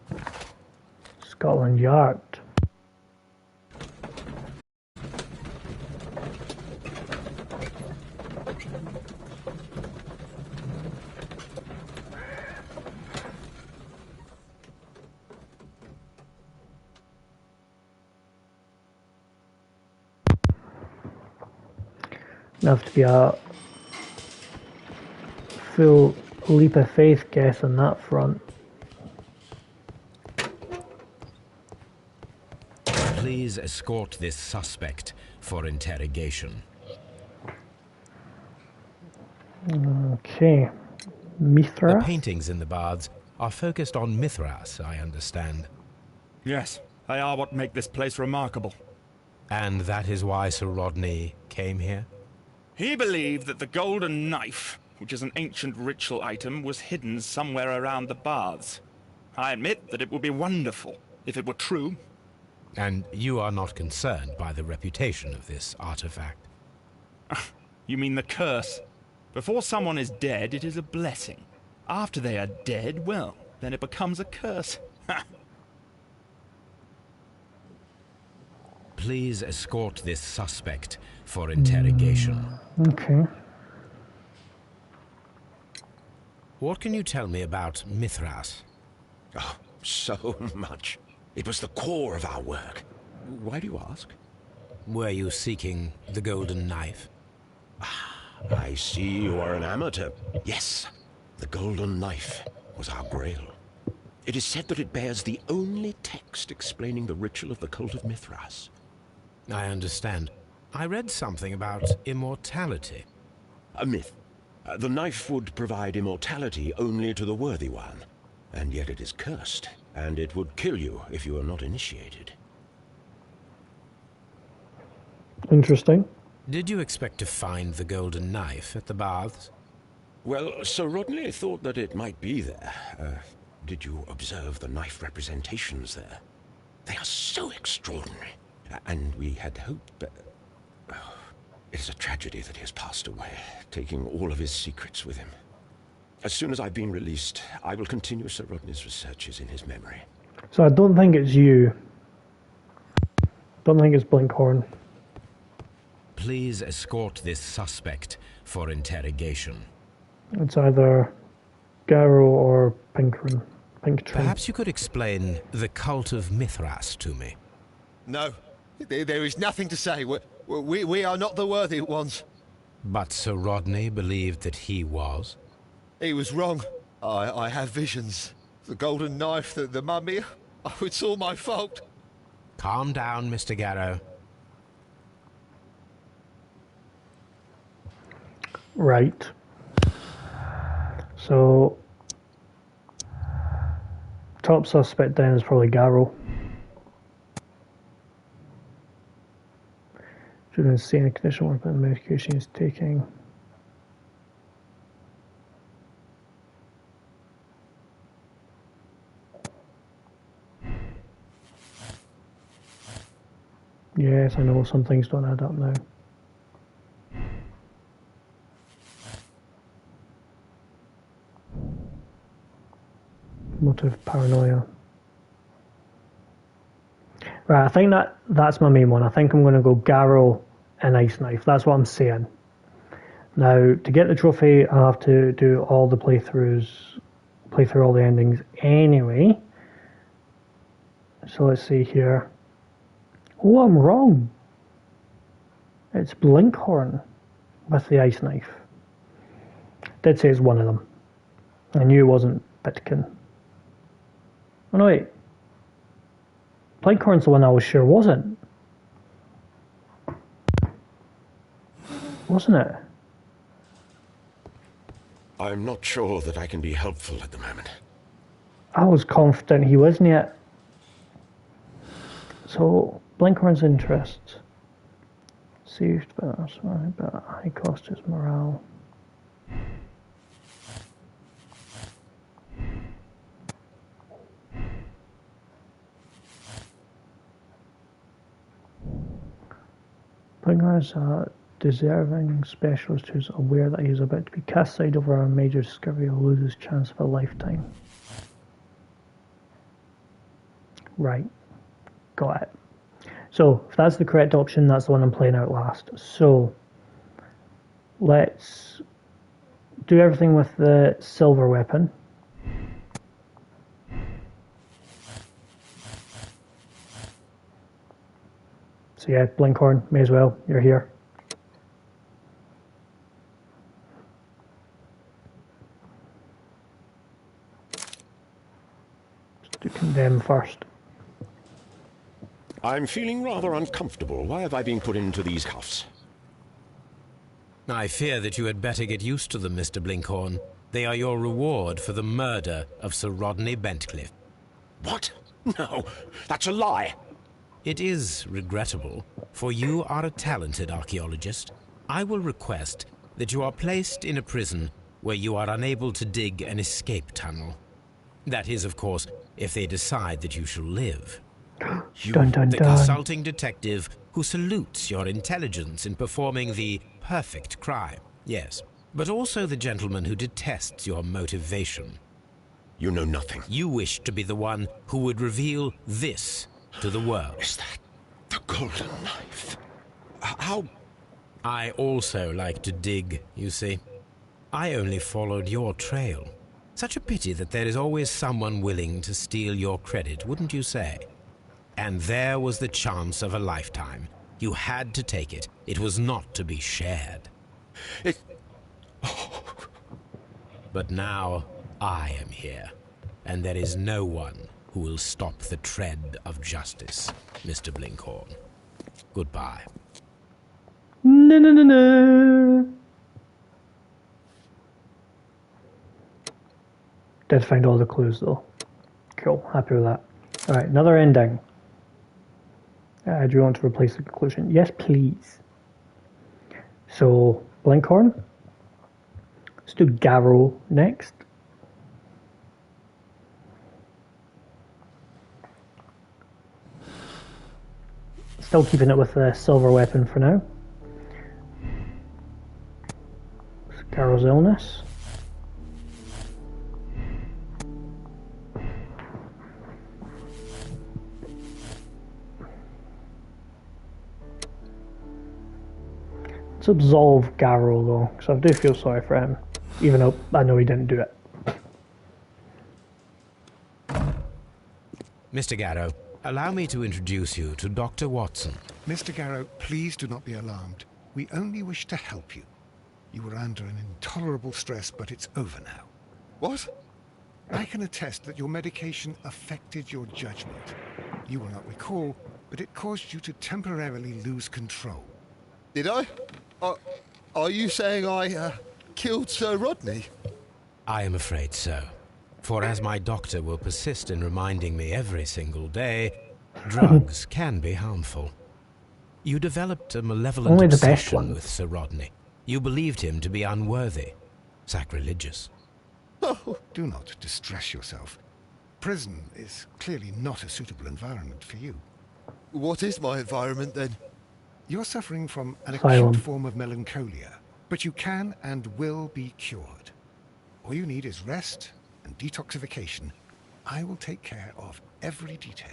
Scotland Yard. Have to be a full leap of faith guess on that front. Please escort this suspect for interrogation. Okay. Mithras? The paintings in the baths are focused on Mithras, I understand. Yes, they are what make this place remarkable. And that is why Sir Rodney came here? He believed that the golden knife, which is an ancient ritual item, was hidden somewhere around the baths. I admit that it would be wonderful if it were true. And you are not concerned by the reputation of this artifact? You mean the curse? Before someone is dead, it is a blessing. After they are dead, well, then it becomes a curse. Please escort this suspect for interrogation. Okay. What can you tell me about Mithras? Oh, so much. It was the core of our work. Why do you ask? Were you seeking the golden knife? I see you are an amateur. Yes, the golden knife was our grail. It is said that it bears the only text explaining the ritual of the cult of Mithras. I understand. I read something about immortality. A myth. The knife would provide immortality only to the worthy one. And yet it is cursed, and it would kill you if you are not initiated. Interesting. Did you expect to find the golden knife at the baths? Well, Sir Rodney thought that it might be there. Did you observe the knife representations there? They are so extraordinary. And we had hoped that... it is a tragedy that he has passed away, taking all of his secrets with him. As soon as I've been released, I will continue Sir Rodney's researches in his memory. So I don't think it's you. Don't think it's Blinkhorn. Please escort this suspect for interrogation. It's either Garrow or Pinktree. Perhaps you could explain the cult of Mithras to me. No, there is nothing to say. We are not the worthy ones. But Sir Rodney believed that he was? He was wrong. I have visions. The golden knife, the mummy. Oh, it's all my fault. Calm down, Mr. Garrow. Right. So, top suspect then is probably Garrow. During the scene, a condition where the medication is taking. Yes, I know, some things don't add up now. Motive paranoia. Right, I think that's my main one. I think I'm going to go Garrow and Ice Knife. That's what I'm saying. Now, to get the trophy, I have to do all the playthroughs, play through all the endings anyway. So let's see here. Oh, I'm wrong. It's Blinkhorn with the Ice Knife. Did say it's one of them. I knew it wasn't Bitkin. Oh no, wait. Blinkhorn's the one I was sure wasn't. Wasn't it? I'm not sure that I can be helpful at the moment. I was confident he wasn't yet. So, Blinkhorn's interests. Saved, but high cost his morale. Blinkhorn's a deserving specialist who's aware that he's about to be cast aside over a major discovery. He'll lose his chance of a lifetime. Right. Got it. So, if that's the correct option, that's the one I'm playing out last. So, let's do everything with the silver weapon. So yeah, Blinkhorn, may as well, you're here. Let's do condemn first. I'm feeling rather uncomfortable. Why have I been put into these cuffs? I fear that you had better get used to them, Mr. Blinkhorn. They are your reward for the murder of Sir Rodney Bentcliffe. What? No, that's a lie. It is regrettable, for you are a talented archaeologist. I will request that you are placed in a prison where you are unable to dig an escape tunnel. That is, of course, if they decide that you shall live. You, dun, dun, the dun. consulting detective who salutes your intelligence in performing the perfect crime, yes, but also the gentleman who detests your motivation. You know nothing. You wish to be the one who would reveal this to the world. Is that the golden knife? How? I also like to dig, you see. I only followed your trail. Such a pity that there is always someone willing to steal your credit, wouldn't you say? And there was the chance of a lifetime. You had to take it. It was not to be shared. But now I am here, and there is no one who will stop the tread of justice, Mr. Blinkhorn. Goodbye. No, no, no, no. Did find all the clues though. Cool, happy with that. Alright, another ending. Do you want to replace the conclusion? Yes, please. So, Blinkhorn. Let's do Garrow next. Still keeping it with the silver weapon for now. Garrow's illness. Let's absolve Garrow though, because I do feel sorry for him, even though I know he didn't do it. Mr. Garrow, allow me to introduce you to Dr. Watson. Mr. Garrow, please do not be alarmed. We only wish to help you. You were under an intolerable stress, but it's over now. What? I can attest that your medication affected your judgment. You will not recall, but it caused you to temporarily lose control. Did I? Are you saying I killed Sir Rodney? I am afraid so. For as my doctor will persist in reminding me every single day, drugs can be harmful. You developed a malevolent Only the best obsession ones. with Sir Rodney. You believed him to be unworthy, sacrilegious. Oh, Do not distress yourself. Prison is clearly not a suitable environment for you. What is my environment then? You're suffering from an Asylum. acute form of melancholia, but you can and will be cured. All you need is rest and detoxification. I will take care of every detail.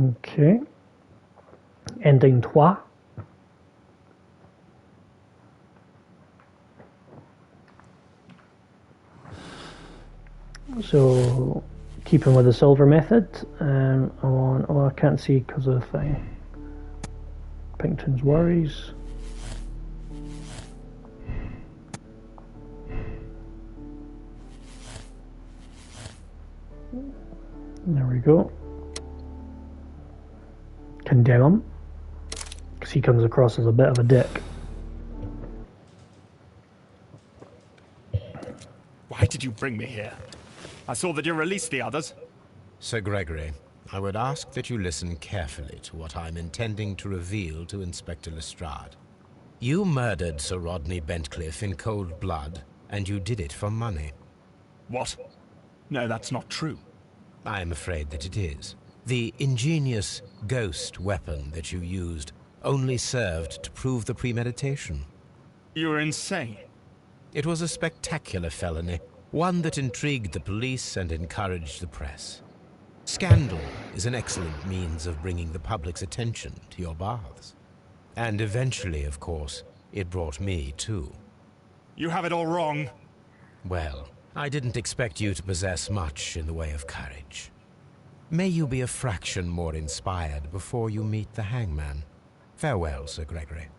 Okay. Ending 3. So, keeping with the silver method, I want, oh, I can't see because of the thing. Pinkton's worries. There we go. Condemn him, because he comes across as a bit of a dick. Why did you bring me here? I saw that you released the others. Sir Gregory, I would ask that you listen carefully to what I'm intending to reveal to Inspector Lestrade. You murdered Sir Rodney Bentcliffe in cold blood, and you did it for money. What? No, that's not true. I am afraid that it is. The ingenious ghost weapon that you used only served to prove the premeditation. You're insane. It was a spectacular felony, one that intrigued the police and encouraged the press. Scandal is an excellent means of bringing the public's attention to your baths. And eventually, of course, it brought me too. You have it all wrong. Well, I didn't expect you to possess much in the way of courage. May you be a fraction more inspired before you meet the hangman. Farewell, Sir Gregory.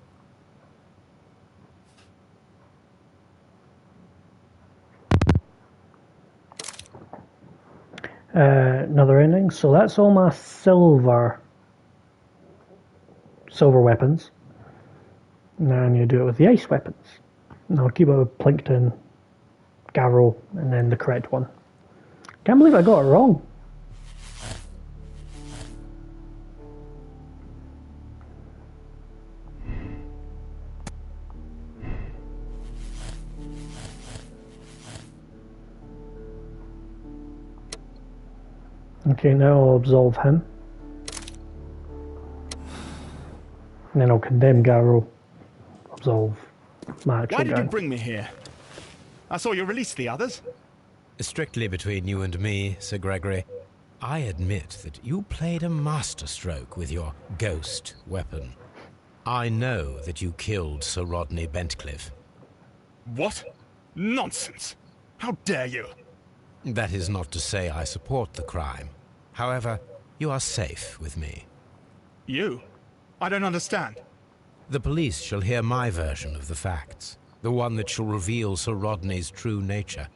Another ending. So that's all my silver weapons. Now I need to do it with the ice weapons. And I'll keep it with Plinkton, Garrow, and then the correct one. Can't believe I got it wrong. Okay, now I'll absolve him. And then I'll condemn Garrow, absolve my actual Why did guy. you bring me here? I saw you release the others. Strictly between you and me, Sir Gregory, I admit that you played a masterstroke with your ghost weapon. I know that you killed Sir Rodney Bentcliffe. What? Nonsense! How dare you? That is not to say I support the crime. However, you are safe with me. You? I don't understand. The police shall hear my version of the facts, the one that shall reveal Sir Rodney's true nature.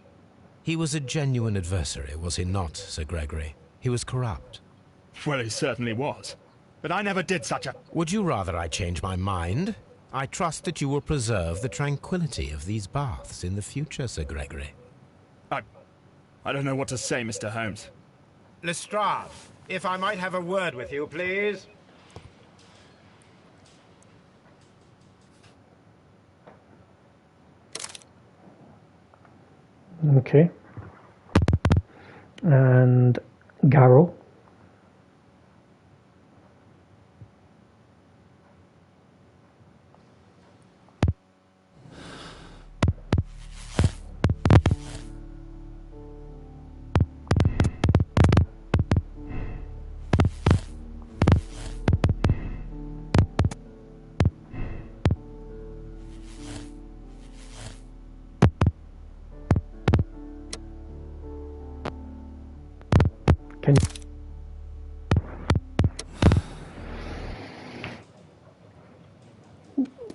He was a genuine adversary, was he not, Sir Gregory? He was corrupt. Well, he certainly was. But I never did such a... Would you rather I change my mind? I trust that you will preserve the tranquility of these baths in the future, Sir Gregory. I don't know what to say, Mr. Holmes. Lestrade, if I might have a word with you, please. Okay. And Garrow.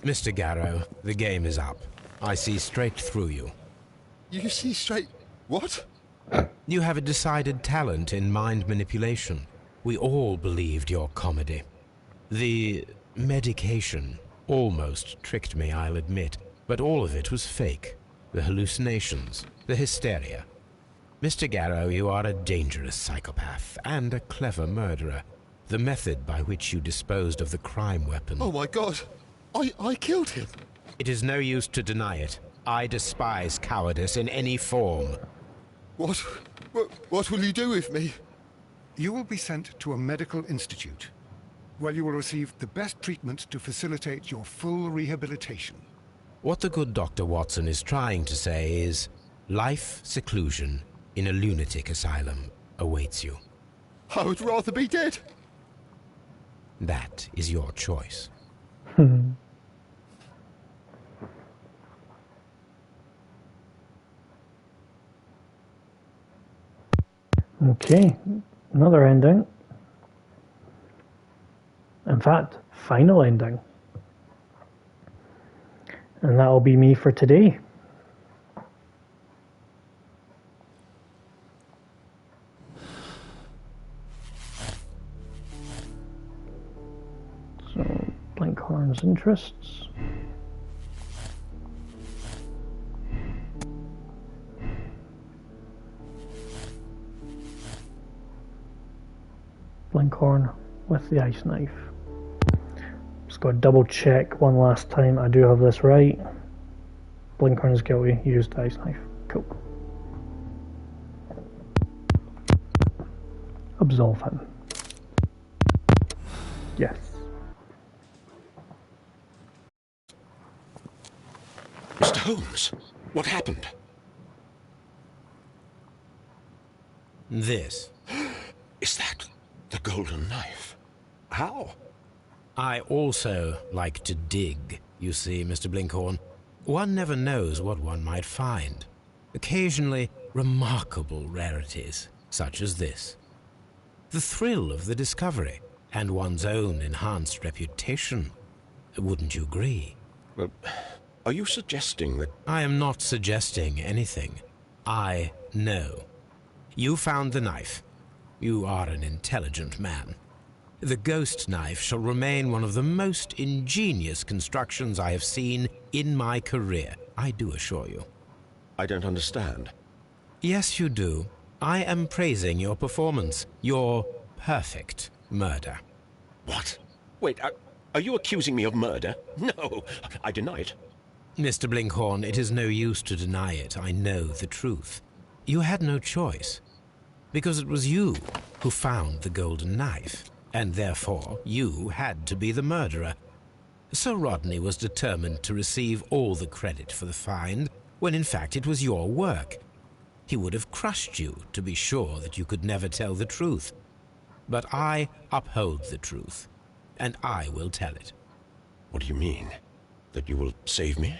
Mr. Garrow, the game is up. I see straight through you. You see straight... what? You have a decided talent in mind manipulation. We all believed your comedy. The medication almost tricked me, I'll admit, but all of it was fake. The hallucinations, the hysteria. Mr. Garrow, you are a dangerous psychopath and a clever murderer. The method by which you disposed of the crime weapon... Oh my god! I killed him! It is no use to deny it. I despise cowardice in any form. What will you do with me? You will be sent to a medical institute, where you will receive the best treatment to facilitate your full rehabilitation. What the good Dr. Watson is trying to say is, life seclusion in a lunatic asylum awaits you. I would rather be dead. That is your choice. Okay, another ending. In fact, final ending. And that'll be me for today. So, Blinkhorn's interests. Blinkhorn with the ice knife. Just got to double check one last time I do have this right. Blinkhorn is guilty, used the ice knife. Cool. Absolve him. Yes. Mr. Holmes, what happened? This. Is that the golden knife? How? I also like to dig, you see, Mr. Blinkhorn. One never knows what one might find. Occasionally, remarkable rarities, such as this. The thrill of the discovery, and one's own enhanced reputation. Wouldn't you agree? Well, are you suggesting that... I am not suggesting anything. I know. You found the knife. You are an intelligent man. The ghost knife shall remain one of the most ingenious constructions I have seen in my career, I do assure you. I don't understand. Yes, you do. I am praising your performance, your perfect murder. What? Wait, are you accusing me of murder? No, I deny it. Mr. Blinkhorn, it is no use to deny it. I know the truth. You had no choice, because it was you who found the golden knife. And therefore, you had to be the murderer. Sir Rodney was determined to receive all the credit for the find, when in fact it was your work. He would have crushed you to be sure that you could never tell the truth. But I uphold the truth, and I will tell it. What do you mean? That you will save me?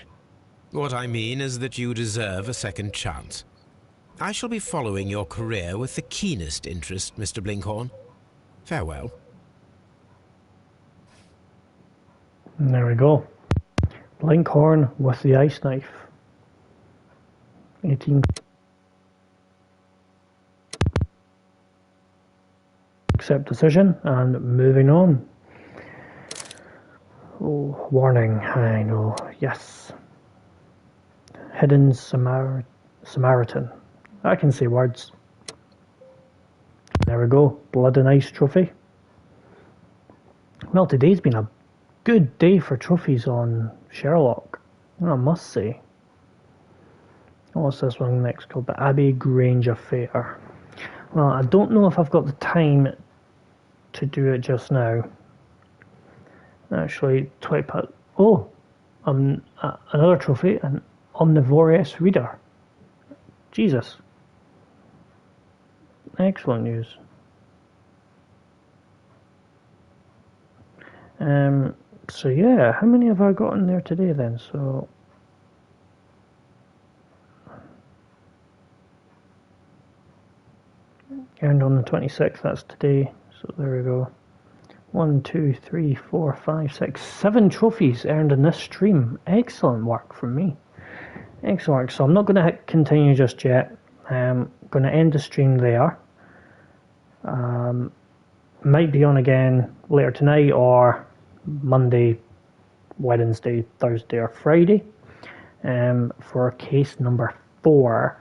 What I mean is that you deserve a second chance. I shall be following your career with the keenest interest, Mr. Blinkhorn. Farewell. And there we go. Blinkhorn with the ice knife. 18. Accept decision and moving on. Oh, warning. I know. Yes. Hidden Samaritan. I can say words. There we go. Blood and Ice trophy. Well, today's been a good day for trophies on Sherlock, I must say. What's this one next called? The Abbey Grange Affair. Well, I don't know if I've got the time to do it just now. Actually, 20 oh, another trophy, an omnivorous reader. Jesus. Excellent news. So yeah, how many have I got in there today then? So earned on the 26th, that's today. So there we go. 1, 2, 3, 4, 5, 6, 7 trophies earned in this stream. Excellent work from me. Excellent work. So I'm not going to continue just yet. I'm going to end the stream there. Might be on again later tonight or Monday, Wednesday, Thursday or Friday for case number 4.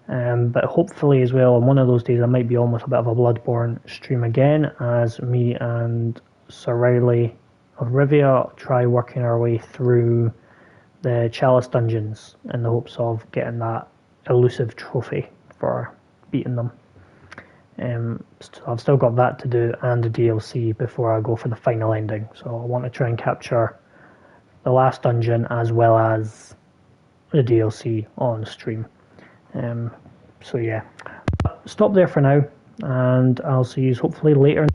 But hopefully as well on one of those days I might be on with a bit of a Bloodborne stream again as me and Sir Riley of Rivia try working our way through the Chalice dungeons in the hopes of getting that elusive trophy for beating them. So I've still got that to do and the DLC before I go for the final ending. So I want to try and capture the last dungeon as well as the DLC on stream. So yeah, stop there for now, and I'll see you hopefully later.